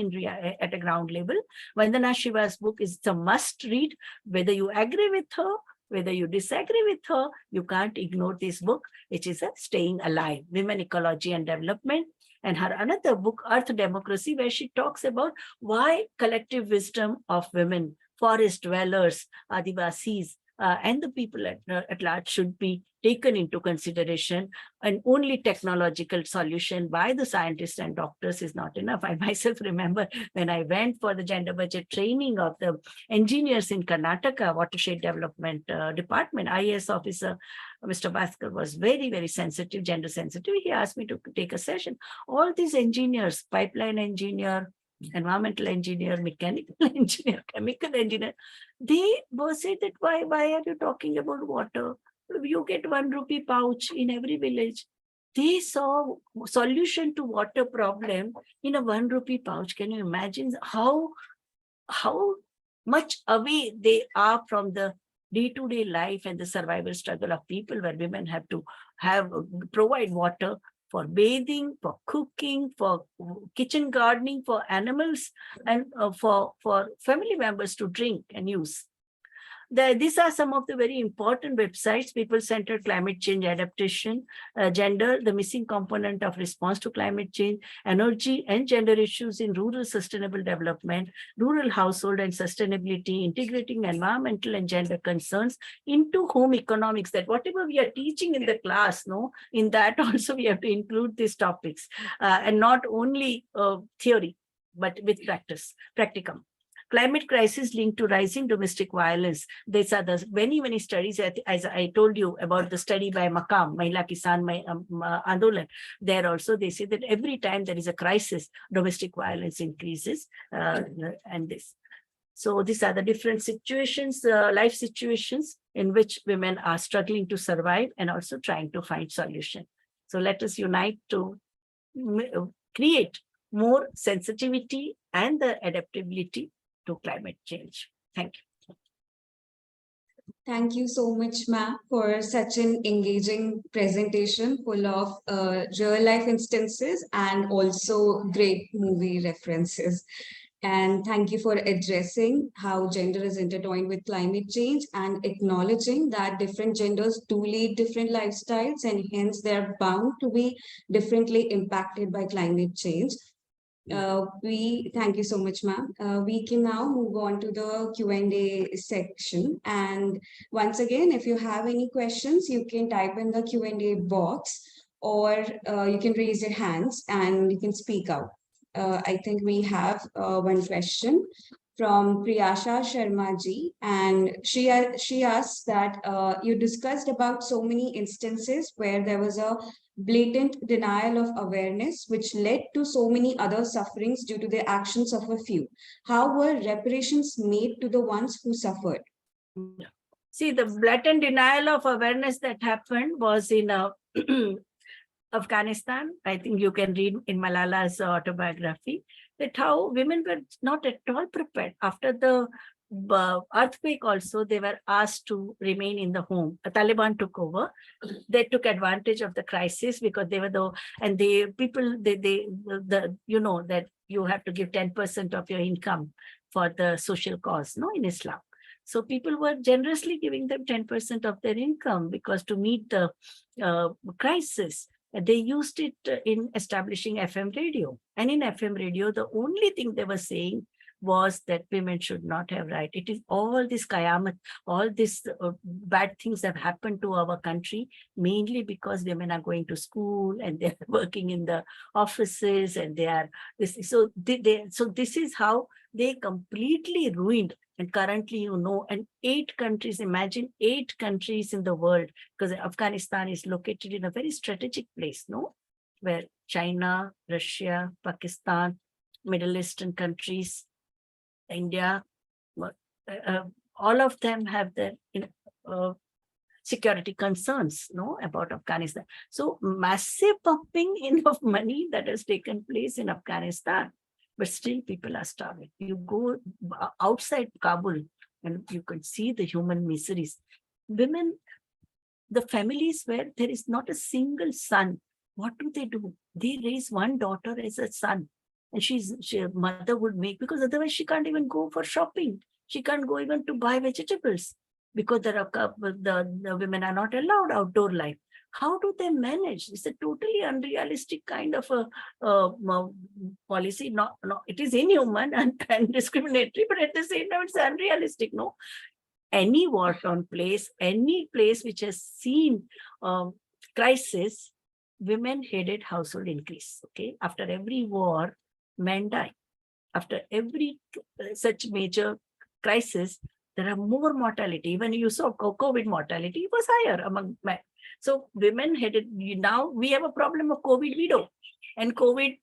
S6: at a ground level. Vandana Shiva's book is a must read, whether you agree with her, whether you disagree with her, you can't ignore this book, which is a Staying Alive, Women, Ecology and Development. And her another book, Earth Democracy, where she talks about why collective wisdom of women, forest dwellers, Adivasis, and the people at large should be taken into consideration, and only technological solution by the scientists and doctors is not enough. I myself remember when I went for the gender budget training of the engineers in Karnataka Watershed Development Department, IAS officer, Mr. Bhaskar was very, very sensitive, gender sensitive. He asked me to take a session. All these engineers, pipeline engineer, environmental engineer, mechanical engineer, chemical engineer, they were saying that why are you talking about water? You get 1 rupee pouch in every village. They saw solution to water problem in a 1 rupee pouch. Can you imagine how much away they are from the day-to-day life and the survival struggle of people, where women have to provide water for bathing, for cooking, for kitchen gardening, for animals, and for family members to drink and use. These are some of the very important websites: people-centered climate change adaptation, gender, the missing component of response to climate change, energy and gender issues in rural sustainable development, rural household and sustainability, integrating environmental and gender concerns into home economics. That whatever we are teaching in the class, in that also we have to include these topics, and not only theory, but with practicum. Climate crisis linked to rising domestic violence. These are the many studies, as I told you about the study by Makam, Mahila Kisan Andolan. There also they say that every time there is a crisis, domestic violence increases, and this. So these are the different situations, life situations in which women are struggling to survive and also trying to find solution. So let us unite to create more sensitivity and the adaptability to climate change. Thank you.
S1: Thank you so much, ma'am, for such an engaging presentation full of real life instances and also great movie references. And thank you for addressing how gender is intertwined with climate change and acknowledging that different genders do lead different lifestyles and hence they're bound to be differently impacted by climate change. We thank you so much, ma'am. We can now move on to the Q&A section. And once again, if you have any questions, you can type in the Q&A box or you can raise your hands and you can speak out. I think we have one question from Priyasha Sharma ji, and she asked that you discussed about so many instances where there was a blatant denial of awareness, which led to so many other sufferings due to the actions of a few. How were reparations made to the ones who suffered?
S6: See, the blatant denial of awareness that happened was in Afghanistan. I think you can read in Malala's autobiography that how women were not at all prepared. After the earthquake also, they were asked to remain in the home. Taliban took over. They took advantage of the crisis because they were you know that you have to give 10% of your income for the social cause, in Islam. So people were generously giving them 10% of their income because to meet the crisis, they used it in establishing FM radio. And in FM radio, the only thing they were saying was that women should not have right. It is all this qayamat, all these bad things have happened to our country, mainly because women are going to school and they're working in the offices and they are this. So this is how they completely ruined. And currently, and 8 countries, imagine 8 countries in the world, because Afghanistan is located in a very strategic place, where China, Russia, Pakistan, Middle Eastern countries, India, all of them have their security concerns, about Afghanistan. So massive pumping in of money that has taken place in Afghanistan. But still people are starving. You go outside Kabul and you can see the human miseries. Women, the families where there is not a single son, what do? They raise one daughter as a son. And mother would make, because otherwise she can't even go for shopping. She can't go even to buy vegetables because the women are not allowed outdoor life. How do they manage? It's a totally unrealistic kind of a policy. It is inhuman and discriminatory, but at the same time, it's unrealistic. Any war-torn place, any place which has seen crisis, women-headed household increase. Okay, after every war, men die. After every such major crisis, there are more mortality. Even you saw COVID mortality was higher among men. So women headed, now we have a problem of COVID widow and COVID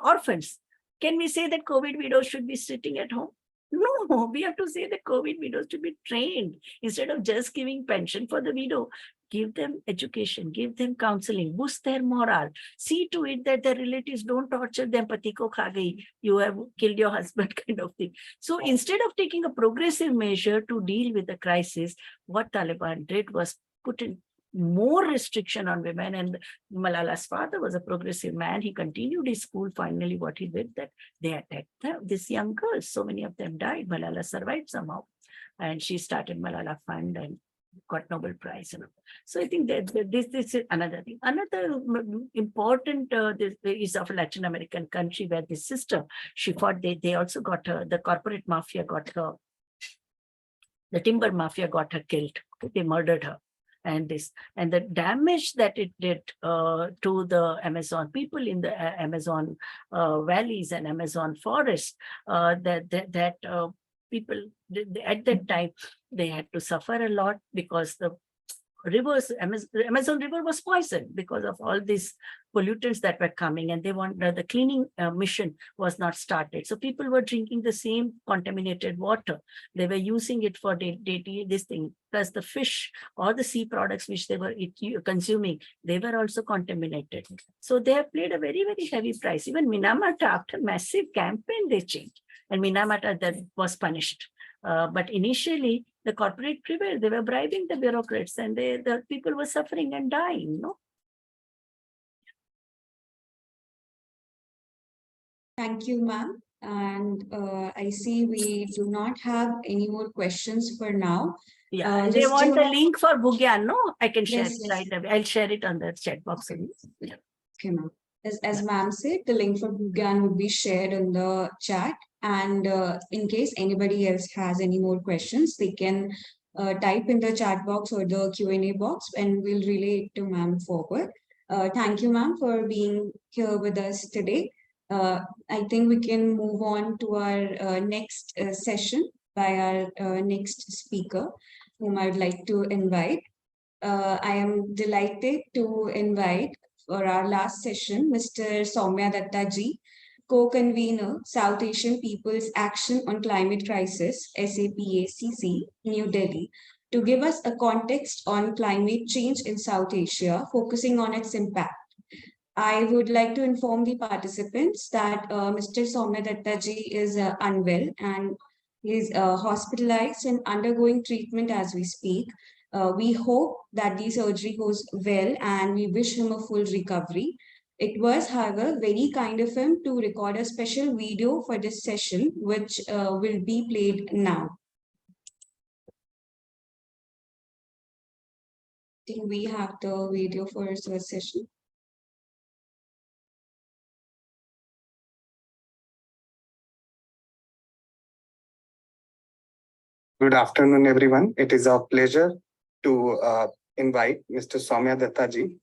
S6: orphans. Can we say that COVID widows should be sitting at home? No, we have to say that COVID widows should be trained. Instead of just giving pension for the widow, give them education, give them counseling, boost their morale, see to it that their relatives don't torture them, pati ko kha gayi, you have killed your husband kind of thing. So instead of taking a progressive measure to deal with the crisis, what Taliban did was put in more restriction on women. And Malala's father was a progressive man. He continued his school. Finally, what he did, that they attacked these young girls. So many of them died. Malala survived somehow. And she started Malala Fund and got Nobel Prize. So I think that this is another thing. Another important this is of a Latin American country where this sister, she fought, they also got her, the corporate mafia got her, the timber mafia got her killed. They murdered her. And the damage that it did to the Amazon people in the Amazon valleys and Amazon forests, people at that time, they had to suffer a lot because the rivers, Amazon River was poisoned because of all these pollutants that were coming, and they the cleaning mission was not started. So people were drinking the same contaminated water. They were using it for this thing, plus the fish or the sea products which they were consuming, they were also contaminated. So they have paid a very, very heavy price. Even Minamata, after massive campaign, they changed. And Minamata that was punished. But initially, the corporate prevailed. They were bribing the bureaucrats, and the people were suffering and dying. No.
S1: Thank you, ma'am. And I see we do not have any more questions for now.
S6: Yeah, they want a link for Bhugyan. No, I can share it right away. I'll share it on the chat box.
S1: Okay, yeah. Okay, ma'am. As ma'am said, the link for Bhugyan would be shared in the chat. And in case anybody else has any more questions, they can type in the chat box or the Q&A box, and we'll relay it to ma'am forward. Thank you, ma'am, for being here with us today. I think we can move on to our next session by our next speaker, whom I'd like to invite. I am delighted to invite for our last session, Mr. Soumya Dutta ji, co-convener, South Asian People's Action on Climate Crisis, SAPACC, New Delhi, to give us a context on climate change in South Asia, focusing on its impact. I would like to inform the participants that Mr. Soumya Dutta ji is unwell and is hospitalized and undergoing treatment as we speak. We hope that the surgery goes well, and we wish him a full recovery. It was, however, very kind of him to record a special video for this session, which will be played now. I think we have the video for this session.
S4: Good afternoon, everyone. It is our pleasure to invite Mr. Soumya Dutta ji,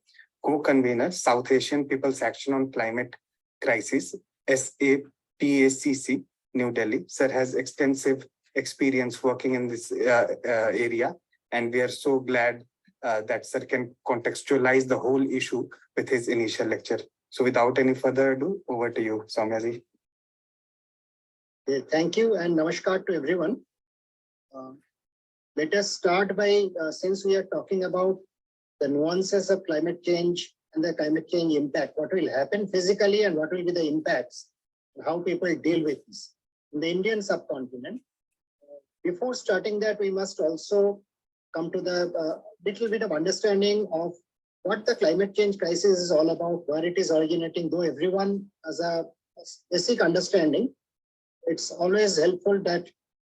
S4: co-convener, South Asian People's Action on Climate Crisis, SAPACC, New Delhi. Sir has extensive experience working in this area, and we are so glad that Sir can contextualize the whole issue with his initial lecture. So without any further ado, over to you, Soumya ji.
S7: Thank you, and namaskar to everyone. Let us start by, since we are talking about the nuances of climate change and the climate change impact, what will happen physically and what will be the impacts, and how people deal with this in the Indian subcontinent. Before starting that, we must also come to the little bit of understanding of what the climate change crisis is all about, where it is originating. Though everyone has a basic understanding, it's always helpful that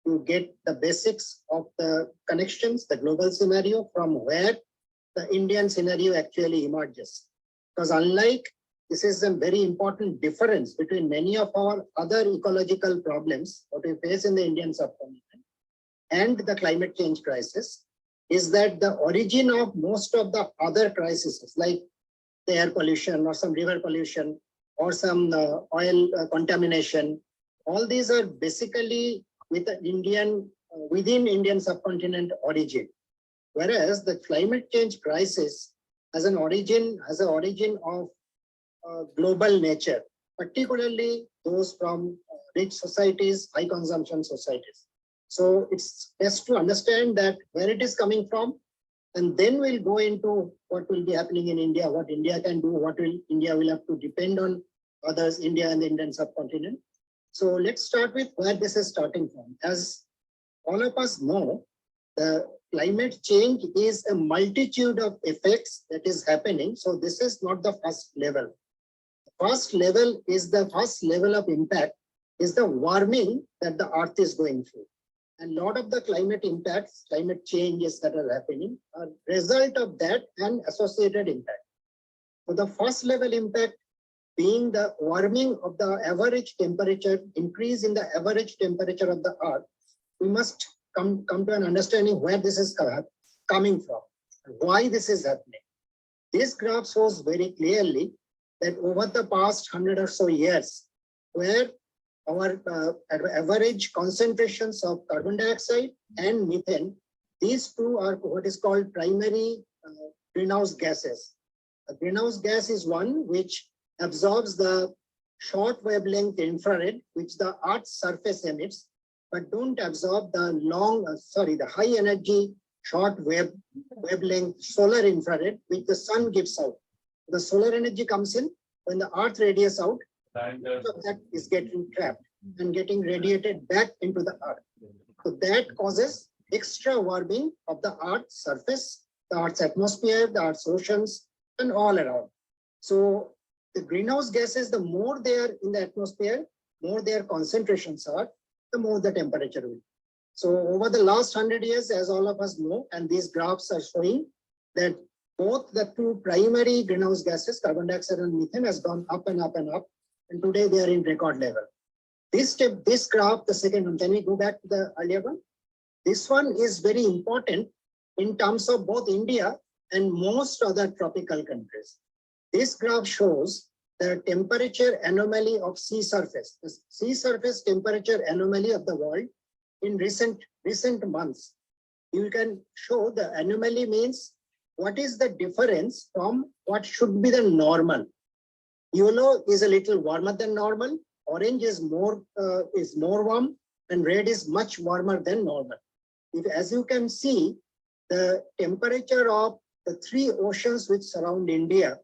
S7: to get the basics of the connections, the global scenario, from where the Indian scenario actually emerges. Because unlike, this is a very important difference between many of our other ecological problems that we face in the Indian subcontinent and the climate change crisis, is that the origin of most of the other crises, like the air pollution or some river pollution or some oil contamination, all these are basically within Indian subcontinent origin. Whereas the climate change crisis has an origin of global nature, particularly those from rich societies, high consumption societies. So it's best to understand that where it is coming from, and then we'll go into what will be happening in India, what India can do, India will have to depend on others, India and the Indian subcontinent. So let's start with where this is starting from. As all of us know, the climate change is a multitude of effects that is happening. So this is not the first level. The first level of impact is the warming that the earth is going through. And a lot of the climate impacts, climate changes that are happening are result of that and associated impact. So the first level impact being the warming of the average temperature, increase in the average temperature of the earth, we must come to an understanding where this is coming from, why this is happening. This graph shows very clearly that over the past 100 or so years, where our average concentrations of carbon dioxide and methane, these two are what is called primary greenhouse gases. A greenhouse gas is one which absorbs the short wavelength infrared, which the Earth's surface emits, but don't absorb the the high energy short wavelength solar infrared, which the sun gives out. The solar energy comes in when the Earth radiates out, that is getting trapped and getting radiated back into the Earth. So that causes extra warming of the Earth's surface, the Earth's atmosphere, the Earth's oceans, and all around. So the greenhouse gases, the more they are in the atmosphere, more their concentrations are, the more the temperature will be. So over the last 100 years, as all of us know, and these graphs are showing that both the two primary greenhouse gases, carbon dioxide and methane, has gone up and up and up. And today they are in record level. This graph, the second one, can we go back to the earlier one? This one is very important in terms of both India and most other tropical countries. This graph shows the temperature anomaly of sea surface, the sea surface temperature anomaly of the world in recent months. You can show the anomaly means what is the difference from what should be the normal. Yellow is a little warmer than normal, orange is more warm, and red is much warmer than normal. As you can see, the temperature of the three oceans which surround India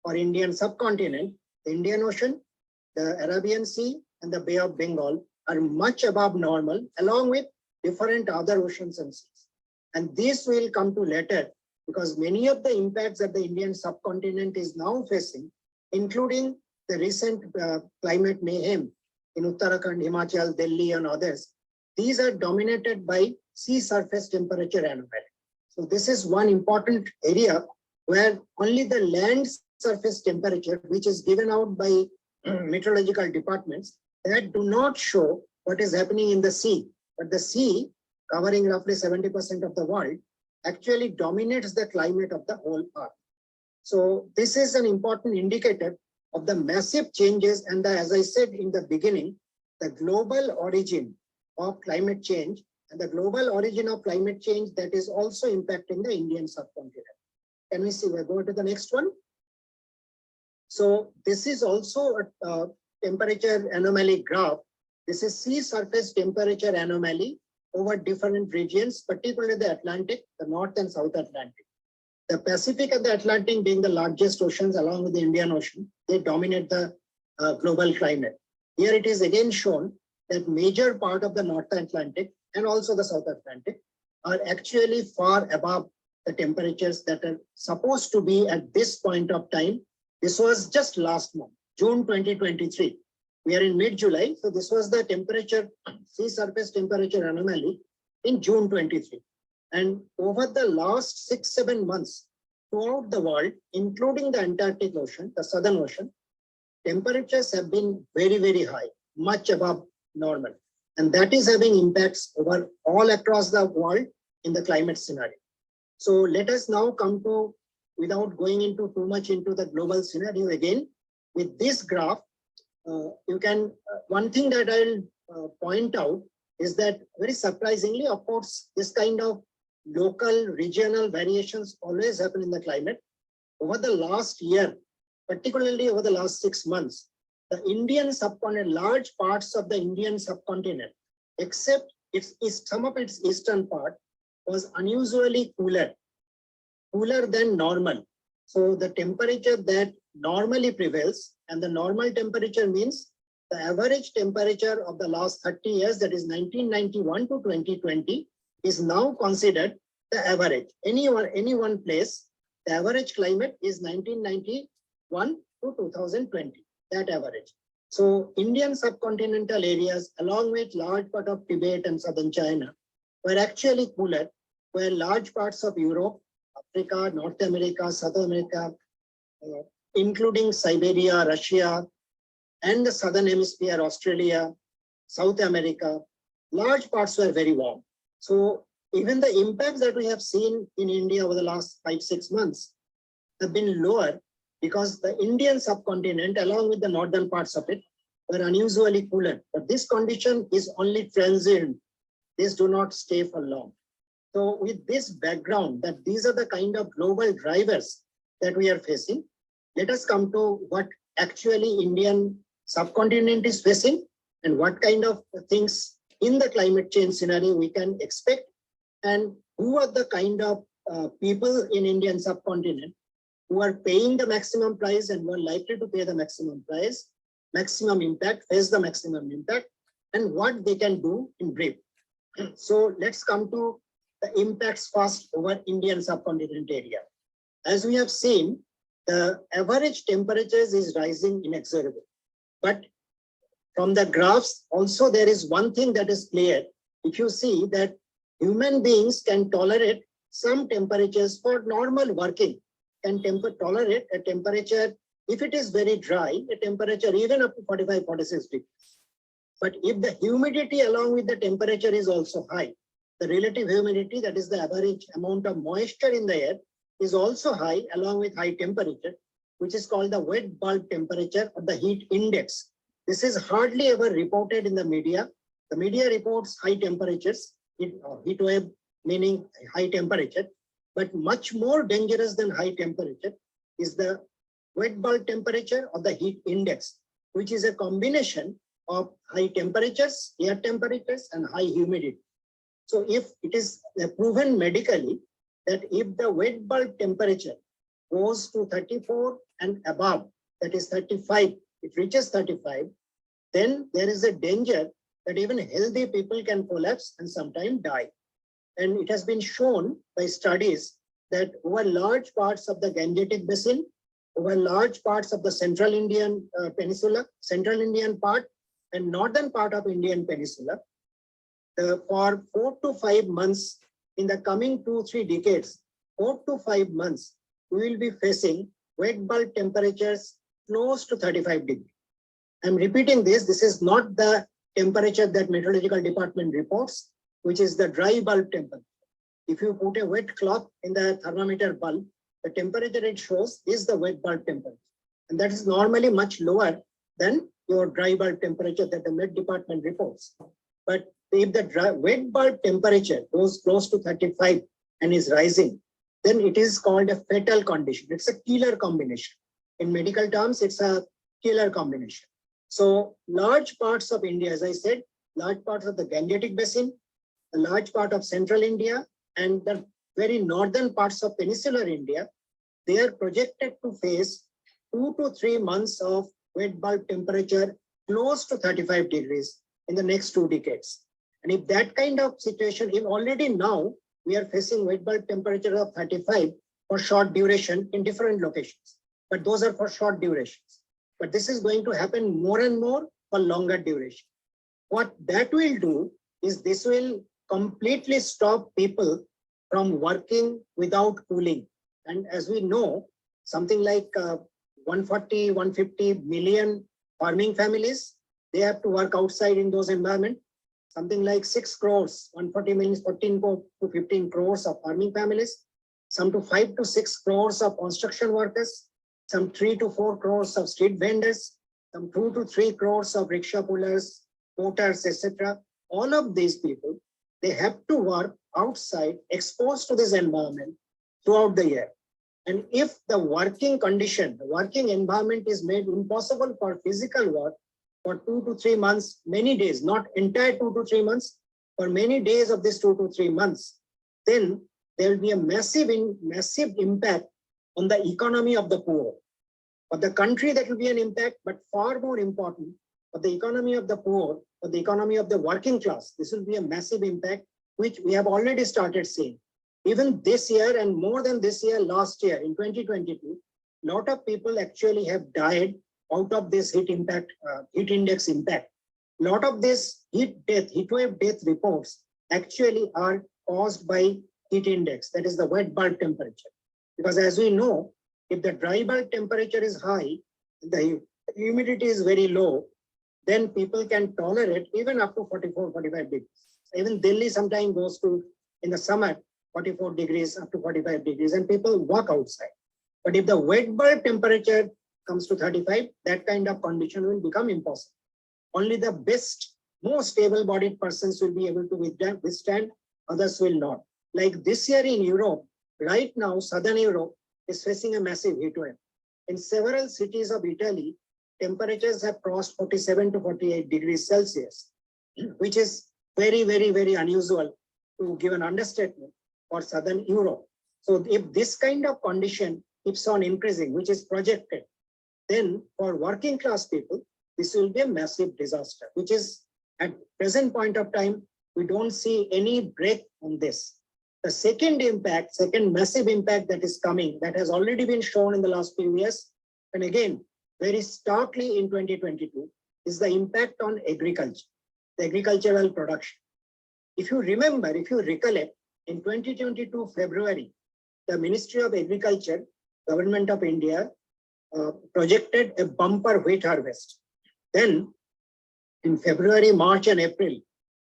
S7: or Indian subcontinent, the Indian Ocean, the Arabian Sea, and the Bay of Bengal are much above normal, along with different other oceans and seas. And this will come to later, because many of the impacts that the Indian subcontinent is now facing, including the recent climate mayhem in Uttarakhand, Himachal, Delhi, and others, these are dominated by sea surface temperature anomaly. So this is one important area where only the land surface temperature, which is given out by meteorological departments, that do not show what is happening in the sea. But the sea, covering roughly 70% of the world, actually dominates the climate of the whole earth. So this is an important indicator of the massive changes and as I said in the beginning, the global origin of climate change and the global origin of climate change that is also impacting the Indian subcontinent. Can we see, we'll go to the next one. So this is also a temperature anomaly graph. This is sea surface temperature anomaly over different regions, particularly the Atlantic, the North and South Atlantic. The Pacific and the Atlantic being the largest oceans along with the Indian Ocean, they dominate the global climate. Here it is again shown that major part of the North Atlantic and also the South Atlantic are actually far above the temperatures that are supposed to be at this point of time. This was just last month, June 2023. We are in mid-July, so this was the temperature, sea surface temperature anomaly in June 23. And over the last 6-7 months, throughout the world, including the Antarctic Ocean, the Southern Ocean, temperatures have been very, very high, much above normal. And that is having impacts over all across the world in the climate scenario. So let us now come to, without going into too much into the global scenario again, with this graph, you can, one thing that I'll point out is that very surprisingly, of course, this kind of local regional variations always happen in the climate. Over the last year, particularly over the last 6 months, the Indian subcontinent, large parts of the Indian subcontinent, except some of its eastern part, was unusually cooler than normal. So the temperature that normally prevails, and the normal temperature means the average temperature of the last 30 years, that is 1991 to 2020, is now considered the average. Any one place, the average climate is 1991 to 2020, that average. So Indian subcontinental areas, along with large part of Tibet and southern China, were actually cooler, where large parts of Europe, Africa, North America, South America, including Siberia, Russia, and the southern hemisphere, Australia, South America, large parts were very warm. So even the impacts that we have seen in India over the last 5-6 months have been lower because the Indian subcontinent, along with the northern parts of it, were unusually cooler. But this condition is only transient. These do not stay for long. So with this background, that these are the kind of global drivers that we are facing, let us come to what actually Indian subcontinent is facing and what kind of things in the climate change scenario we can expect, and who are the kind of people in Indian subcontinent who are paying the maximum price and who are likely to pay the maximum price, maximum impact, face the maximum impact, and what they can do in brief. So let's come to the impacts first over Indian subcontinent area. As we have seen, the average temperatures is rising inexorably. But from the graphs, also there is one thing that is clear. If you see that human beings can tolerate some temperatures for normal working, can tolerate a temperature, if it is very dry, a temperature even up to 45, 46 degrees. But if the humidity along with the temperature is also high, the relative humidity, that is the average amount of moisture in the air, is also high along with high temperature, which is called the wet bulb temperature or the heat index. This is hardly ever reported in the media. The media reports high temperatures, heat wave meaning high temperature, but much more dangerous than high temperature is the wet bulb temperature or the heat index, which is a combination of high temperatures, air temperatures, and high humidity. So if it is proven medically that if the wet bulb temperature goes to 34 and above, that is 35, it reaches 35, then there is a danger that even healthy people can collapse and sometimes die. And it has been shown by studies that over large parts of the Gangetic Basin, over large parts of the Central Indian Peninsula, Central Indian part, and northern part of Indian Peninsula, for 4 to 5 months in the coming 2-3 decades, 4 to 5 months, we will be facing wet bulb temperatures close to 35 degrees. I'm repeating this. This is not the temperature that meteorological department reports, which is the dry bulb temperature. If you put a wet cloth in the thermometer bulb, the temperature it shows is the wet bulb temperature. And that is normally much lower than your dry bulb temperature that the Met department reports. But if the wet bulb temperature goes close to 35 and is rising, then it is called a fatal condition. It's a killer combination. In medical terms, it's a killer combination. So large parts of India, as I said, large parts of the Gangetic Basin, a large part of Central India, and the very northern parts of peninsular India, they are projected to face 2 to 3 months of wet bulb temperature close to 35 degrees in the next 2 decades. And if that kind of situation, if already now we are facing wet bulb temperature of 35 for short duration in different locations, but those are for short durations. But this is going to happen more and more for longer duration. What that will do is this will completely stop people from working without cooling. And as we know, something like 140, 150 million farming families, they have to work outside in those environments. Something like 6 crores, 140 million, 14 to 15 crores of farming families, some to 5 to 6 crores of construction workers, some 3 to 4 crores of street vendors, some 2 to 3 crores of rickshaw pullers, porters, etc. All of these people, they have to work outside, exposed to this environment throughout the year. And if the working condition, the working environment is made impossible for physical work for 2 to 3 months, many days, not entire 2 to 3 months, for many days of this 2 to 3 months, then there will be a massive impact on the economy of the poor. For the country, that will be an impact, but far more important, for the economy of the poor, for the economy of the working class, this will be a massive impact, which we have already started seeing. even this year and more than this year, last year in 2022, lot of people actually have died out of this heat index impact. Lot of this heat wave death reports actually are caused by heat index, that is the wet bulb temperature. Because as we know, if the dry bulb temperature is high, the humidity is very low, then people can tolerate even up to 44, 45 degrees. Even Delhi sometimes goes to, in the summer, 44 degrees up to 45 degrees, and people walk outside. But if the wet bulb temperature comes to 35, that kind of condition will become impossible. Only the best, most able-bodied persons will be able to withstand, others will not. Like this year in Europe, right now, Southern Europe is facing a massive heat wave. In several cities of Italy, temperatures have crossed 47 to 48 degrees Celsius, which is very, very, very unusual, to give an understatement, for Southern Europe. So if this kind of condition keeps on increasing, which is projected, then for working class people, this will be a massive disaster, which is at present point of time, we don't see any break on this. The second impact, second massive impact that is coming, that has already been shown in the last few years, and again, very starkly in 2022, is the impact on agriculture, the agricultural production. If you remember, if you recollect, in 2022 February, the Ministry of Agriculture, Government of India, projected a bumper wheat harvest. Then in February, March and April,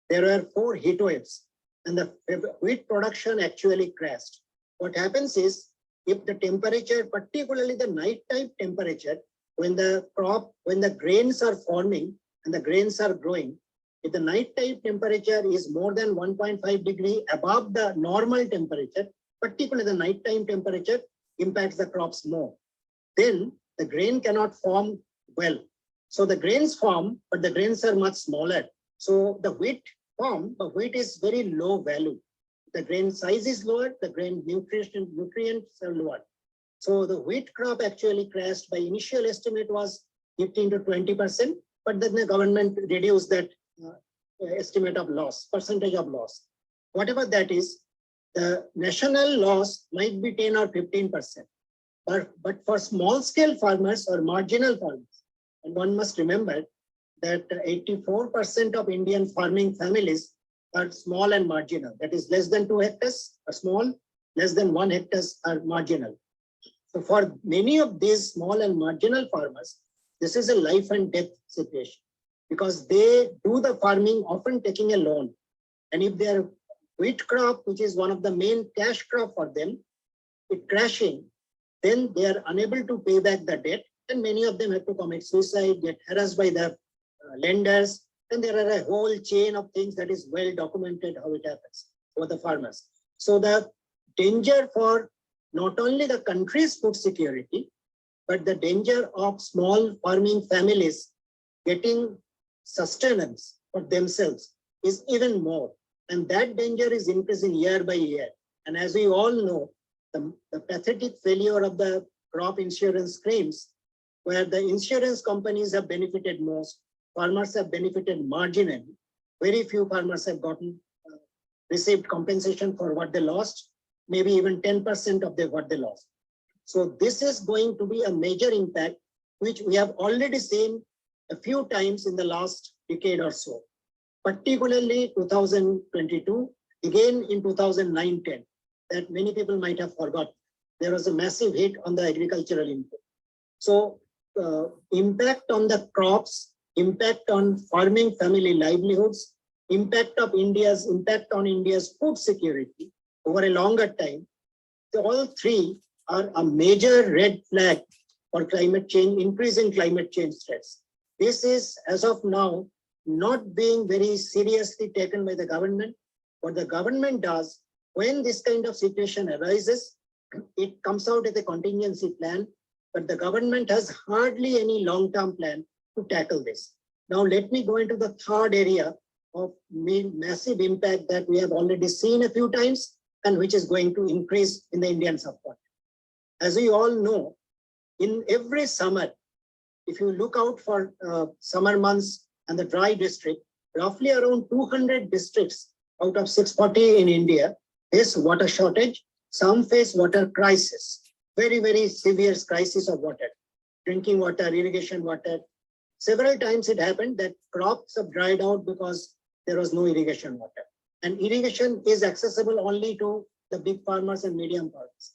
S7: there were 4 heat waves and the wheat production actually crashed. What happens is, if the temperature, particularly the nighttime temperature, when the grains are forming and the grains are growing, if the nighttime temperature is more than 1.5 degree above the normal temperature, particularly the nighttime temperature impacts the crops more, then the grain cannot form well. So the grains form, but the grains are much smaller. So the wheat form, the wheat is very low value. The grain size is lower, the grain nutrients are lower. So the wheat crop actually crashed. By initial estimate was 15 to 20%, but then the government reduced that estimate of loss, percentage of loss. Whatever that is, the national loss might be 10 or 15%. But for small scale farmers or marginal farmers, and one must remember that 84% of Indian farming families are small and marginal. That is less than 2 hectares are small, less than 1 hectare are marginal. So for many of these small and marginal farmers, this is a life and death situation, because they do the farming often taking a loan. And if their wheat crop, which is one of the main cash crop for them, is crashing, then they are unable to pay back the debt. And many of them have to commit suicide, get harassed by the lenders. And there are a whole chain of things that is well documented how it happens for the farmers. So the danger for not only the country's food security, but the danger of small farming families getting sustenance for themselves is even more. And that danger is increasing year by year. And as we all know, the pathetic failure of the crop insurance schemes, where the insurance companies have benefited most, farmers have benefited marginally. Very few farmers have received compensation for what they lost, maybe even 10% of what they lost. So this is going to be a major impact, which we have already seen a few times in the last decade or so, particularly 2022, again in 2009-10, that many people might have forgotten. There was a massive hit on the agricultural input. So impact on the crops, impact on farming family livelihoods, impact on India's food security over a longer time. All three are a major red flag for climate change, increasing climate change threats. This is, as of now, not being very seriously taken by the government. What the government does, when this kind of situation arises, it comes out with a contingency plan, but the government has hardly any long-term plan to tackle this. Now, let me go into the third area of massive impact that we have already seen a few times and which is going to increase in the Indian subcontinent. As we all know, in every summer, if you look out for summer months and the dry district, roughly around 200 districts out of 640 in India face water shortage, some face water crisis, very, very severe crisis of water, drinking water, irrigation water. Several times it happened that crops have dried out because there was no irrigation water. And irrigation is accessible only to the big farmers and medium farmers.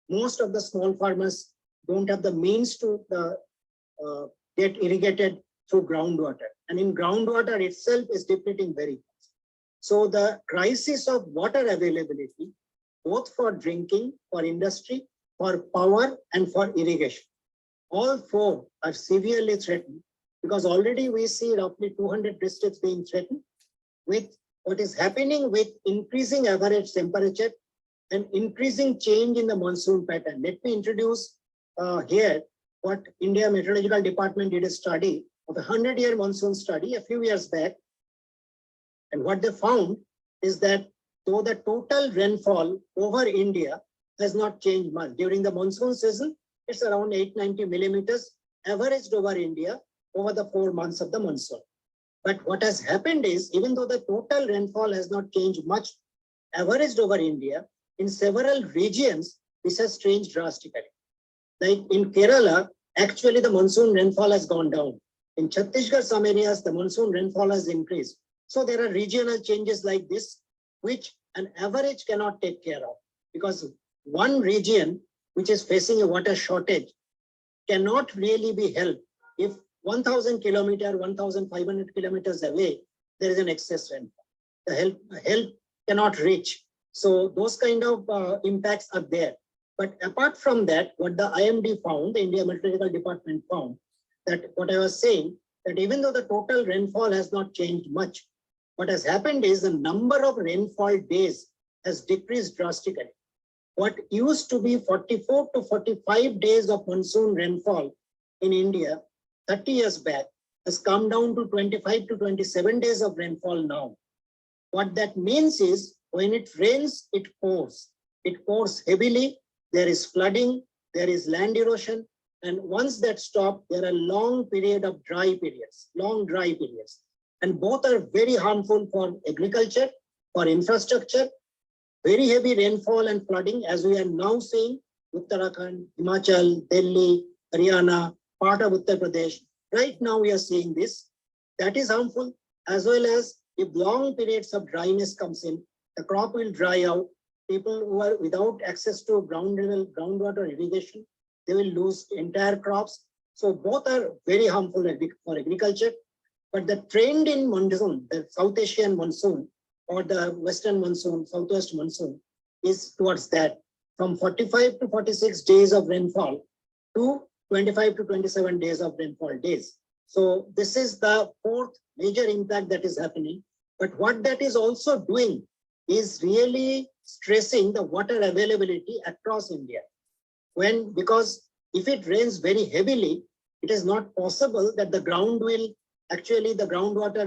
S7: Most of the small farmers don't have the means to get irrigated through groundwater. And in groundwater itself is depleting very fast. So the crisis of water availability, both for drinking, for industry, for power, and for irrigation, all four are severely threatened, because already we see roughly 200 districts being threatened with what is happening with increasing average temperature and increasing change in the monsoon pattern. Let me introduce here what India Meteorological Department did a study of a 100-year monsoon study a few years back. And what they found is that though the total rainfall over India has not changed much, during the monsoon season, it's around 890 millimeters averaged over India over the 4 months of the monsoon. But what has happened is, even though the total rainfall has not changed much averaged over India, in several regions, this has changed drastically. Like in Kerala, actually the monsoon rainfall has gone down. In Chhattisgarh, some areas, the monsoon rainfall has increased. So there are regional changes like this, which an average cannot take care of, because one region which is facing a water shortage cannot really be helped if 1,000 kilometers, 1,500 kilometers away, there is an excess rainfall. The help cannot reach. So those kind of impacts are there. But apart from that, what the IMD found, the India Meteorological Department found, that what I was saying, that even though the total rainfall has not changed much, what has happened is the number of rainfall days has decreased drastically. What used to be 44 to 45 days of monsoon rainfall in India 30 years back has come down to 25 to 27 days of rainfall now. What that means is when it rains, it pours. It pours heavily, there is flooding, there is land erosion. And once that stops, there are long period of dry periods, long dry periods. And both are very harmful for agriculture, for infrastructure. Very heavy rainfall and flooding, as we are now seeing, Uttarakhand, Himachal, Delhi, Haryana, part of Uttar Pradesh. Right now we are seeing this. That is harmful, as well as if long periods of dryness comes in, the crop will dry out. People who are without access to groundwater irrigation, they will lose entire crops. So both are very harmful for agriculture. But the trend in monsoon, the South Asian monsoon, or the Western monsoon, Southwest monsoon, is towards that, from 45 to 46 days of rainfall to 25 to 27 days of rainfall days. So this is the fourth major impact that is happening. But what that is also doing is really stressing the water availability across India. Because if it rains very heavily, it is not possible that the groundwater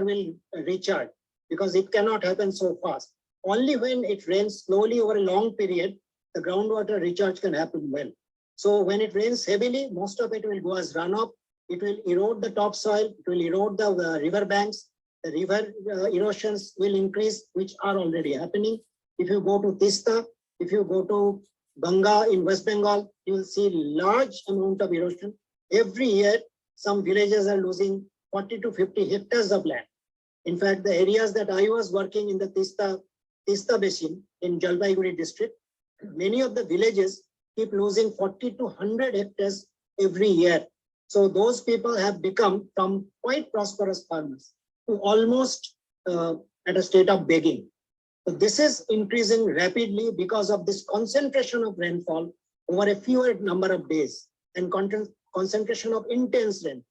S7: will recharge, because it cannot happen so fast. Only when it rains slowly over a long period, the groundwater recharge can happen well. So when it rains heavily, most of it will go as runoff. It will erode the topsoil, it will erode the river banks. The river erosions will increase, which are already happening. If you go to Tista, if you go to Ganga in West Bengal, you will see large amount of erosion. Every year, some villages are losing 40 to 50 hectares of land. In fact, the areas that I was working in the Tista Basin in Jalpaiguri district, many of the villages keep losing 40 to 100 hectares every year. So those people have become from quite prosperous farmers to almost at a state of begging. So this is increasing rapidly because of this concentration of rainfall over a fewer number of days and concentration of intense rain.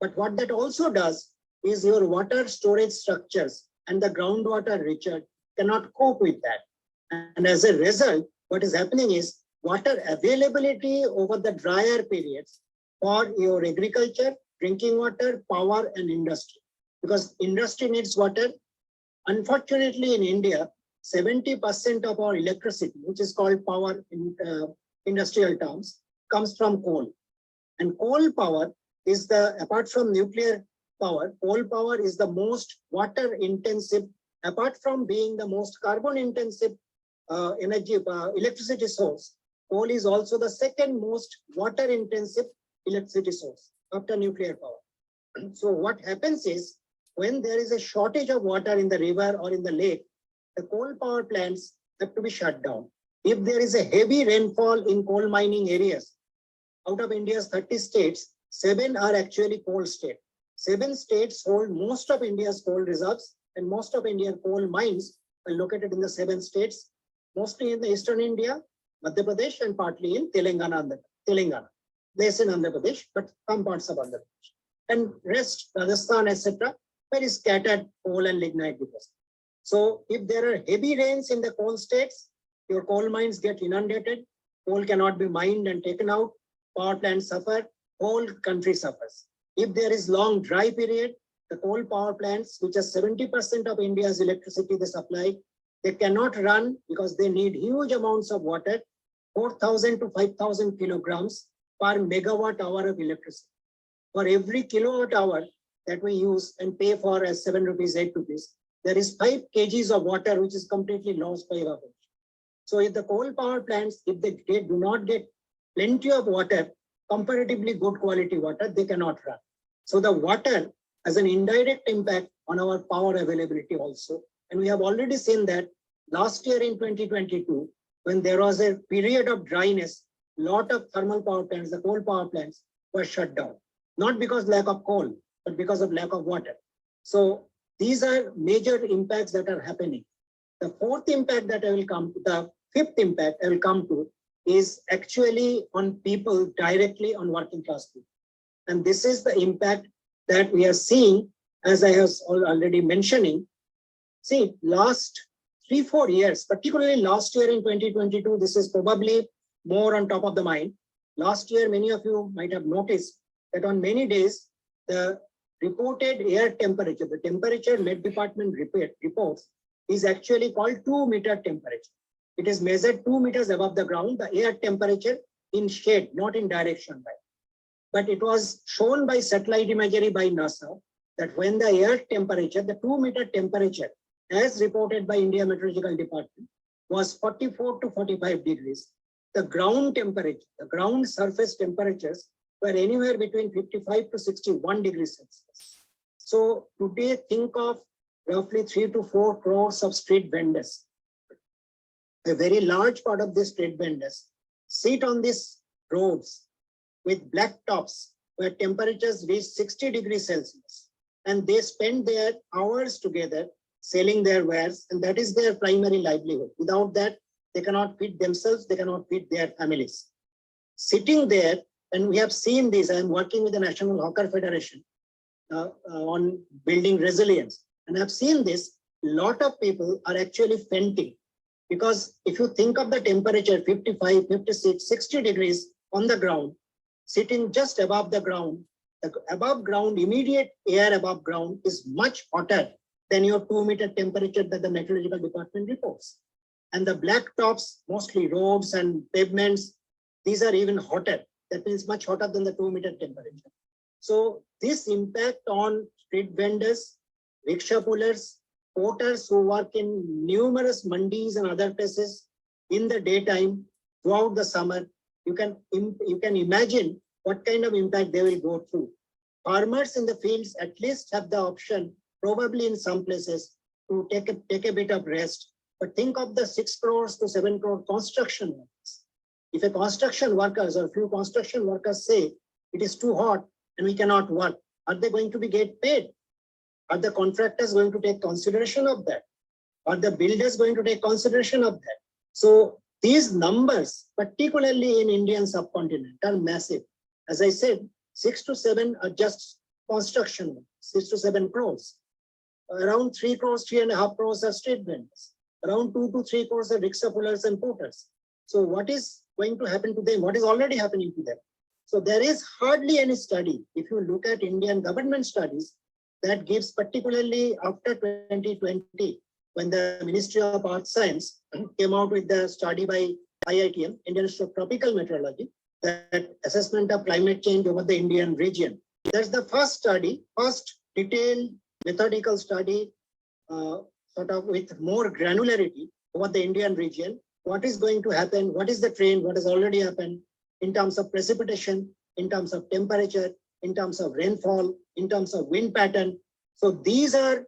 S7: But what that also does is your water storage structures and the groundwater recharge cannot cope with that. And as a result, what is happening is water availability over the drier periods for your agriculture, drinking water, power, and industry. Because industry needs water. Unfortunately, in India, 70% of our electricity, which is called power in industrial terms, comes from coal. And coal power is apart from nuclear power, coal power is the most water intensive, apart from being the most carbon intensive electricity source, coal is also the second most water intensive electricity source after nuclear power. So what happens is, when there is a shortage of water in the river or in the lake, the coal power plants have to be shut down. If there is a heavy rainfall in coal mining areas, out of India's 30 states, 7 are actually coal states. 7 states hold most of India's coal reserves, and most of Indian coal mines are located in the 7 states, mostly in the eastern India, Madhya Pradesh, and partly in Telangana, less in Andhra Pradesh, but some parts of Andhra Pradesh. And rest, Rajasthan, etc., very scattered coal and lignite deposits. So if there are heavy rains in the coal states, your coal mines get inundated, coal cannot be mined and taken out, power plants suffer, whole country suffers. If there is long dry period, the coal power plants, which are 70% of India's electricity they supply, they cannot run because they need huge amounts of water, 4,000 to 5,000 kilograms per megawatt hour of electricity. For every kilowatt hour that we use and pay for as 7 rupees, 8 rupees, there is 5 kgs of water which is completely lost by evaporation. So if the coal power plants, if they do not get plenty of water, comparatively good quality water, they cannot run. So the water has an indirect impact on our power availability also. And we have already seen that last year in 2022, when there was a period of dryness, a lot of thermal power plants, the coal power plants, were shut down. Not because lack of coal, but because of lack of water. So these are major impacts that are happening. The fourth impact that I will come to, the fifth impact I will come to, is actually on people, directly on working class people. And this is the impact that we are seeing, as I was already mentioning. See, last 3-4 years, particularly last year in 2022, this is probably more on top of the mind. Last year, many of you might have noticed that on many days, the reported air temperature, the temperature Met Department reports, is actually called 2-meter temperature. It is measured 2 meters above the ground, the air temperature in shade, not in direction. Right? But it was shown by satellite imagery by NASA that when the air temperature, the 2-meter temperature, as reported by India Meteorological Department, was 44 to 45 degrees, the ground temperature, the ground surface temperatures were anywhere between 55 to 61 degrees Celsius. So today, think of roughly 3 to 4 crores of street vendors. A very large part of these street vendors sit on these roads with black tops where temperatures reach 60 degrees Celsius. And they spend their hours together selling their wares, and that is their primary livelihood. Without that, they cannot feed themselves, they cannot feed their families. Sitting there, and we have seen this, I am working with the National Hawker Federation on building resilience. And I've seen this, a lot of people are actually fainting. Because if you think of the temperature, 55, 56, 60 degrees on the ground, sitting just above the ground, the above ground, immediate air above ground is much hotter than your 2-meter temperature that the Meteorological Department reports. And the black tops, mostly roads and pavements, these are even hotter. That means much hotter than the 2-meter temperature. So this impact on street vendors, rickshaw pullers, porters who work in numerous mandis and other places in the daytime throughout the summer, you can imagine what kind of impact they will go through. Farmers in the fields at least have the option, probably in some places, to take a bit of rest. But think of the 6 crores to 7 crore construction workers. If a construction workers or a few construction workers say it is too hot and we cannot work, are they going to be get paid? Are the contractors going to take consideration of that? Are the builders going to take consideration of that? So these numbers, particularly in Indian subcontinent, are massive. As I said, 6 to 7 are just construction, 6 to 7 crores. Around 3 crores, 3.5 crores are street vendors. Around 2 to 3 crores are rickshaw pullers and porters. So what is going to happen to them? What is already happening to them? So there is hardly any study. If you look at Indian government studies, that gives, particularly after 2020, when the Ministry of Earth Science came out with the study by IITM, Indian Institute of Tropical Meteorology, that assessment of climate change over the Indian region. That's the first study, first detailed methodical study, sort of with more granularity over the Indian region. What is going to happen? What is the trend? What has already happened in terms of precipitation, in terms of temperature, in terms of rainfall, in terms of wind pattern. So these are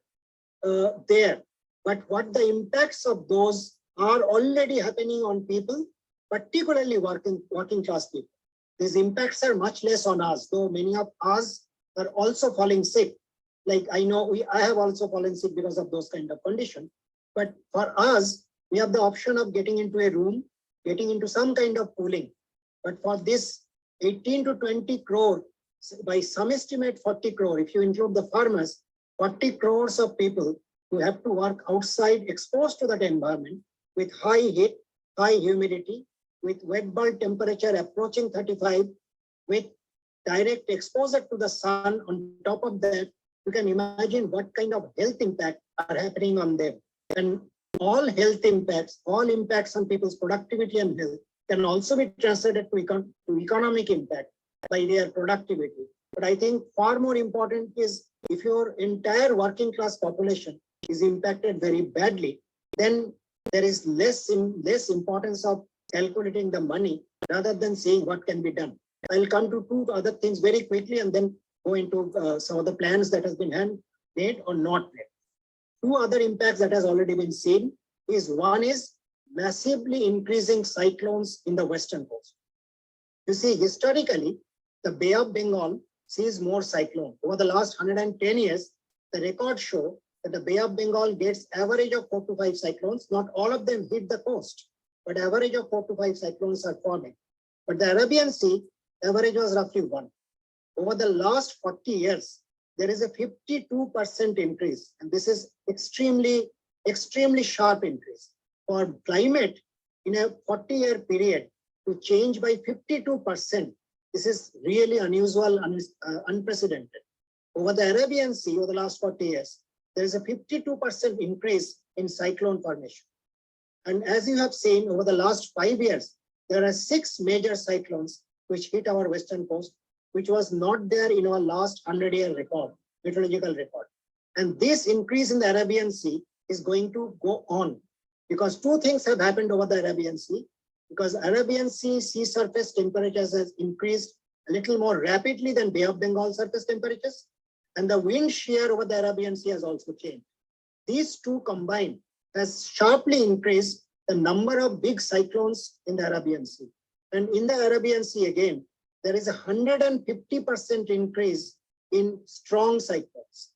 S7: there. But what the impacts of those are already happening on people, particularly working class people. These impacts are much less on us, though many of us are also falling sick. Like I know I have also fallen sick because of those kind of conditions. But for us, we have the option of getting into a room, getting into some kind of cooling. But for this 18 to 20 crore, by some estimate 40 crore, if you include the farmers, 40 crores of people who have to work outside exposed to that environment with high heat, high humidity, with wet bulb temperature approaching 35, with direct exposure to the sun on top of that, you can imagine what kind of health impact are happening on them. And all health impacts, all impacts on people's productivity and health can also be translated to economic impact by their productivity. But I think far more important is if your entire working class population is impacted very badly, then there is less importance of calculating the money rather than saying what can be done. I'll come to two other things very quickly and then go into some of the plans that has been made or not made. Two other impacts that has already been seen is one is massively increasing cyclones in the western coast. You see, historically, the Bay of Bengal sees more cyclone. Over the last 110 years, the records show that the Bay of Bengal gets average of 4 to 5 cyclones. Not all of them hit the coast, but average of 4 to 5 cyclones are forming. But the Arabian Sea, average was roughly 1. Over the last 40 years, there is a 52% increase. And this is extremely sharp increase. For climate in a 40-year period to change by 52%, this is really unusual, unprecedented. Over the Arabian Sea, over the last 40 years, there is a 52% increase in cyclone formation. And as you have seen, over the last 5 years, there are 6 major cyclones which hit our western coast, which was not there in our last 100-year record, meteorological record. And this increase in the Arabian Sea is going to go on because two things have happened over the Arabian Sea. Because Arabian Sea surface temperatures has increased a little more rapidly than Bay of Bengal surface temperatures, and the wind shear over the Arabian Sea has also changed. These two combined has sharply increased the number of big cyclones in the Arabian Sea. And in the Arabian Sea again, there is a 150% increase in strong cyclones,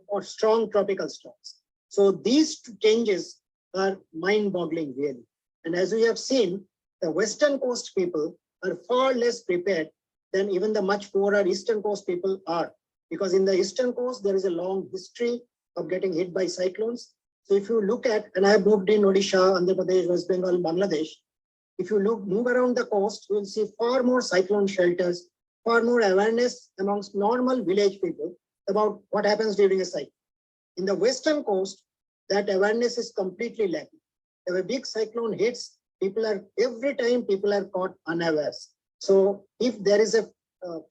S7: or strong tropical storms. So these two changes are mind-boggling really. And as we have seen, the western coast people are far less prepared than even the much poorer eastern coast people are. Because in the eastern coast, there is a long history of getting hit by cyclones. So if you look at, and I have moved in Odisha, Andhra Pradesh, West Bengal, Bangladesh, if you move around the coast, you will see far more cyclone shelters, far more awareness amongst normal village people about what happens during a cyclone. In the western coast, that awareness is completely lacking. If a big cyclone hits, every time people are caught unawares. So if there is a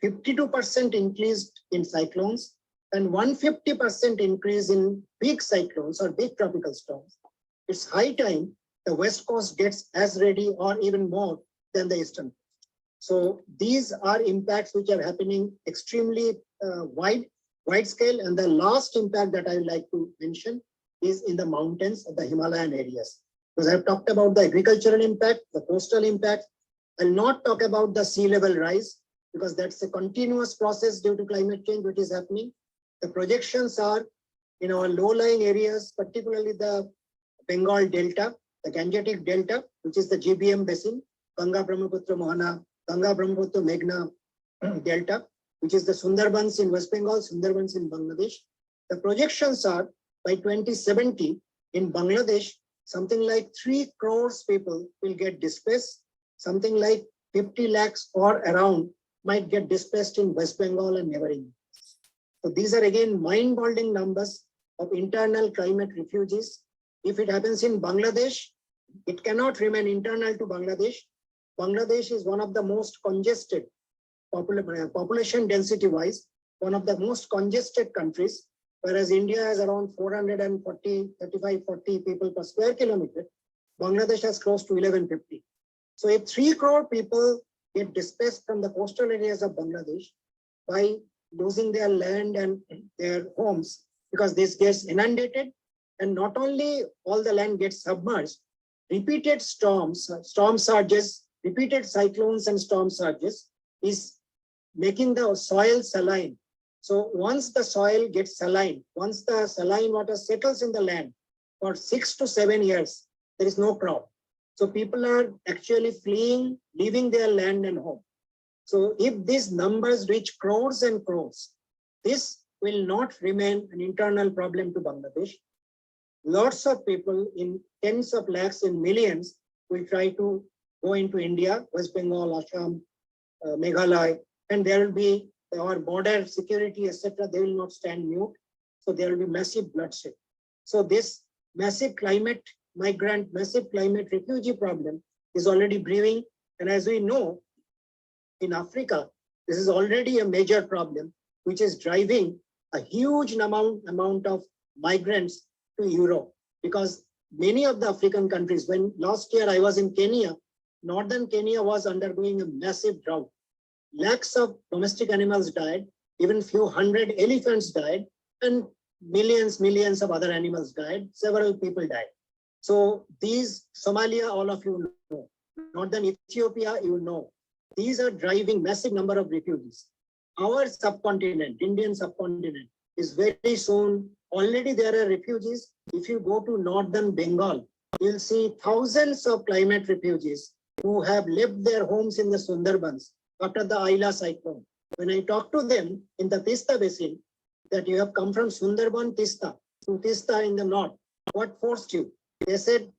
S7: 52% increase in cyclones and 150% increase in big cyclones or big tropical storms, it's high time the West Coast gets as ready or even more than the Eastern Coast. So these are impacts which are happening extremely wide scale. And the last impact that I would like to mention is in the mountains of the Himalayan areas. Because I've talked about the agricultural impact, the coastal impact. I'll not talk about the sea level rise because that's a continuous process due to climate change which is happening. The projections are in our low-lying areas, particularly the Bengal Delta, the Gangetic Delta, which is the GBM basin, Ganga Brahmaputra Mohana, Ganga Brahmaputra Meghna Delta, which is the Sundarbans in West Bengal, Sundarbans in Bangladesh. The projections are by 2070 in Bangladesh, something like 3 crores people will get displaced, something like 50 lakhs or around might get displaced in West Bengal and neighboring. So these are again mind-boggling numbers of internal climate refugees. If it happens in Bangladesh, it cannot remain internal to Bangladesh. Bangladesh is one of the most congested, population density-wise, one of the most congested countries. whereas India has around 440, 35, 40 people per square kilometer. Bangladesh has close to 1150. So if 3 crore people get displaced from the coastal areas of Bangladesh by losing their land and their homes, because this gets inundated, and not only all the land gets submerged, repeated storms, storm surges, repeated cyclones and storm surges is making the soil saline. So once the soil gets saline, once the saline water settles in the land for 6 to 7 years, there is no crop. So people are actually fleeing, leaving their land and home. So if these numbers reach crores and crores, this will not remain an internal problem to Bangladesh. Lots of people in tens of lakhs and millions will try to go into India, West Bengal, Assam, Meghalaya, and there will be our border security, etc. They will not stand mute. So there will be massive bloodshed. So this massive climate migrant, massive climate refugee problem is already brewing. And as we know, in Africa, this is already a major problem, which is driving a huge amount of migrants to Europe, because many of the African countries, when last year I was in Kenya, northern Kenya was undergoing a massive drought. Lakhs of domestic animals died, even few hundred elephants died, and millions of other animals died. Several people died. So these, Somalia, all of you know, northern Ethiopia, you know, these are driving massive number of refugees. Our subcontinent, Indian subcontinent, is very soon, already there are refugees. If you go to northern Bengal, you'll see thousands of climate refugees who have left their homes in the Sundarbans after the Aila cyclone. When I talk to them in the Tista Basin, that you have come from Sundarban Tista to Tista in the north, what forced you? They said,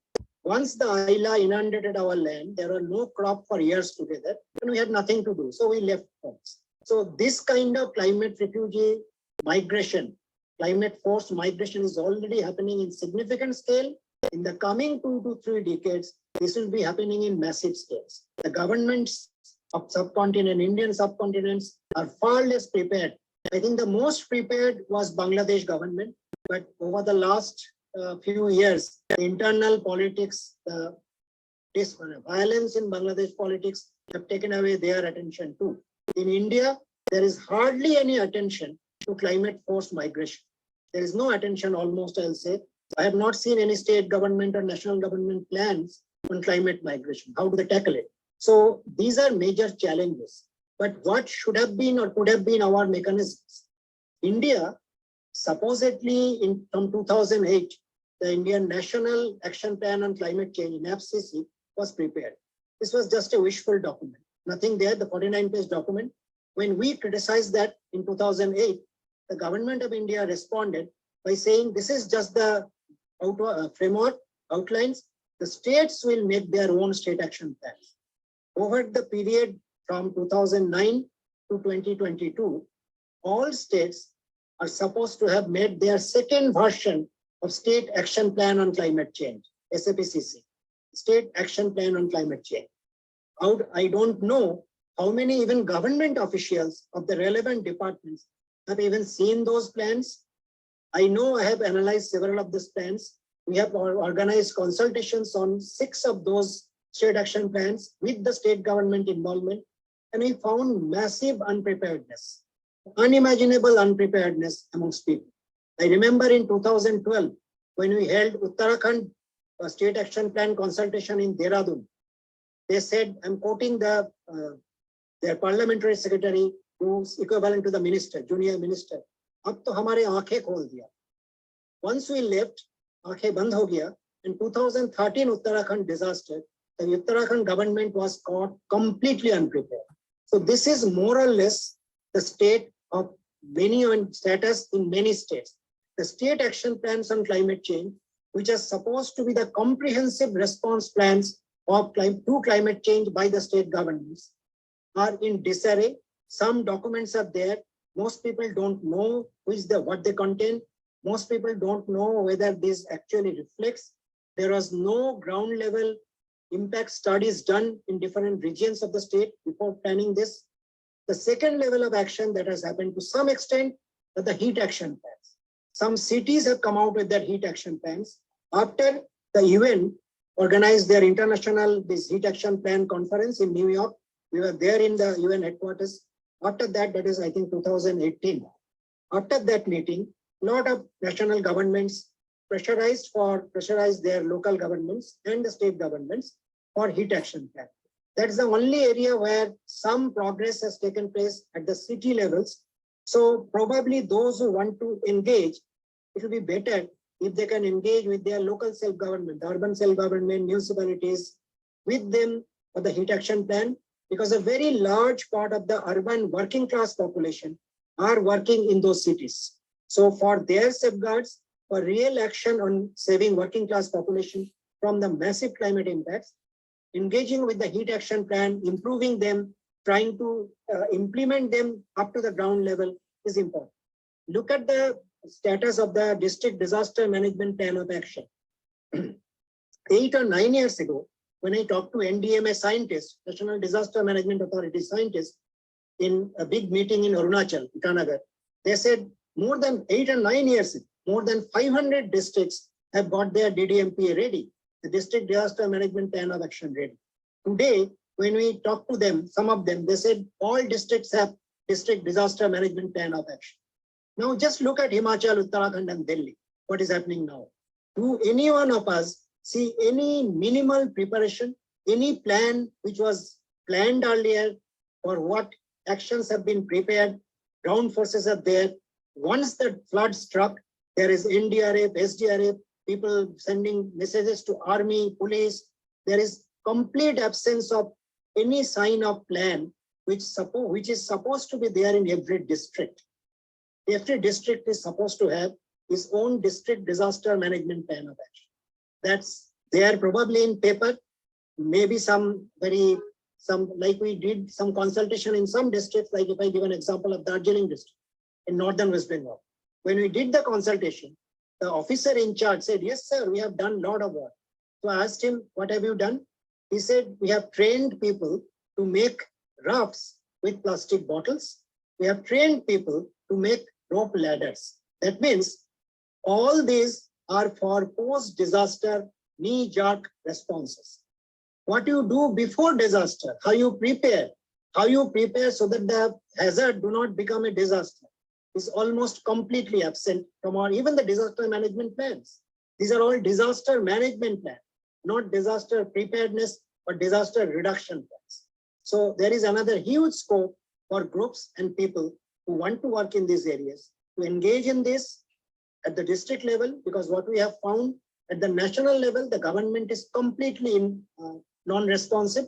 S7: once the Aila inundated our land, there were no crop for years together, and we had nothing to do. So we left homes. So this kind of climate refugee migration, climate forced migration is already happening in significant scale. In the coming 2 to 3 decades, this will be happening in massive scales. The governments of subcontinent, Indian subcontinents, are far less prepared. I think the most prepared was Bangladesh government, but over the last few years, the internal politics, this violence in Bangladesh politics have taken away their attention too. In India, there is hardly any attention to climate forced migration. There is no attention almost, I'll say. I have not seen any state government or national government plans on climate migration. How do they tackle it? So these are major challenges. But what should have been or could have been our mechanisms? India, supposedly from 2008, the Indian National Action Plan on Climate Change, NAPCC, was prepared. This was just a wishful document. Nothing there, the 49-page document. When we criticized that in 2008, the government of India responded by saying, this is just the framework outlines. The states will make their own state action plans. Over the period from 2009 to 2022, all states are supposed to have made their second version of State Action Plan on Climate Change, SAPCC, State Action Plan on Climate Change. I don't know how many even government officials of the relevant departments have even seen those plans. I know I have analyzed several of these plans. We have organized consultations on 6 of those state action plans with the state government involvement, and we found massive unpreparedness, unimaginable unpreparedness amongst people. I remember in 2012, when we held Uttarakhand State Action Plan consultation in Dehradun, they said, I'm quoting their parliamentary secretary, who's equivalent to the minister, junior minister, ab to hamare aankhein khol diya. Once we left, aankhein band ho gaya. In 2013 Uttarakhand disaster, the Uttarakhand government was caught completely unprepared. So this is more or less the state of many status in many states. The state action plans on climate change, which are supposed to be the comprehensive response plans of to climate change by the state governments, are in disarray. Some documents are there. Most people don't know what they contain. Most people don't know whether this actually reflects. There was no ground level impact studies done in different regions of the state before planning this. The second level of action that has happened to some extent are the heat action plans. some cities have come out with their heat action plans. After the UN organized their international heat action plan conference in New York, we were there in the UN headquarters. After that, that is, I think, 2018. After that meeting, a lot of national governments pressurized their local governments and the state governments for heat action plan. That's the only area where some progress has taken place at the city levels. So probably those who want to engage, it will be better if they can engage with their local self-government, urban self-government, municipalities, with them for the heat action plan, because a very large part of the urban working class population are working in those cities. So for their safeguards, for real action on saving working class population from the massive climate impacts, engaging with the heat action plan, improving them, trying to implement them up to the ground level is important. Look at the status of the district disaster management plan of action. 8 or 9 years ago, when I talked to NDMA scientists, National Disaster Management Authority scientists, in a big meeting in Arunachal, Itanagar, they said more than 8 or 9 years ago, more than 500 districts have got their DDMPA ready, the District Disaster Management Plan of Action ready. Today, when we talk to them, some of them, they said all districts have District Disaster Management Plan of Action. Now just look at Himachal, Uttarakhand and Delhi, what is happening now. Do any one of us see any minimal preparation, any plan which was planned earlier, or what actions have been prepared, ground forces are there. Once the flood struck, there is NDRF, SDRF, people sending messages to army, police. There is complete absence of any sign of plan which is supposed to be there in every district. Every district is supposed to have its own district disaster management plan of action. That's there probably in paper, maybe like we did some consultation in some districts, like if I give an example of Darjeeling district in northern West Bengal. When we did the consultation, the officer in charge said, yes, sir, we have done a lot of work. So I asked him, what have you done? He said, we have trained people to make rafts with plastic bottles. We have trained people to make rope ladders. That means all these are for post-disaster knee-jerk responses. What you do before disaster, how you prepare so that the hazard do not become a disaster, is almost completely absent from even the disaster management plans. These are all disaster management plans, not disaster preparedness or disaster reduction plans. So there is another huge scope for groups and people who want to work in these areas to engage in this at the district level, because what we have found at the national level, the government is completely non-responsive.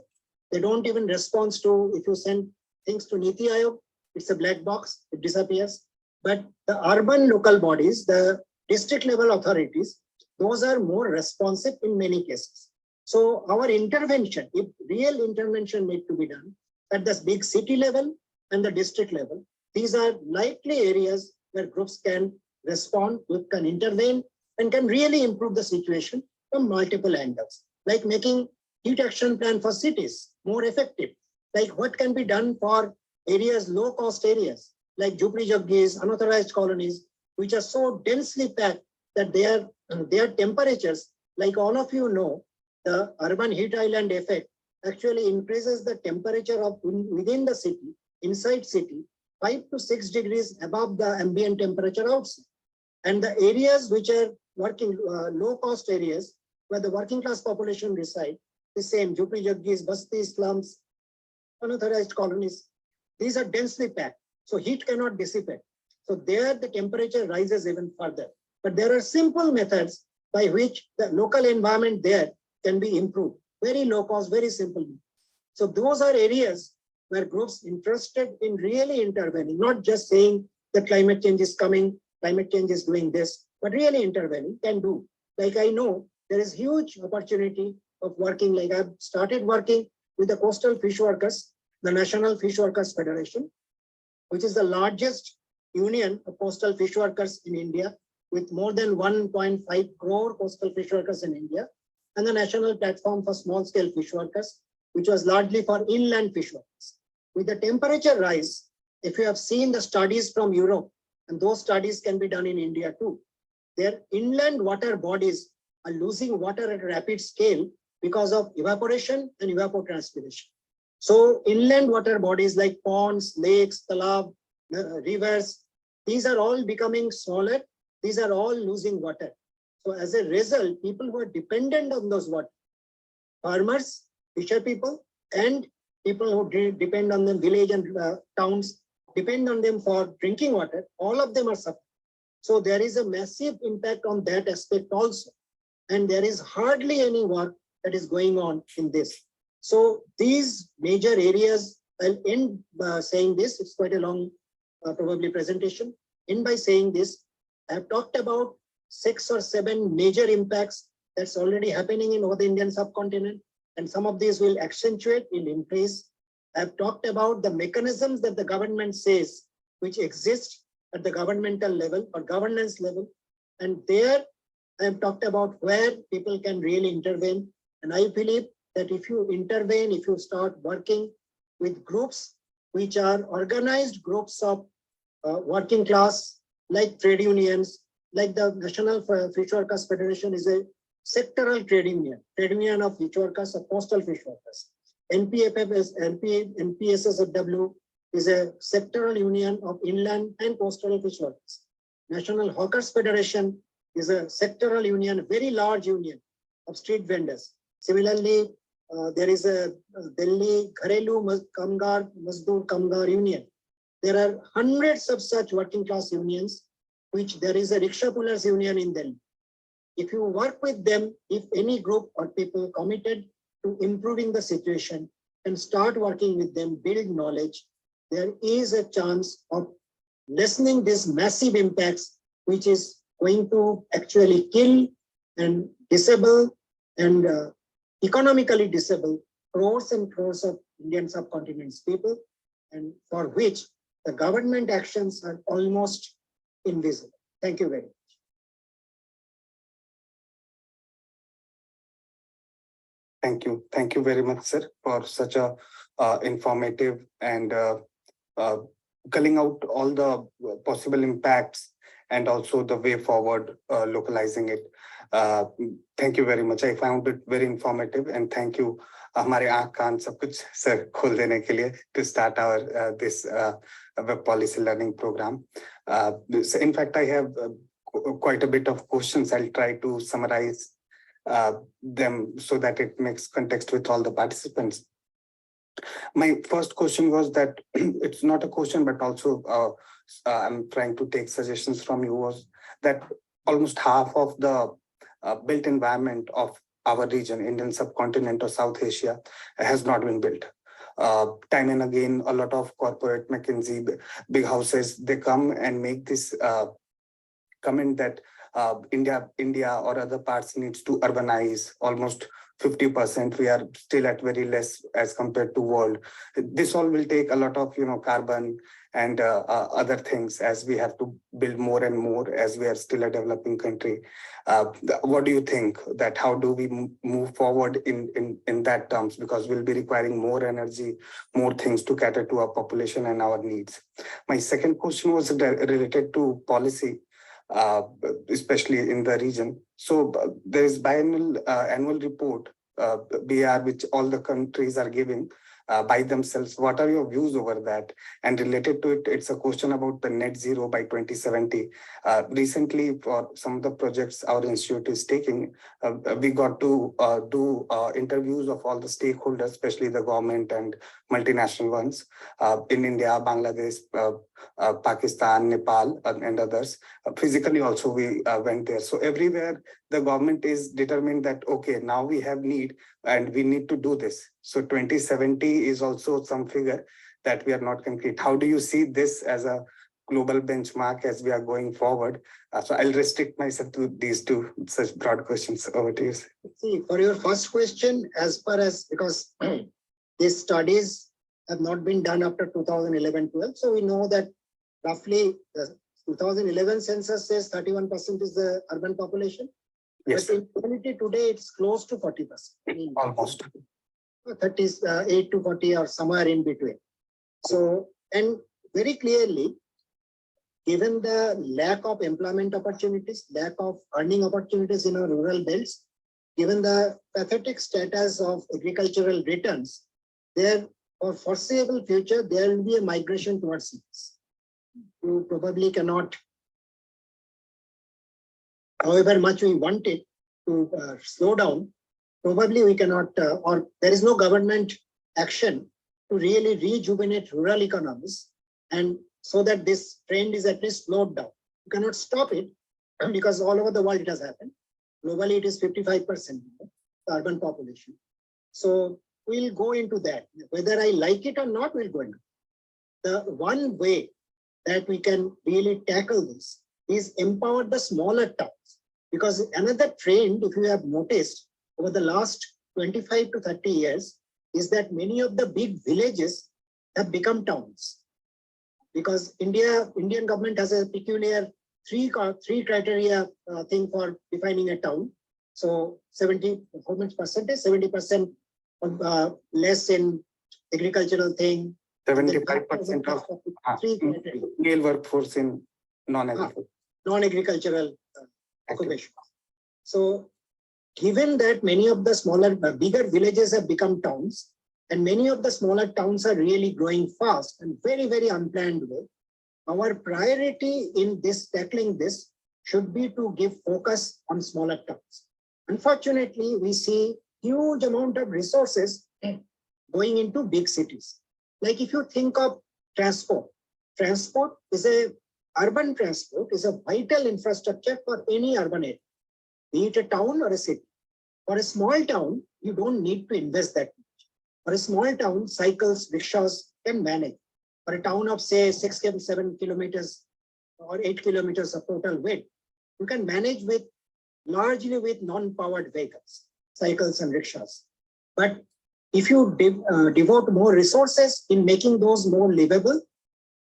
S7: They don't even respond to, if you send things to Niti Aayog, it's a black box, it disappears. But the urban local bodies, the district level authorities, those are more responsive in many cases. So our intervention, if real intervention need to be done at the big city level and the district level, these are likely areas where groups can respond, can intervene, and can really improve the situation from multiple angles, like making heat action plan for cities more effective, like what can be done for areas, low-cost areas, like Jupri-Jaggis, unauthorized colonies, which are so densely packed that their temperatures, like all of you know, the urban heat island effect actually increases the temperature of within the city, inside city, 5 to 6 degrees above the ambient temperature outside. And the areas which are working, low-cost areas, where the working class population reside, the same, Jupri-Jaggis, Basti, slums, unauthorized colonies, these are densely packed, so heat cannot dissipate. So there the temperature rises even further. But there are simple methods by which the local environment there can be improved. Very low cost, very simple. So those are areas where groups interested in really intervening, not just saying that climate change is coming, climate change is doing this, but really intervening can do. Like I know there is huge opportunity of working, like I've started working with the coastal fish workers, the National Fish Workers Federation, which is the largest union of coastal fish workers in India, with more than 1.5 crore coastal fish workers in India, and the National Platform for Small Scale Fish Workers, which was largely for inland fish workers. With the temperature rise, if you have seen the studies from Europe and those studies can be done in India too. Their inland water bodies are losing water at a rapid scale because of evaporation and evapotranspiration. So inland water bodies like ponds, lakes, talab, rivers, these are all becoming smaller. These are all losing water. So as a result, people who are dependent on those water, farmers, fisher people, and people who depend on them, village and towns, depend on them for drinking water, all of them are suffering. So there is a massive impact on that aspect also. And there is hardly any work that is going on in this. So these major areas, I'll end saying this, it's quite a long probably presentation. End by saying this, I have talked about 6 or 7 major impacts that's already happening in over the Indian subcontinent. And some of these will accentuate, will increase. I've talked about the mechanisms that the government says, which exist at the governmental level or governance level. And there I have talked about where people can really intervene. And I believe that if you intervene, if you start working with groups, which are organized groups of working class, like trade unions, like the National Fish Workers Federation is a sectoral trade union of fish workers, of postal fish workers. NPSSW is a sectoral union of inland and coastal fish workers. National Hawkers Federation is a sectoral union, a very large union of street vendors. Similarly, there is a Delhi Gharelu Kamgar Mazdoor Kamgar Union. There are hundreds of such working class unions, which there is a rickshaw pullers union in Delhi. If you work with them, if any group or people committed to improving the situation and start working with them, build knowledge, there is a chance of lessening these massive impacts, which is going to actually kill and disable and economically disable crores and crores of Indian subcontinent's people, and for which the government actions are almost invisible. Thank you very much.
S4: Thank you. Thank you very much, sir, for such a informative and culling out all the possible impacts and also the way forward, localizing it. Thank you very much. I found it very informative, and thank you, हमारे आँख कान सब कुछ sir खोल देने के लिए to start our this web policy learning program. So in fact, I have quite a bit of questions. I'll try to summarize them so that it makes context with all the participants. My first question was that it's not a question, but also I'm trying to take suggestions from you, was that almost half of the built environment of our region, Indian subcontinent or South Asia, has not been built. Time and again, a lot of corporate McKinsey, big houses, they come and make this comment that India or other parts needs to urbanize almost 50%. We are still at very less as compared to world. This all will take a lot of carbon and other things, as we have to build more and more as we are still a developing country. What do you think that how do we move forward in that terms, because we'll be requiring more energy, more things to cater to our population and our needs. My second question was related to policy, especially in the region. So there is biannual annual report, BR, which all the countries are giving by themselves. What are your views over that? And related to it, it's a question about the net zero by 2070. Recently, for some of the projects our institute is taking, we got to do interviews of all the stakeholders, especially the government and multinational ones in India, Bangladesh, Pakistan, Nepal, and others. Physically also we went there. So everywhere the government is determined that, okay, now we have need and we need to do this. So 2070 is also some figure that we are not concrete. How do you see this as a global benchmark as we are going forward? So I'll restrict myself to these two such broad questions. Over to you.
S7: See, for your first question, as far as, because these studies have not been done after 2011-12, so we know that roughly the 2011 census says 31% is the urban population.
S4: Yes.
S7: But in reality today it's close to 40%.
S4: Almost.
S7: 38 to 40 or somewhere in between. So, and very clearly, given the lack of employment opportunities, lack of earning opportunities in our rural belts, given the pathetic status of agricultural returns, there for foreseeable future, there will be a migration towards cities. You probably cannot, however much we want it to slow down, probably we cannot, or there is no government action to really rejuvenate rural economies, and so that this trend is at least slowed down. You cannot stop it because all over the world it has happened. Globally, it is 55% the urban population. So we'll go into that. Whether I like it or not, we'll go into it. The one way that we can really tackle this is empower the smaller towns. Because another trend, if you have noticed over the last 25 to 30 years, is that many of the big villages have become towns. Because Indian government has a peculiar three criteria thing for defining a town. So 70, how much percentage? 70% less in agricultural thing.
S4: 75% of male workforce in non-agricultural occupation. So given that many of the smaller, bigger villages have become towns, and many of the smaller towns are really growing fast and very, very unplanned way, our priority in this tackling this should be to give focus on smaller towns. Unfortunately, we see huge amount of resources going into big cities. Like if you think of transport urban transport is a vital infrastructure for any urban area, be it a town or a city. For a small town, you don't need to invest that much. For a small town, cycles, rickshaws can manage. For a town of say 6 to 7 kilometers or 8 kilometers of total width, you can manage with largely with non-powered vehicles, cycles and rickshaws. But if you devote more resources in making those more livable,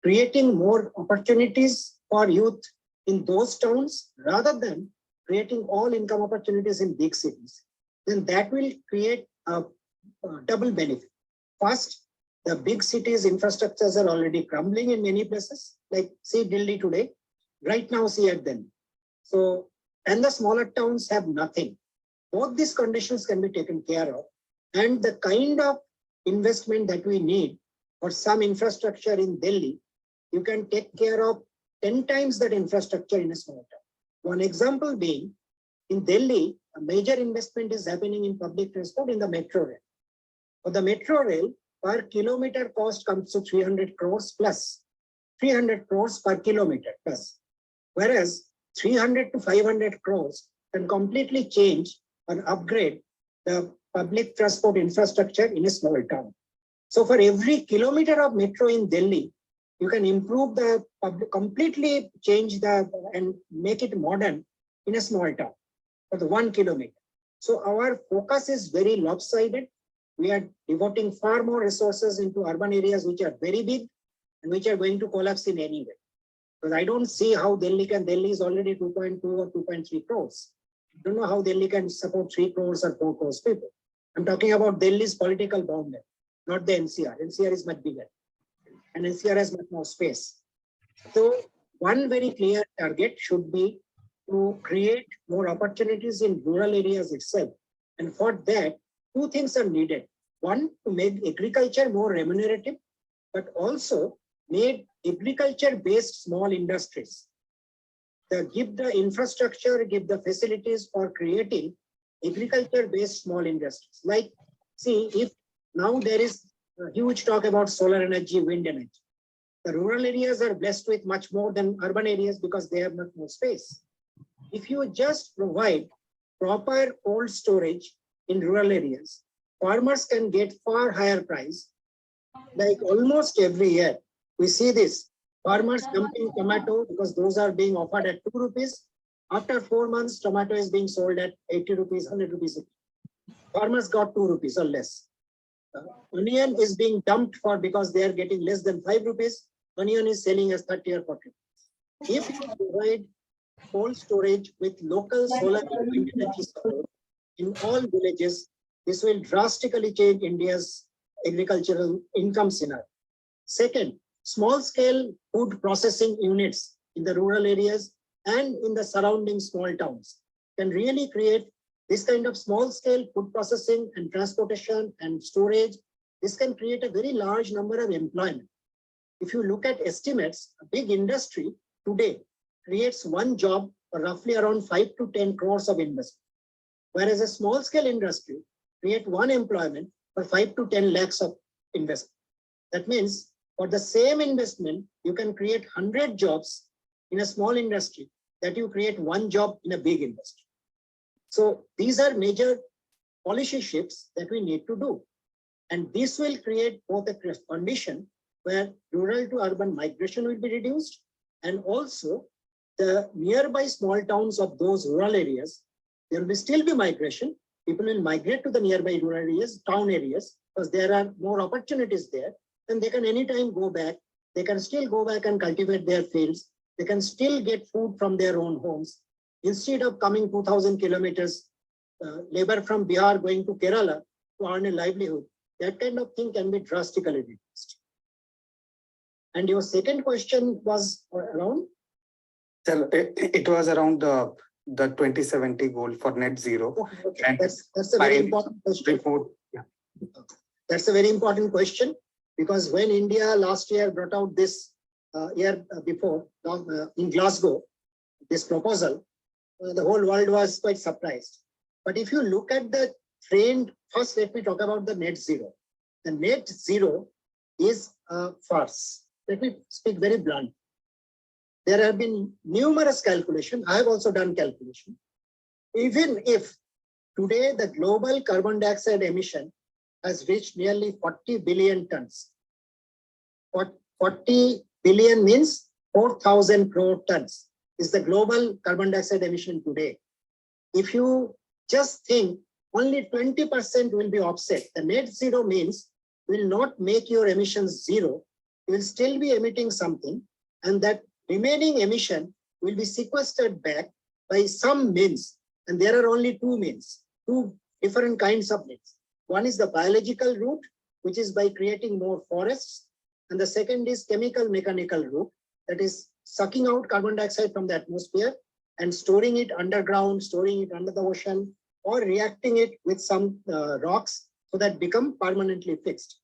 S4: creating more opportunities for youth in those towns, rather than creating all income opportunities in big cities, then that will create a double benefit. First, the big cities infrastructures are already crumbling in many places, like see Delhi today, right now see at Delhi. So, and the smaller towns have nothing. Both these conditions can be taken care of, and the kind of investment that we need for some infrastructure in Delhi, you can take care of 10 times that infrastructure in a small town. One example being, in Delhi, a major investment is happening in public transport in the metro rail. For the metro rail, per kilometer cost comes to 300 crores plus, 300 crores per kilometer plus. Whereas 300 to 500 crores can completely change or upgrade the public transport infrastructure in a small town. So for every kilometer of metro in Delhi, you can improve the public, completely change the and make it modern in a small town for the 1 kilometer. So our focus is very lopsided. We are devoting far more resources into urban areas which are very big and which are going to collapse in any way. Because I don't see how Delhi is already 2.2 or 2.3 crores. I don't know how Delhi can support 3 crores or 4 crores people. I'm talking about Delhi's political boundary, not the NCR. NCR is much bigger, and NCR has much more space. So one very clear target should be to create more opportunities in rural areas itself. And for that, two things are needed. One, to make agriculture more remunerative, but also make agriculture-based small industries. Give the infrastructure, give the facilities for creating agriculture-based small industries. Like, see, if now there is a huge talk about solar energy, wind energy. The rural areas are blessed with much more than urban areas because they have much more space. If you just provide proper cold storage in rural areas, farmers can get far higher price. Like almost every year, we see this. Farmers dumping tomato because those are being offered at 2 rupees. After 4 months, tomato is being sold at 80 rupees, 100 rupees. Farmers got 2 rupees or less. Onion is being dumped for because they are getting less than 5 rupees. Onion is selling as 30 or 40. If you provide cold storage with local solar and wind energy support in all villages, this will drastically change India's agricultural income scenario. Second, small-scale food processing units
S7: in the rural areas and in the surrounding small towns can really create this kind of small scale food processing and transportation and storage. This can create a very large number of employment. If you look at estimates, a big industry today creates one job for roughly around 5 to 10 crores of investment, whereas a small scale industry create one employment for 5 to 10 lakhs of investment. That means for the same investment, you can create 100 jobs in a small industry that you create one job in a big industry. So these are major policy shifts that we need to do. And this will create both a condition where rural to urban migration will be reduced, and also the nearby small towns of those rural areas, there will still be migration. People will migrate to the nearby rural areas, town areas, because there are more opportunities there, and they can anytime go back. They can still go back and cultivate their fields. They can still get food from their own homes. Instead of coming 2,000 kilometers, labor from Bihar going to Kerala to earn a livelihood, that kind of thing can be drastically reduced. And your second question was around?
S4: It was around the 2070 goal for net zero.
S7: Okay.
S4: And
S7: that's a very important question.
S4: Report, yeah.
S7: That's a very important question, because when India last year brought out this year before in Glasgow, this proposal, the whole world was quite surprised. But if you look at the trend, first let me talk about the net zero. The net zero is a farce. Let me speak very blunt. There have been numerous calculations. I have also done calculation. Even if today the global carbon dioxide emission has reached nearly 40 billion tons. 40 billion means 4,000 crore tons is the global carbon dioxide emission today. If you just think only 20% will be offset, the net zero means will not make your emissions zero. You will still be emitting something, and that remaining emission will be sequestered back by some means. And there are only two means, two different kinds of means. One is the biological route, which is by creating more forests. And the second is chemical mechanical route, that is sucking out carbon dioxide from the atmosphere and storing it underground, storing it under the ocean, or reacting it with some rocks so that become permanently fixed.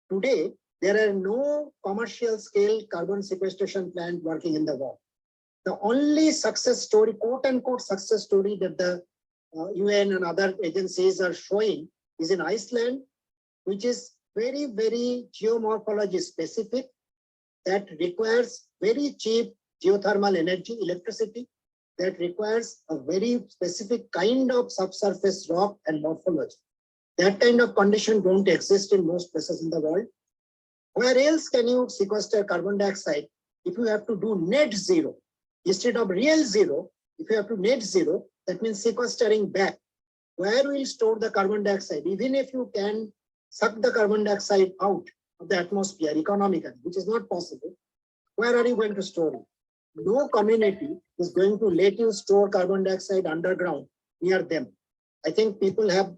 S7: Today, there are no commercial scale carbon sequestration plant working in the world. The only success story, quote unquote success story, that the UN and other agencies are showing is in Iceland, which is very, very geomorphology specific, that requires very cheap geothermal energy, electricity, that requires a very specific kind of subsurface rock and morphology. That kind of condition don't exist in most places in the world. Where else can you sequester carbon dioxide if you have to do net zero? Instead of real zero, if you have to net zero, that means sequestering back. Where will you store the carbon dioxide? Even if you can suck the carbon dioxide out of the atmosphere economically, which is not possible, where are you going to store it? No community is going to let you store carbon dioxide underground near them. I think people have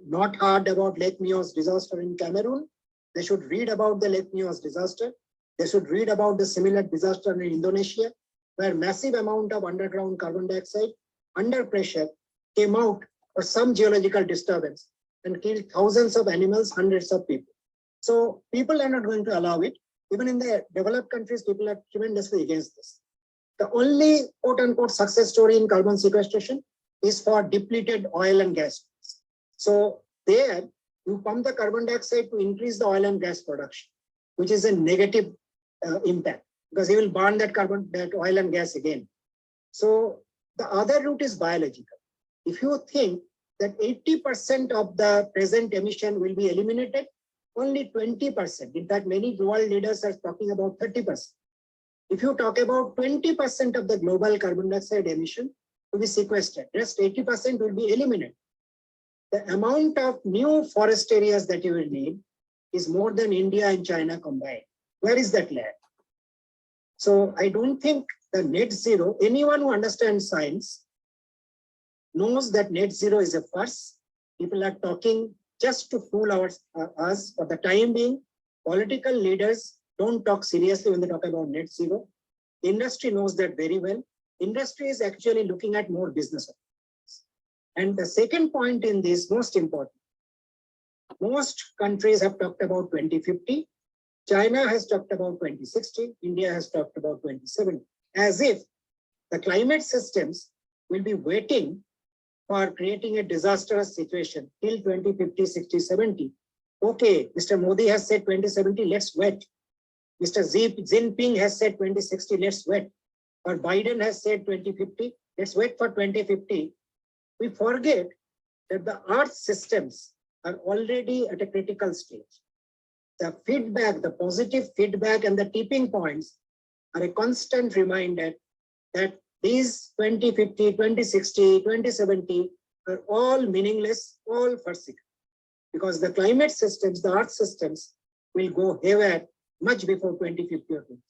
S7: not heard about Lake Meos disaster in Cameroon. They should read about the Lake Meos disaster. They should read about the similar disaster in Indonesia, where massive amount of underground carbon dioxide under pressure came out for some geological disturbance and killed thousands of animals, hundreds of people. So people are not going to allow it. Even in the developed countries, people are tremendously against this. The only quote unquote success story in carbon sequestration is for depleted oil and gas. So there, you pump the carbon dioxide to increase the oil and gas production, which is a negative impact, because you will burn that oil and gas again. So the other route is biological. If you think that 80% of the present emission will be eliminated, only 20%. In fact, many world leaders are talking about 30%. If you talk about 20% of the global carbon dioxide emission to be sequestered, rest 80% will be eliminated. The amount of new forest areas that you will need is more than India and China combined. Where is that land? So I don't think the net zero, anyone who understands science knows that net zero is a farce. People are talking just to fool us for the time being. Political leaders don't talk seriously when they talk about net zero. The industry knows that very well. Industry is actually looking at more business opportunities. And the second point in this, most important, most countries have talked about 2050. China has talked about 2060. India has talked about 2070, as if the climate systems will be waiting for creating a disastrous situation till 2050, 60, 70. Okay, Mr. Modi has said 2070, let's wait. Mr. Xi Jinping has said 2060, let's wait. Or Biden has said 2050, let's wait for 2050. We forget that the Earth systems are already at a critical stage. The feedback, the positive feedback and the tipping points are a constant reminder that these 2050, 2060, 2070 are all meaningless, all farcical. Because the climate systems, the Earth systems will go haywire much before 2050 or 2060.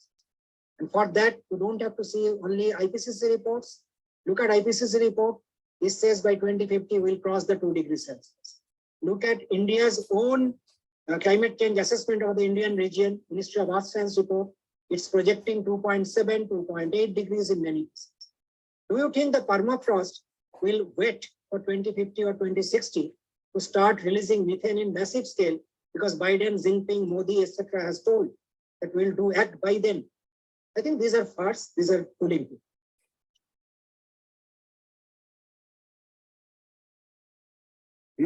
S7: And for that, you don't have to see only IPCC reports. Look at IPCC report. It says by 2050, we'll cross the 2 degrees Celsius. Look at India's own climate change assessment of the Indian region, Ministry of Earth Science report. It's projecting 2.7, 2.8 degrees in many cases. Do you think the permafrost will wait for 2050 or 2060 to start releasing methane in massive scale? Because Biden, Jinping, Modi, etc. has told that we'll do act by then. I think these are farce, these are fooling people.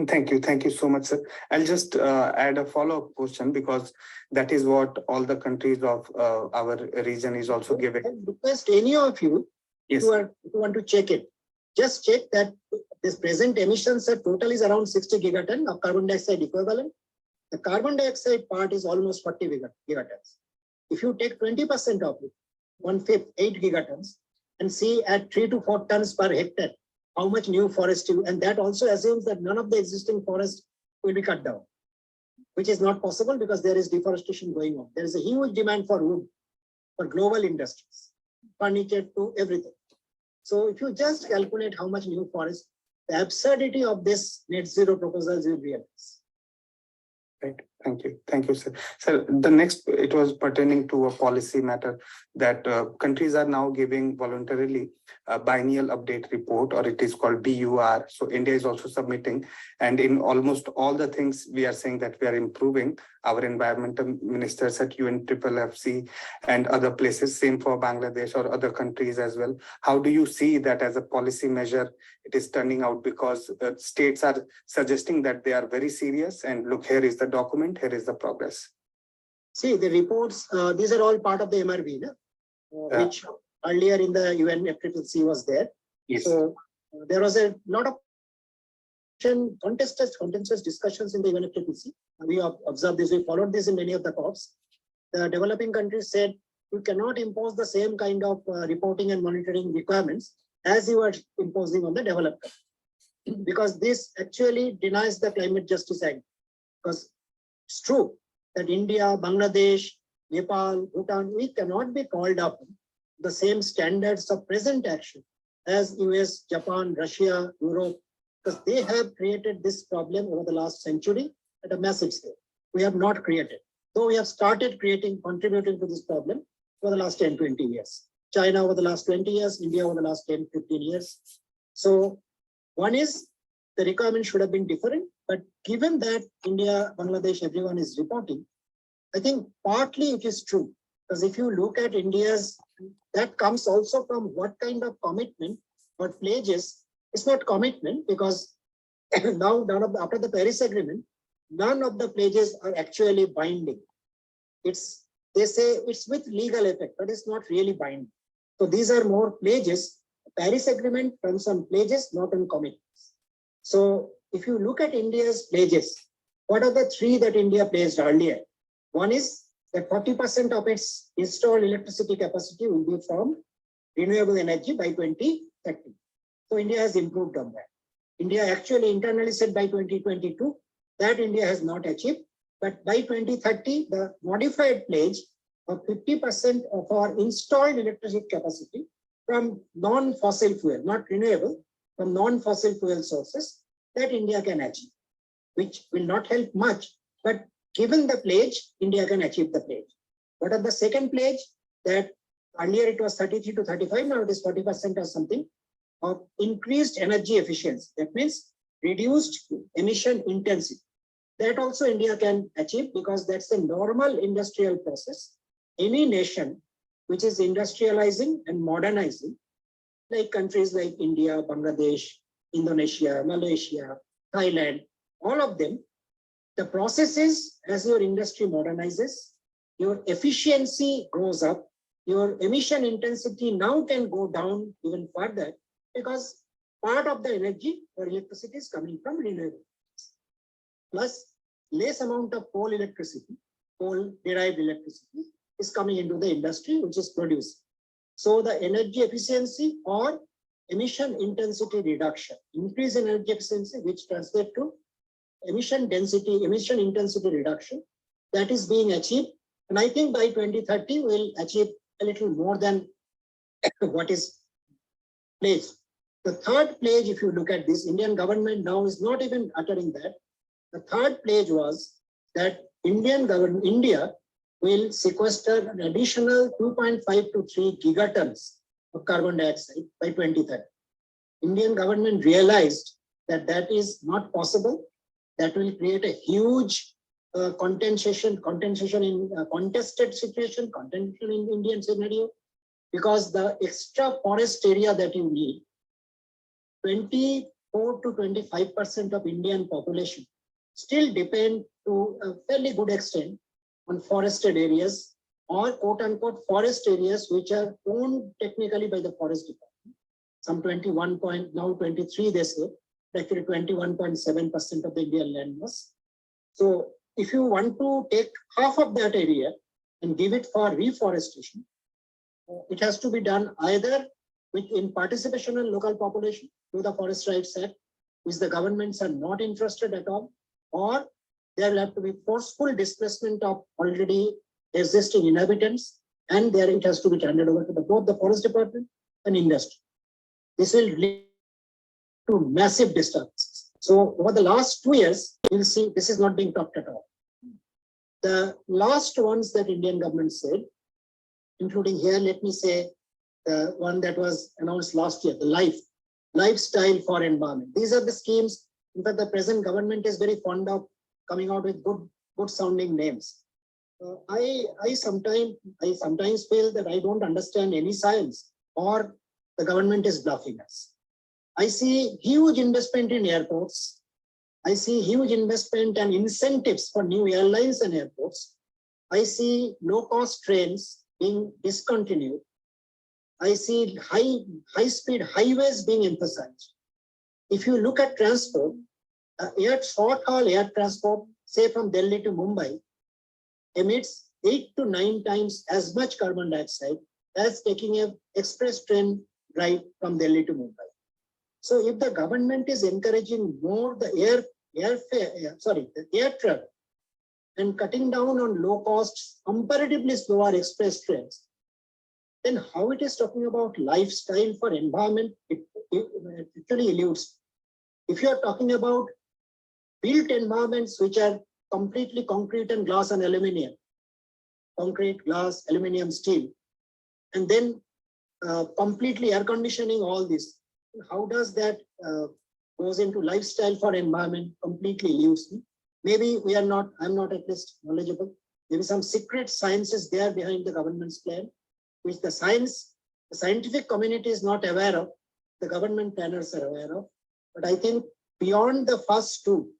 S4: Thank you so much, sir. I'll just add a follow-up question because that is what all the countries of our region is also giving.
S7: I request any of you
S4: Yes.
S7: who want to check it, just check that this present emissions total is around 60 gigaton of carbon dioxide equivalent. The carbon dioxide part is almost 40 gigatons. If you take 20% of it, 1/5, 8 gigatons, and see at 3 to 4 tons per hectare, how much new forest you, and that also assumes that none of the existing forests will be cut down, which is not possible because there is deforestation going on. There is a huge demand for wood for global industries, furniture to everything. So if you just calculate how much new forest, the absurdity of this net zero proposals will realize.
S4: Right. Thank you, sir. So the next, it was pertaining to a policy matter that countries are now giving voluntarily a biennial update report, or it is called BUR. So India is also submitting, and in almost all the things we are saying that we are improving. Our environmental ministers at UNFFC and other places, same for Bangladesh or other countries as well. How do you see that as a policy measure? It is turning out because states are suggesting that they are very serious, and look, here is the document, here is the progress.
S7: See, the reports, these are all part of the MRV, which earlier in the UNFFC was there.
S4: Yes.
S7: So there was a lot of contentious discussions in the UNFFC. We have observed this, we followed this in many of the COPs. The developing countries said, you cannot impose the same kind of reporting and monitoring requirements as you are imposing on the developed countries. Because this actually denies the Climate Justice Act. Because it's true that India, Bangladesh, Nepal, Bhutan, we cannot be called up the same standards of present action as US, Japan, Russia, Europe, because they have created this problem over the last century at a massive scale. We have not created, though we have started contributing to this problem for the last 10, 20 years. China over the last 20 years, India over the last 10, 15 years. So one is the requirement should have been different, but given that India, Bangladesh, everyone is reporting, I think partly it is true. Because if you look at India's, that comes also from what kind of commitment or pledges. It's not commitment because now after the Paris Agreement, none of the pledges are actually binding. They say it's with legal effect, but it's not really binding. So these are more pledges. Paris Agreement comes on pledges, not on commitments. So if you look at India's pledges, what are the three that India pledged earlier? One is that 40% of its installed electricity capacity will be from renewable energy by 2030. So India has improved on that. India actually internally said by 2022 that India has not achieved, but by 2030, the modified pledge of 50% of our installed electricity capacity from non-fossil fuel, not renewable, from non-fossil fuel sources that India can achieve, which will not help much, but given the pledge, India can achieve the pledge. What are the second pledge? That Earlier it was 33 to 35, now it is 40% or something of increased energy efficiency. That means reduced emission intensity. That also India can achieve because that's a normal industrial process. Any nation which is industrializing and modernizing, like countries like India, Bangladesh, Indonesia, Malaysia, Thailand, all of them, the process is as your industry modernizes, your efficiency goes up, your emission intensity now can go down even further because part of the energy or electricity is coming from renewable. Plus less amount of coal electricity, coal derived electricity is coming into the industry which is produced. So the energy efficiency or emission intensity reduction, increase in energy efficiency, which translates to emission density, emission intensity reduction, that is being achieved. And I think by 2030, we'll achieve a little more than what is pledged. The third pledge, if you look at this, Indian government now is not even uttering that. The third pledge was that India will sequester an additional 2.5 to 3 gigatons of carbon dioxide by 2030. Indian government realized that that is not possible. That will create a huge contested situation, contention in Indian scenario, because the extra forest area that you need, 24 to 25% of Indian population still depend to a fairly good extent on forested areas or quote unquote forest areas which are owned technically by the forest department. Some 21 point, now 23 they say, actually 21.7% of the Indian land mass. So if you want to take half of that area and give it for reforestation, it has to be done either in participation of local population through the Forest Rights Act, which the governments are not interested at all, or there will have to be forceful displacement of already existing inhabitants, and there it has to be handed over to both the forest department and industry. This will lead to massive disturbances. So over the last 2 years, you'll see this is not being talked at all. The last ones that Indian government said, including here, let me say the one that was announced last year, the lifestyle for environment. These are the schemes. In fact, the present government is very fond of coming out with good sounding names. I sometimes feel that I don't understand any science, or the government is bluffing us. I see huge investment in airports. I see huge investment and incentives for new airlines and airports. I see low-cost trains being discontinued. I see high-speed highways being emphasized. If you look at transport, short-haul air transport, say from Delhi to Mumbai, emits 8 to 9 times as much carbon dioxide as taking an express train ride from Delhi to Mumbai. So if the government is encouraging more the air travel and cutting down on low cost, comparatively slower express trains, then how it is talking about lifestyle for environment, it actually eludes. If you are talking about built environments which are completely concrete and glass and aluminium, concrete, glass, aluminium, steel, and then completely air conditioning, all this, how does that goes into lifestyle for environment? Completely eludes me. Maybe I'm not at least knowledgeable. Maybe some secret science is there behind the government's plan, which the scientific community is not aware of, the government planners are aware of. But I think beyond the first two,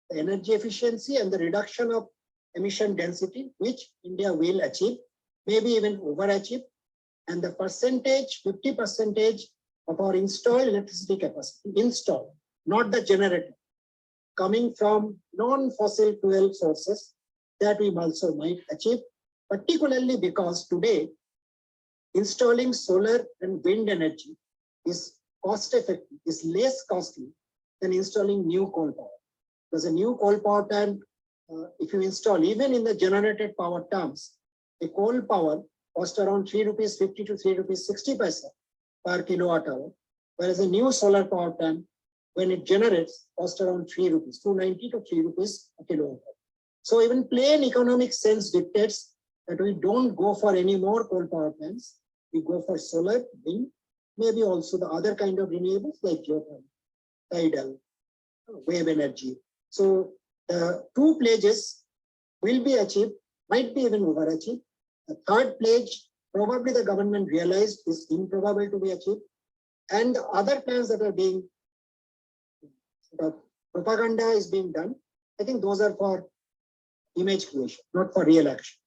S7: the energy efficiency and the reduction of emission density, which India will achieve, maybe even overachieve, and the percentage, 50% of our installed electricity capacity, not the generator, coming from non-fossil fuel sources, that we also might achieve, particularly because today installing solar and wind energy is cost effective, is less costly than installing new coal power. Because a new coal power plant, if you install even in the generated power terms, a coal power costs around 3 rupees 50 to 3 rupees 60 paisa per kilowatt hour, whereas a new solar power plant, when it generates, costs around 3 rupees, 290 to 3 rupees a kilowatt hour. So even plain economic sense dictates that we don't go for any more coal power plants, we go for solar, wind, maybe also the other kind of renewables like geothermal, tidal, wave energy. So the 2 pledges will be achieved, might be even overachieved. The 3rd pledge, probably the government realized is improbable to be achieved. And the other plans that are being, the propaganda is being done, I think those are for image creation, not for real action.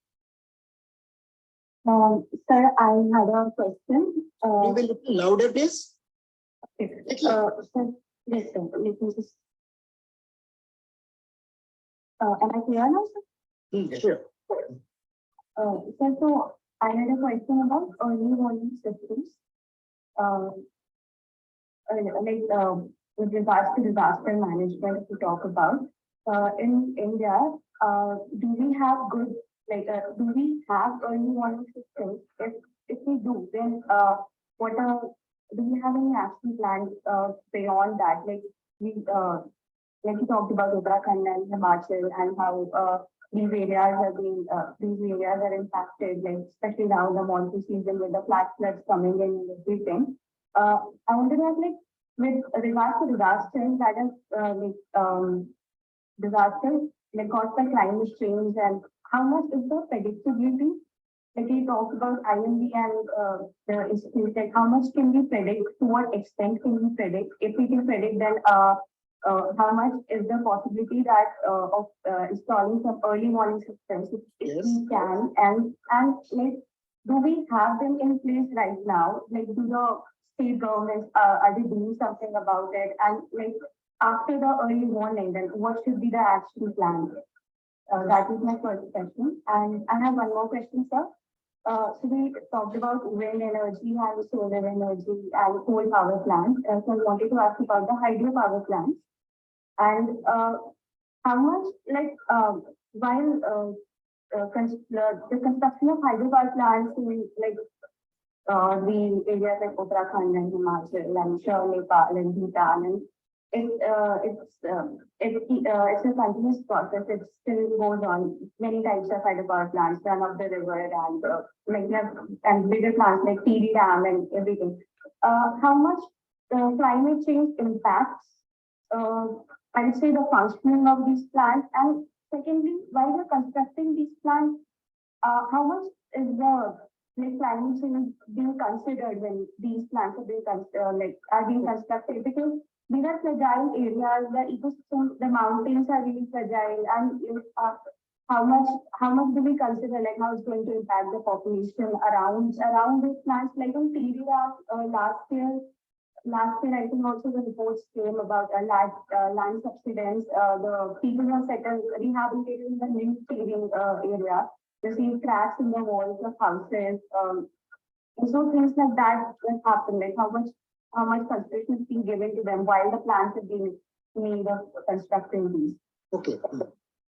S8: Sir, I had a question.
S7: You will little louder, please.
S8: Sir, yes, sir. Let me just. Am I clear now, sir?
S7: Sure.
S8: Sir, so I had a question about early warning systems. With regards to disaster management, if we talk about in India, do we have good, do we have early warning systems? If we do, then do we have any action plans beyond that? Like we talked about Uttarakhand and Himachal and how these areas are impacted, like especially now the monsoon season with the flash floods coming in and everything. I wonder that, like, with regards to disasters that is disasters like caused by climate change, and how much is the predictability? Like we talked about IMPRI and the institute, like how much can we predict? To what extent can we predict? If we can predict, then how much is the possibility that of installing some early warning systems if we can? And like, do we have them in place right now? Like, do the state governments are they doing something about it? And like after the early warning, then what should be the action plan? That is my first question. And I have one more question, sir. So we talked about wind energy and solar energy and coal power plants. So I wanted to ask about the hydropower plants. And how much, like, while the construction of hydropower plants in like the areas like Uttarakhand and Himachal and Nepal and Bhutan, and it's a continuous process. It still goes on. Many types of hydropower plants run up the river and and bigger plants like TD Dam and everything. How much climate change impacts, I would say, the functioning of these plants? And secondly, while we're constructing these plants, how much is the climate change being considered when these plants are being constructed? Because these are fragile areas, the ecosystem, the mountains are really fragile, and how much do we consider, like how it's going to impact the population around these plants? Like on TD last year, I think also the reports came about land subsidence. The people who are settled, rehabilitated in the new clearing area, received cracks in the walls of houses. And so things like that happen. Like how much consideration is being given to them while the plans are being made of constructing these.
S7: Okay.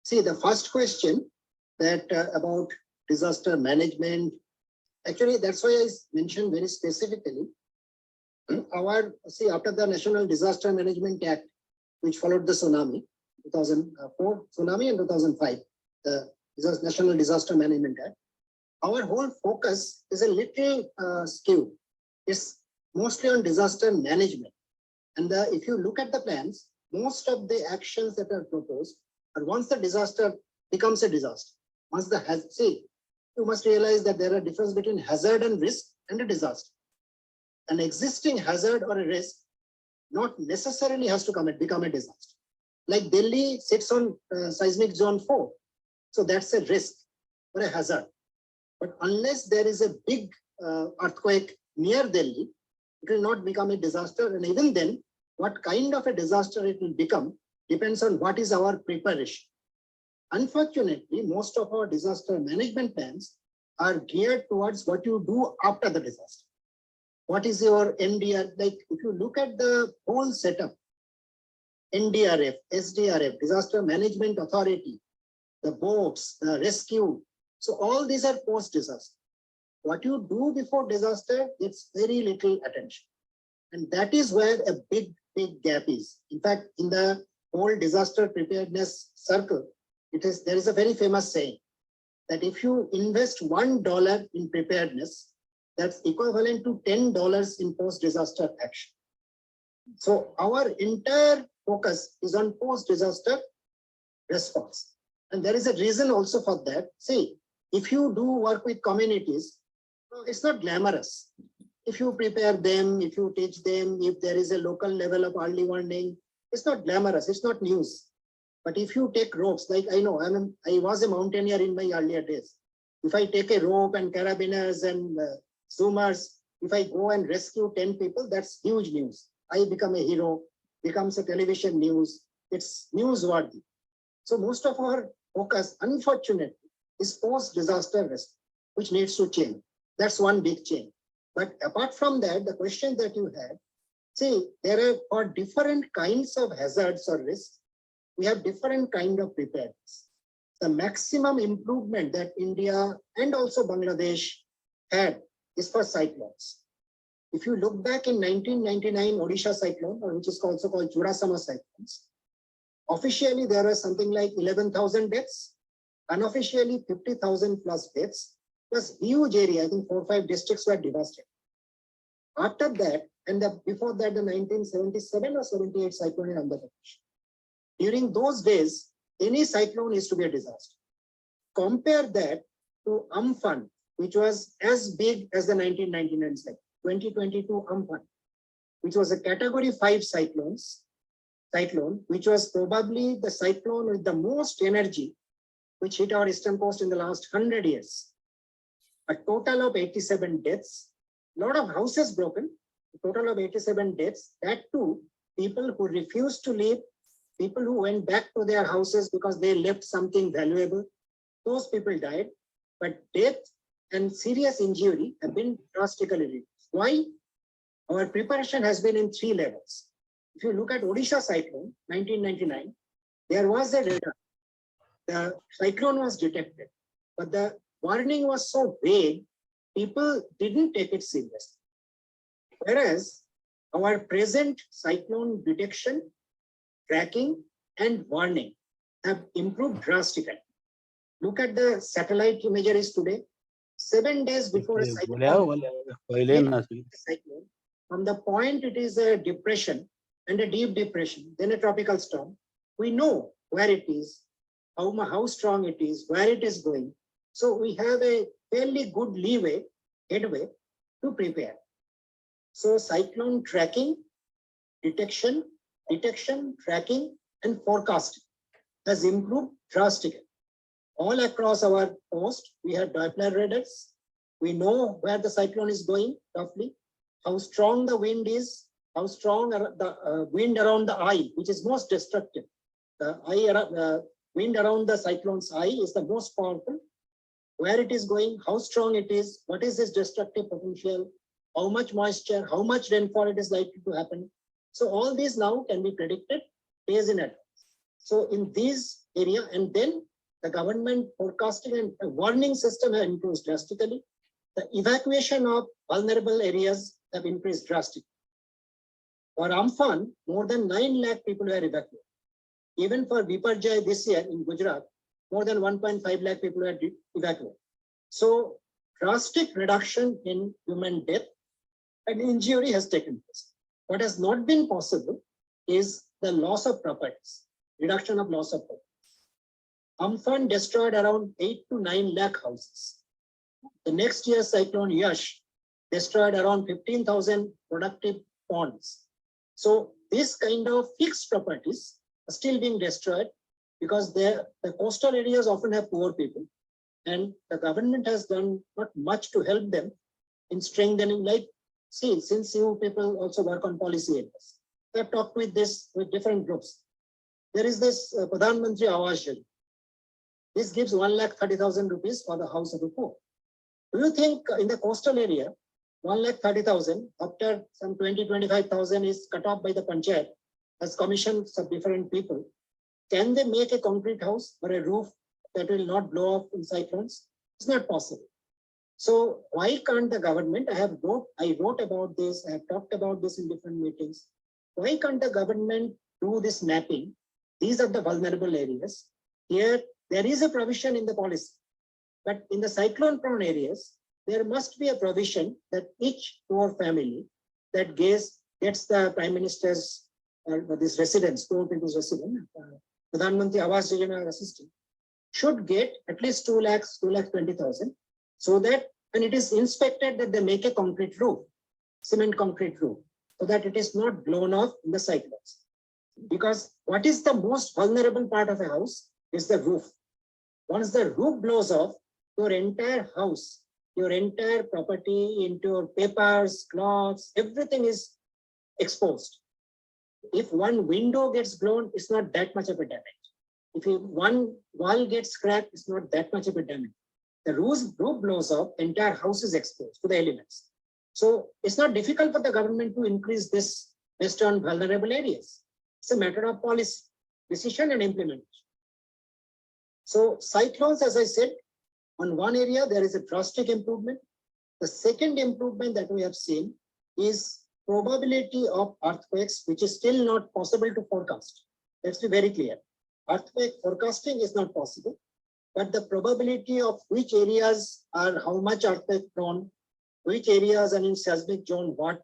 S7: See, the first question that about disaster management, actually, that's why I mentioned very specifically. After the National Disaster Management Act, which followed the tsunami, 2004 tsunami and 2005, the National Disaster Management Act, our whole focus is a little skewed. It's mostly on disaster management. And if you look at the plans, most of the actions that are proposed are once the disaster becomes a disaster. Once you must realize that there are difference between hazard and risk and a disaster. An existing hazard or a risk not necessarily has to become a disaster. Like Delhi sits on seismic zone 4. So that's a risk or a hazard. But unless there is a big earthquake near Delhi, it will not become a disaster. And even then, what kind of a disaster it will become depends on what is our preparation. Unfortunately, most of our disaster management plans are geared towards what you do after the disaster. What is your NDR? Like if you look at the whole setup, NDRF, SDRF, Disaster Management Authority, the boats, the rescue. So all these are post-disaster. What you do before disaster gets very little attention. And that is where a big gap is. In fact, in the whole disaster preparedness circle, there is a very famous saying that if you invest $1 in preparedness, That's equivalent to $10 in post-disaster action. So our entire focus is on post-disaster response. And there is a reason also for that. See, if you do work with communities, it's not glamorous. If you prepare them, if you teach them, if there is a local level of early warning, it's not glamorous, it's not news. But if you take ropes, like I know, I was a mountaineer in my earlier days. If I take a rope and carabiners and zoomers, if I go and rescue 10 people, that's huge news. I become a hero, becomes a television news, it's newsworthy. So most of our focus, unfortunately, is post-disaster risk, which needs to change. That's one big change. But apart from that, the question that you had, see, there are for different kinds of hazards or risks, we have different kind of preparedness. The maximum improvement that India and also Bangladesh had is for cyclones. If you look back in 1999 Odisha cyclone, or which is also called Churasama cyclones, officially there were something like 11,000 deaths, unofficially 50,000 plus deaths, plus huge area. I think 4 or 5 districts were devastated. After that, and before that, the 1977 or 78 cyclone in Andhra Pradesh. During those days, any cyclone is to be a disaster. Compare that to Amphan, which was as big as the 1999 cyclone, 2022 Amphan, which was a category 5 cyclone, which was probably the cyclone with the most energy, which hit our eastern coast in the last 100 years. A total of 87 deaths, a lot of houses broken, a total of 87 deaths, that too, people who refused to leave, people who went back to their houses because they left something valuable, those people died, but death and serious injury have been drastically reduced. Why? Our preparation has been in 3 levels. If you look at Odisha cyclone, 1999, there was a radar. The cyclone was detected, but the warning was so vague, people didn't take it seriously. Whereas our present cyclone detection, tracking, and warning have improved drastically. Look at the satellite imageries today. 7 days before a cyclone, from the point it is a depression and a deep depression, then a tropical storm, we know where it is, how strong it is, where it is going. So we have a fairly good headway to prepare. So cyclone tracking, detection, tracking, and forecasting has improved drastically. All across our coast, we have Doppler radars. We know where the cyclone is going roughly, how strong the wind is, how strong the wind around the eye, which is most destructive. The wind around the cyclone's eye is the most powerful. Where it is going, how strong it is, what is its destructive potential, how much moisture, how much rainfall it is likely to happen. So all these now can be predicted days in advance. So in these area, and then the government forecasting and warning system have improved drastically. The evacuation of vulnerable areas have increased drastically. For Amphan, more than 9 lakh people were evacuated. Even for Viparjay this year in Gujarat, more than 1.5 lakh people were evacuated. So drastic reduction in human death and injury has taken place. What has not been possible is the loss of properties, reduction of loss of properties. Amphan destroyed around 8 to 9 lakh houses. The next year's cyclone Yash destroyed around 15,000 productive ponds. So this kind of fixed properties are still being destroyed because the coastal areas often have poor people, and the government has done not much to help them in strengthening. Like, see, since you people also work on policy areas, I have talked with different groups. There is this Pradhan Mantri Awas Yojana. This gives 1,30,000 rupees for the house of the poor. Do you think in the coastal area, 1,30,000 after some 20-25,000 is cut off by the panchayat as commissions of different people? Can they make a concrete house or a roof that will not blow off in cyclones? It's not possible. So why can't the government? I wrote about this. I have talked about this in different meetings. Why can't the government do this mapping? These are the vulnerable areas. Here, there is a provision in the policy, but in the cyclone-prone areas, there must be a provision that each poor family that gets the Prime Minister's this residence, co-operative residence, Pradhan Mantri Awas Yojana assistance, should get at least 2 lakhs, 2,20,000, so that when it is inspected that they make a concrete roof, cement concrete roof, so that it is not blown off in the cyclones. Because what is the most vulnerable part of a house is the roof. Once the roof blows off, your entire house, your entire property, into your papers, cloths, everything is exposed. If one window gets blown, it's not that much of a damage. If one wall gets cracked, it's not that much of a damage. The roof blows off, entire house is exposed to the elements. So it's not difficult for the government to increase this based on vulnerable areas. It's a matter of policy, decision and implementation. So cyclones, as I said, on one area, there is a drastic improvement. The second improvement that we have seen is probability of earthquakes, which is still not possible to forecast. Let's be very clear. Earthquake forecasting is not possible, but the probability of which areas are how much earthquake prone, which areas are in seismic zone what,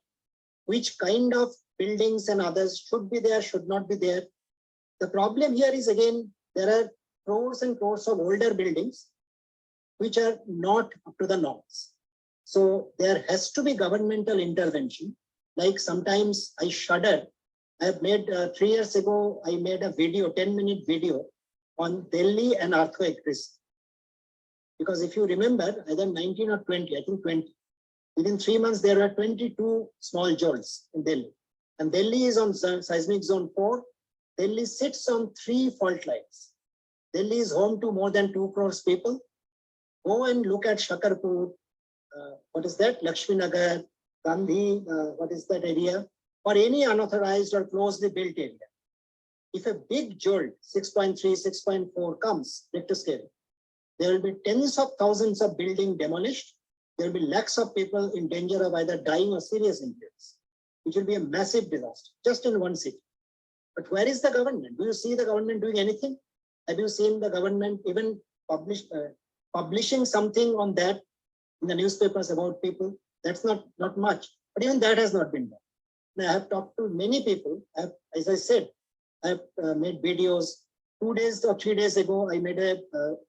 S7: which kind of buildings and others should be there, should not be there. The problem here is, again, there are crores and crores of older buildings which are not up to the norms. So there has to be governmental intervention. Like sometimes I shudder. I have made 3 years ago, I made a video, 10-minute video on Delhi and earthquake risk. Because if you remember, either 19 or 20, I think 20, within 3 months, there were 22 small jolts in Delhi. And Delhi is on seismic zone 4. Delhi sits on 3 fault lines. Delhi is home to more than 2 crores people. Go and look at Shakarpur, what is that? Lakshmi Nagar, Gandhi, what is that area? Or any unauthorized or closely built area. If a big jolt, 6.3, 6.4 comes, Richter scale, there will be tens of thousands of buildings demolished. There will be lakhs of people in danger of either dying or serious injuries, which will be a massive disaster, just in one city. But where is the government? Do you see the government doing anything? Have you seen the government even publishing something on that in the newspapers about people? That's not much, but even that has not been done. Now, I have talked to many people. As I said, I have made videos. 2 days or 3 days ago, I made a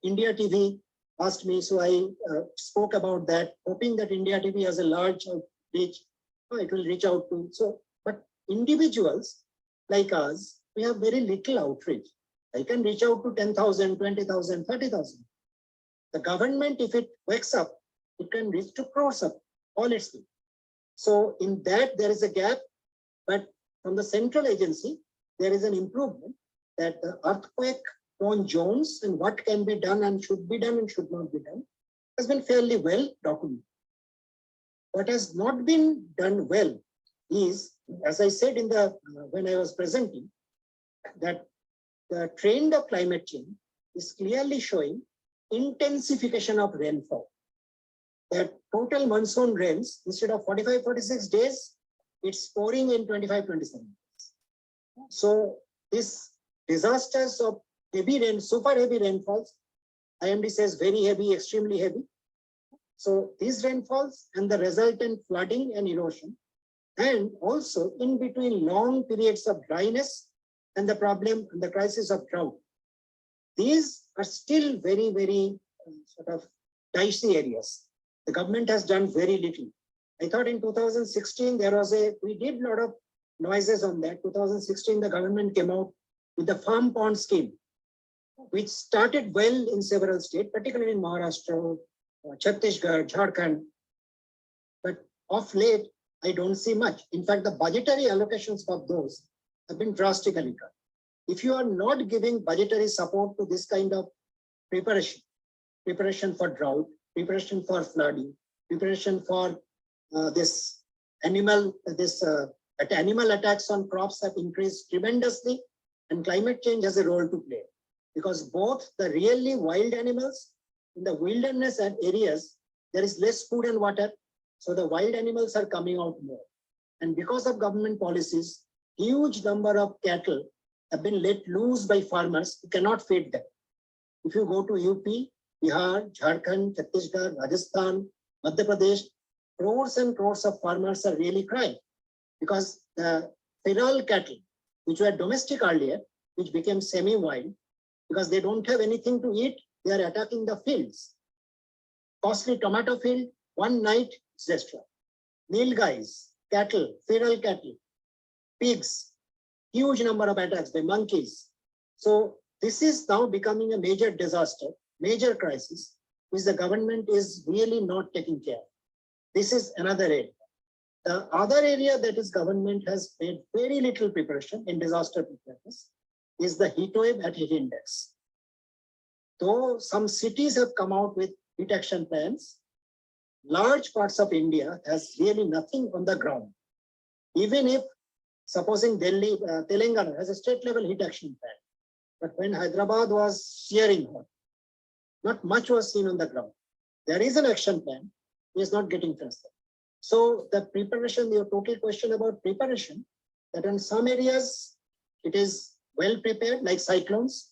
S7: India TV asked me, so I spoke about that, hoping that India TV has a large reach. It will reach out to. So, but individuals like us, we have very little outreach. I can reach out to 10,000, 20,000, 30,000. The government, if it wakes up, it can reach to crores up, all its people. So in that, there is a gap, but from the central agency, there is an improvement that the earthquake-prone zones and what can be done and should not be done has been fairly well documented. What has not been done well is, as I said in the when I was presenting, that the trend of climate change is clearly showing intensification of rainfall. That total monsoon rains, instead of 45, 46 days, it's pouring in 25, 27 days. So this disasters of heavy rain, super heavy rainfalls, IMD says very heavy, extremely heavy. So these rainfalls and the resultant flooding and erosion, and also in between long periods of dryness and the problem and the crisis of drought. These are still very, very sort of dicey areas. The government has done very little. I thought in 2016, we did a lot of noises on that. 2016, the government came out with the farm pond scheme, which started well in several states, particularly in Maharashtra, Chhattisgarh, Jharkhand. But of late, I don't see much. In fact, the budgetary allocations of those have been drastically cut. If you are not giving budgetary support to this kind of preparation for drought, preparation for flooding, preparation for animal attacks on crops have increased tremendously, and climate change has a role to play, because both the really wild animals in the wilderness and areas, there is less food and water, so the wild animals are coming out more. And because of government policies, huge number of cattle have been let loose by farmers who cannot feed them. If you go to UP, Bihar, Jharkhand, Chhattisgarh, Rajasthan, Madhya Pradesh, crores and crores of farmers are really crying because the feral cattle, which were domestic earlier, which became semi-wild, because they don't have anything to eat, they are attacking the fields. Costly tomato field, one night it's destroyed. Nilgais, cattle, feral cattle, pigs, huge number of attacks by monkeys. So this is now becoming a major disaster, major crisis, which the government is really not taking care of. This is another area. The other area that is government has made very little preparation in disaster preparedness is the heat wave at heat index. Though some cities have come out with heat action plans, large parts of India has really nothing on the ground. Even if supposing Delhi, Telangana has a state level heat action plan, but when Hyderabad was searing hot, not much was seen on the ground. There is an action plan, it is not getting faster. So the preparation, your total question about preparation, that in some areas it is well prepared, like cyclones.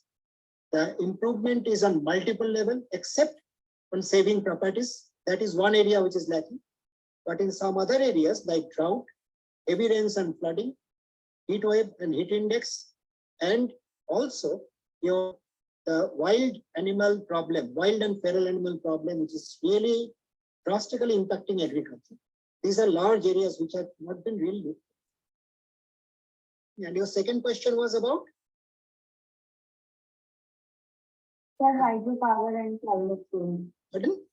S7: The improvement is on multiple levels, except on saving properties. That is one area which is lacking. But in some other areas like drought, heavy rains and flooding, heat wave and heat index, and also the wild animal problem, wild and feral animal problem, which is really drastically impacting agriculture. These are large areas which have not been really looked at. And your second question was about?
S8: The hydropower and climate change.
S7: Pardon?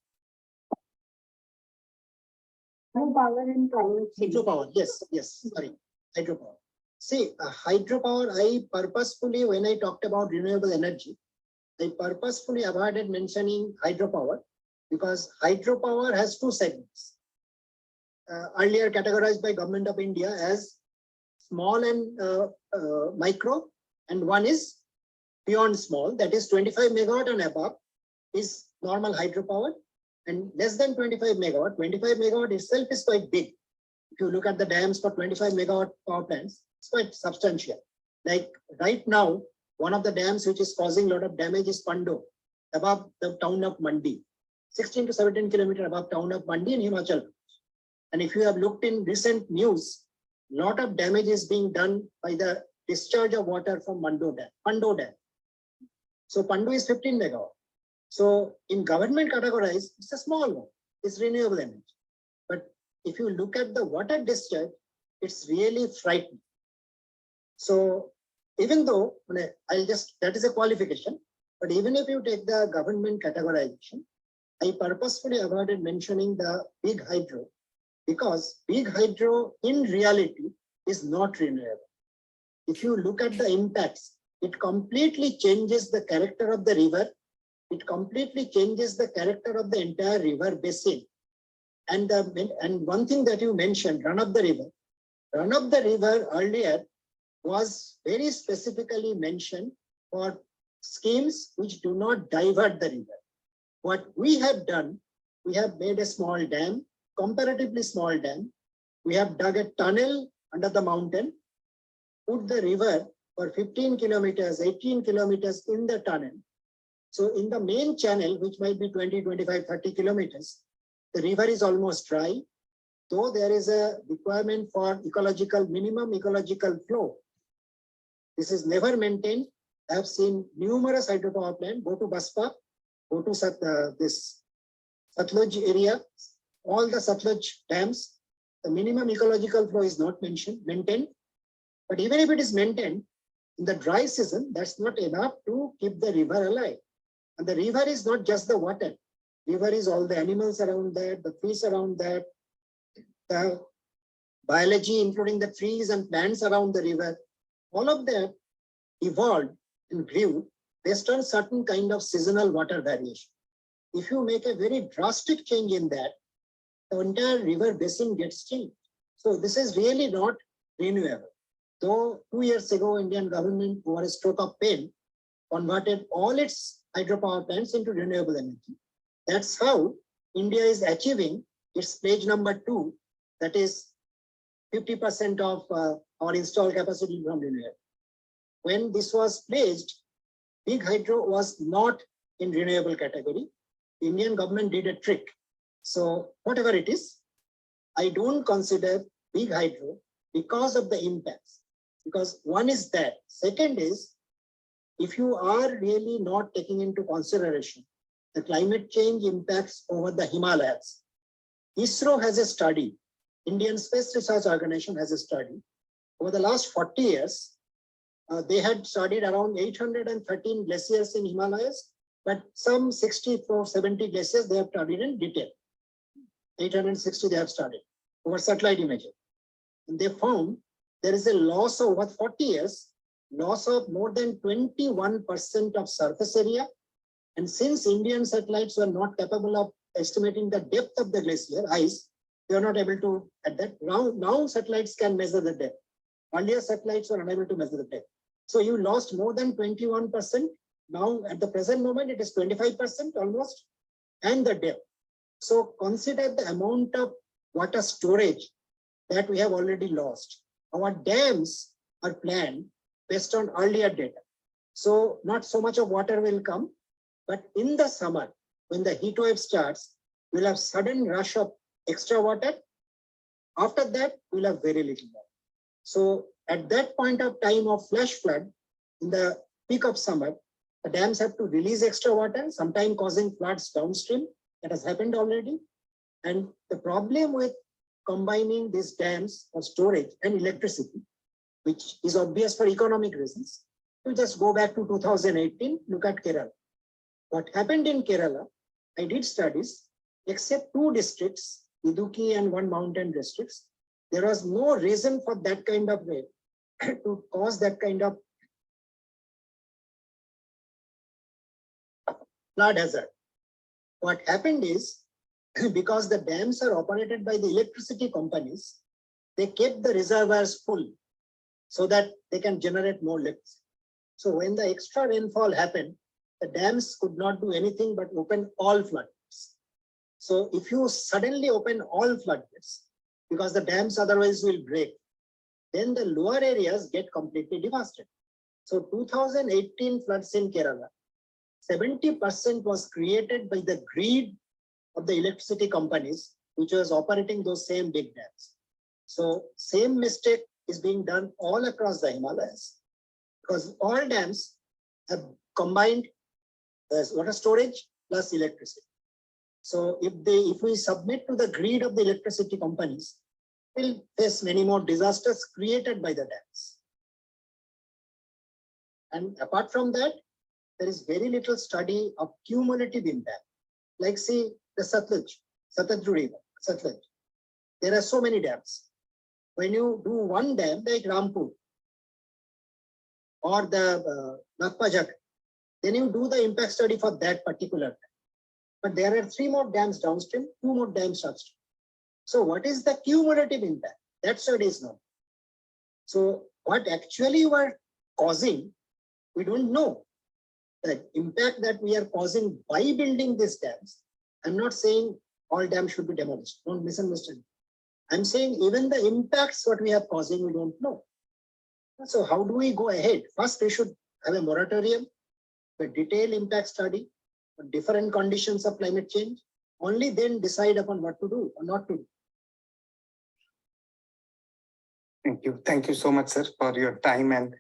S8: Hydropower and climate change.
S7: Hydropower, yes, sorry, hydropower. See, hydropower, I purposefully, when I talked about renewable energy, I purposefully avoided mentioning hydropower because hydropower has two segments. Earlier categorized by Government of India as small and micro, and one is beyond small, that is 25 megawatt and above is normal hydropower, and less than 25 megawatt itself is quite big. If you look at the dams for 25 megawatt power plants, it's quite substantial. Like right now, one of the dams which is causing a lot of damage is Pando, above the town of Mandi, 16 to 17 kilometers above town of Mandi in Himachal. And if you have looked in recent news, a lot of damage is being done by the discharge of water from Pando Dam. So Pando is 15 megawatt. So in government categorized, it's a small one. It's renewable energy. But if you look at the water discharge, it's really frightening. So even though, that is a qualification, but even if you take the government categorization, I purposefully avoided mentioning the big hydro because big hydro in reality is not renewable. If you look at the impacts, it completely changes the character of the river. It completely changes the character of the entire river basin. And one thing that you mentioned, run of the river earlier was very specifically mentioned for schemes which do not divert the river. What we have done, we have made a small dam, comparatively small dam. We have dug a tunnel under the mountain, put the river for 15 kilometers, 18 kilometers in the tunnel. So in the main channel, which might be 20, 25, 30 kilometers, the river is almost dry, though there is a requirement for minimum ecological flow. This is never maintained. I have seen numerous hydropower plants, go to Baspa, go to this Satluj area, all the Satluj dams, the minimum ecological flow is not maintained. But even if it is maintained, in the dry season, that's not enough to keep the river alive. And the river is not just the water. River is all the animals around that, the fish around that, the biology, including the trees and plants around the river. All of that evolved and grew based on certain kind of seasonal water variation. If you make a very drastic change in that, the entire river basin gets changed. So this is really not renewable. Though 2 years ago, Indian government, over a stroke of pen, converted all its hydropower plants into renewable energy. That's how India is achieving its pledge number 2, that is 50% of our installed capacity from renewable. When this was pledged, big hydro was not in renewable category. The Indian government did a trick. So whatever it is, I don't consider big hydro because of the impacts. Because one is that. Second is, if you are really not taking into consideration the climate change impacts over the Himalayas, ISRO has a study, Indian Space Research Organization has a study. Over the last 40 years, they had studied around 813 glaciers in Himalayas, but some 64, 70 glaciers they have studied in detail. 860 they have studied over satellite imagery. And they found there is a loss of over 40 years, loss of more than 21% of surface area. And since Indian satellites were not capable of estimating the depth of the glacier ice, they are not able to at that. Now satellites can measure the depth. Earlier satellites were unable to measure the depth. So you lost more than 21%. Now at the present moment, it is 25% almost, and the depth. So consider the amount of water storage that we have already lost. Our dams are planned based on earlier data. So not so much of water will come, but in the summer, when the heat wave starts, we'll have sudden rush of extra water. After that, we'll have very little water. So at that point of time of flash flood, in the peak of summer, the dams have to release extra water, sometimes causing floods downstream. That has happened already. And the problem with combining these dams for storage and electricity, which is obvious for economic reasons, you just go back to 2018, look at Kerala. What happened in Kerala, I did studies, except 2 districts, Idukki and 1 mountain districts, there was no reason for that kind of rain to cause that kind of flood hazard. What happened is, because the dams are operated by the electricity companies, they kept the reservoirs full so that they can generate more electricity. So when the extra rainfall happened, the dams could not do anything but open all floodgates. So if you suddenly open all floodgates, because the dams otherwise will break, then the lower areas get completely devastated. So 2018 floods in Kerala, 70% was created by the greed of the electricity companies, which was operating those same big dams. So same mistake is being done all across the Himalayas, because all dams have combined water storage plus electricity. So if we submit to the greed of the electricity companies, we'll face many more disasters created by the dams. And apart from that, there is very little study of cumulative impact. Like see the Satluj River, Satluj. There are so many dams. When you do one dam like Rampur or the Nagpajak, then you do the impact study for that particular dam. But there are 3 more dams downstream, 2 more dams upstream. So what is the cumulative impact? That study is not. So what actually you are causing, we don't know. The impact that we are causing by building these dams, I'm not saying all dams should be demolished. Don't misunderstand. I'm saying even the impacts what we are causing, we don't know. So how do we go ahead? First, we should have a moratorium, a detailed impact study on different conditions of climate change. Only then decide upon what to do or not to do.
S4: Thank you. Thank you so much, sir, for your time and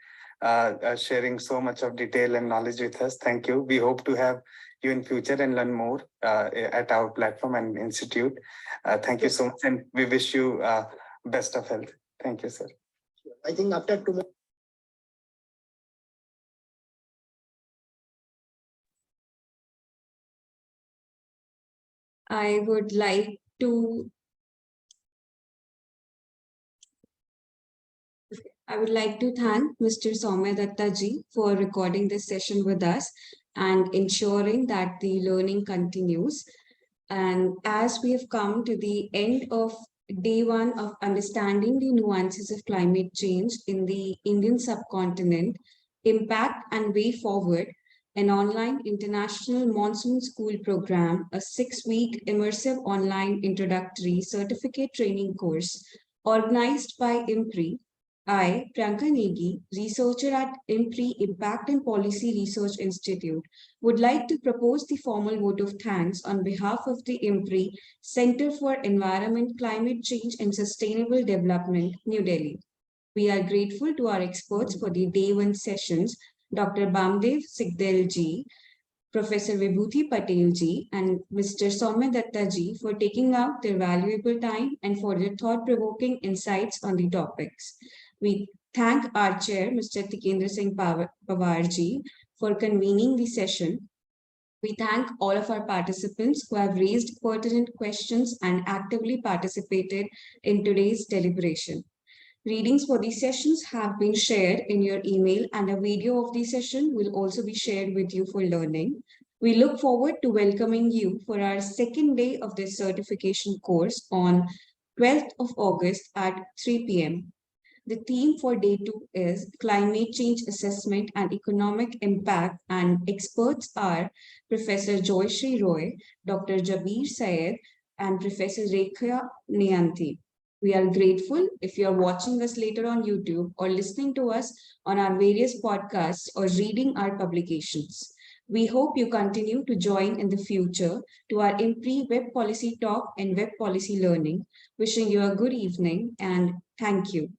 S4: sharing so much of detail and knowledge with us. Thank you. We hope to have you in future and learn more at our platform and institute. Thank you so much, and we wish you best of health. Thank you, sir.
S7: I think after tomorrow.
S1: I would like to thank Mr. Soumya Dutta ji for recording this session with us and ensuring that the learning continues. And as we have come to the end of day 1 of understanding the nuances of climate change in the Indian subcontinent, impact and way forward, an online international monsoon school program, a 6-week immersive online introductory certificate training course organized by IMPRI, I, Priyanka Negi, researcher at IMPRI Impact and Policy Research Institute, would like to propose the formal vote of thanks on behalf of the IMPRI Center for Environment, Climate Change and Sustainable Development, New Delhi. We are grateful to our experts for the day one sessions, Dr. Bamadev Sigdel ji, Professor Vibhuti Patel ji, and Mr. Soumya Dutta ji for taking out their valuable time and for their thought-provoking insights on the topics. We thank our chair, Mr. Tikendra Singh Pawar ji, for convening the session. We thank all of our participants who have raised pertinent questions and actively participated in today's deliberation. Readings for these sessions have been shared in your email, and a video of the session will also be shared with you for learning. We look forward to welcoming you for our second day of this certification course on 12th of August at 3 p.m. The theme for day 2 is Climate Change Assessment and Economic Impact, and experts are Professor Joyshri Roy, Dr. Jabir Syed, and Professor Rekha Niyanti. We are grateful if you are watching us later on YouTube or listening to us on our various podcasts or reading our publications. We hope you continue to join in the future to our IMPRI Web Policy Talk and Web Policy Learning. Wishing you a good evening and thank you.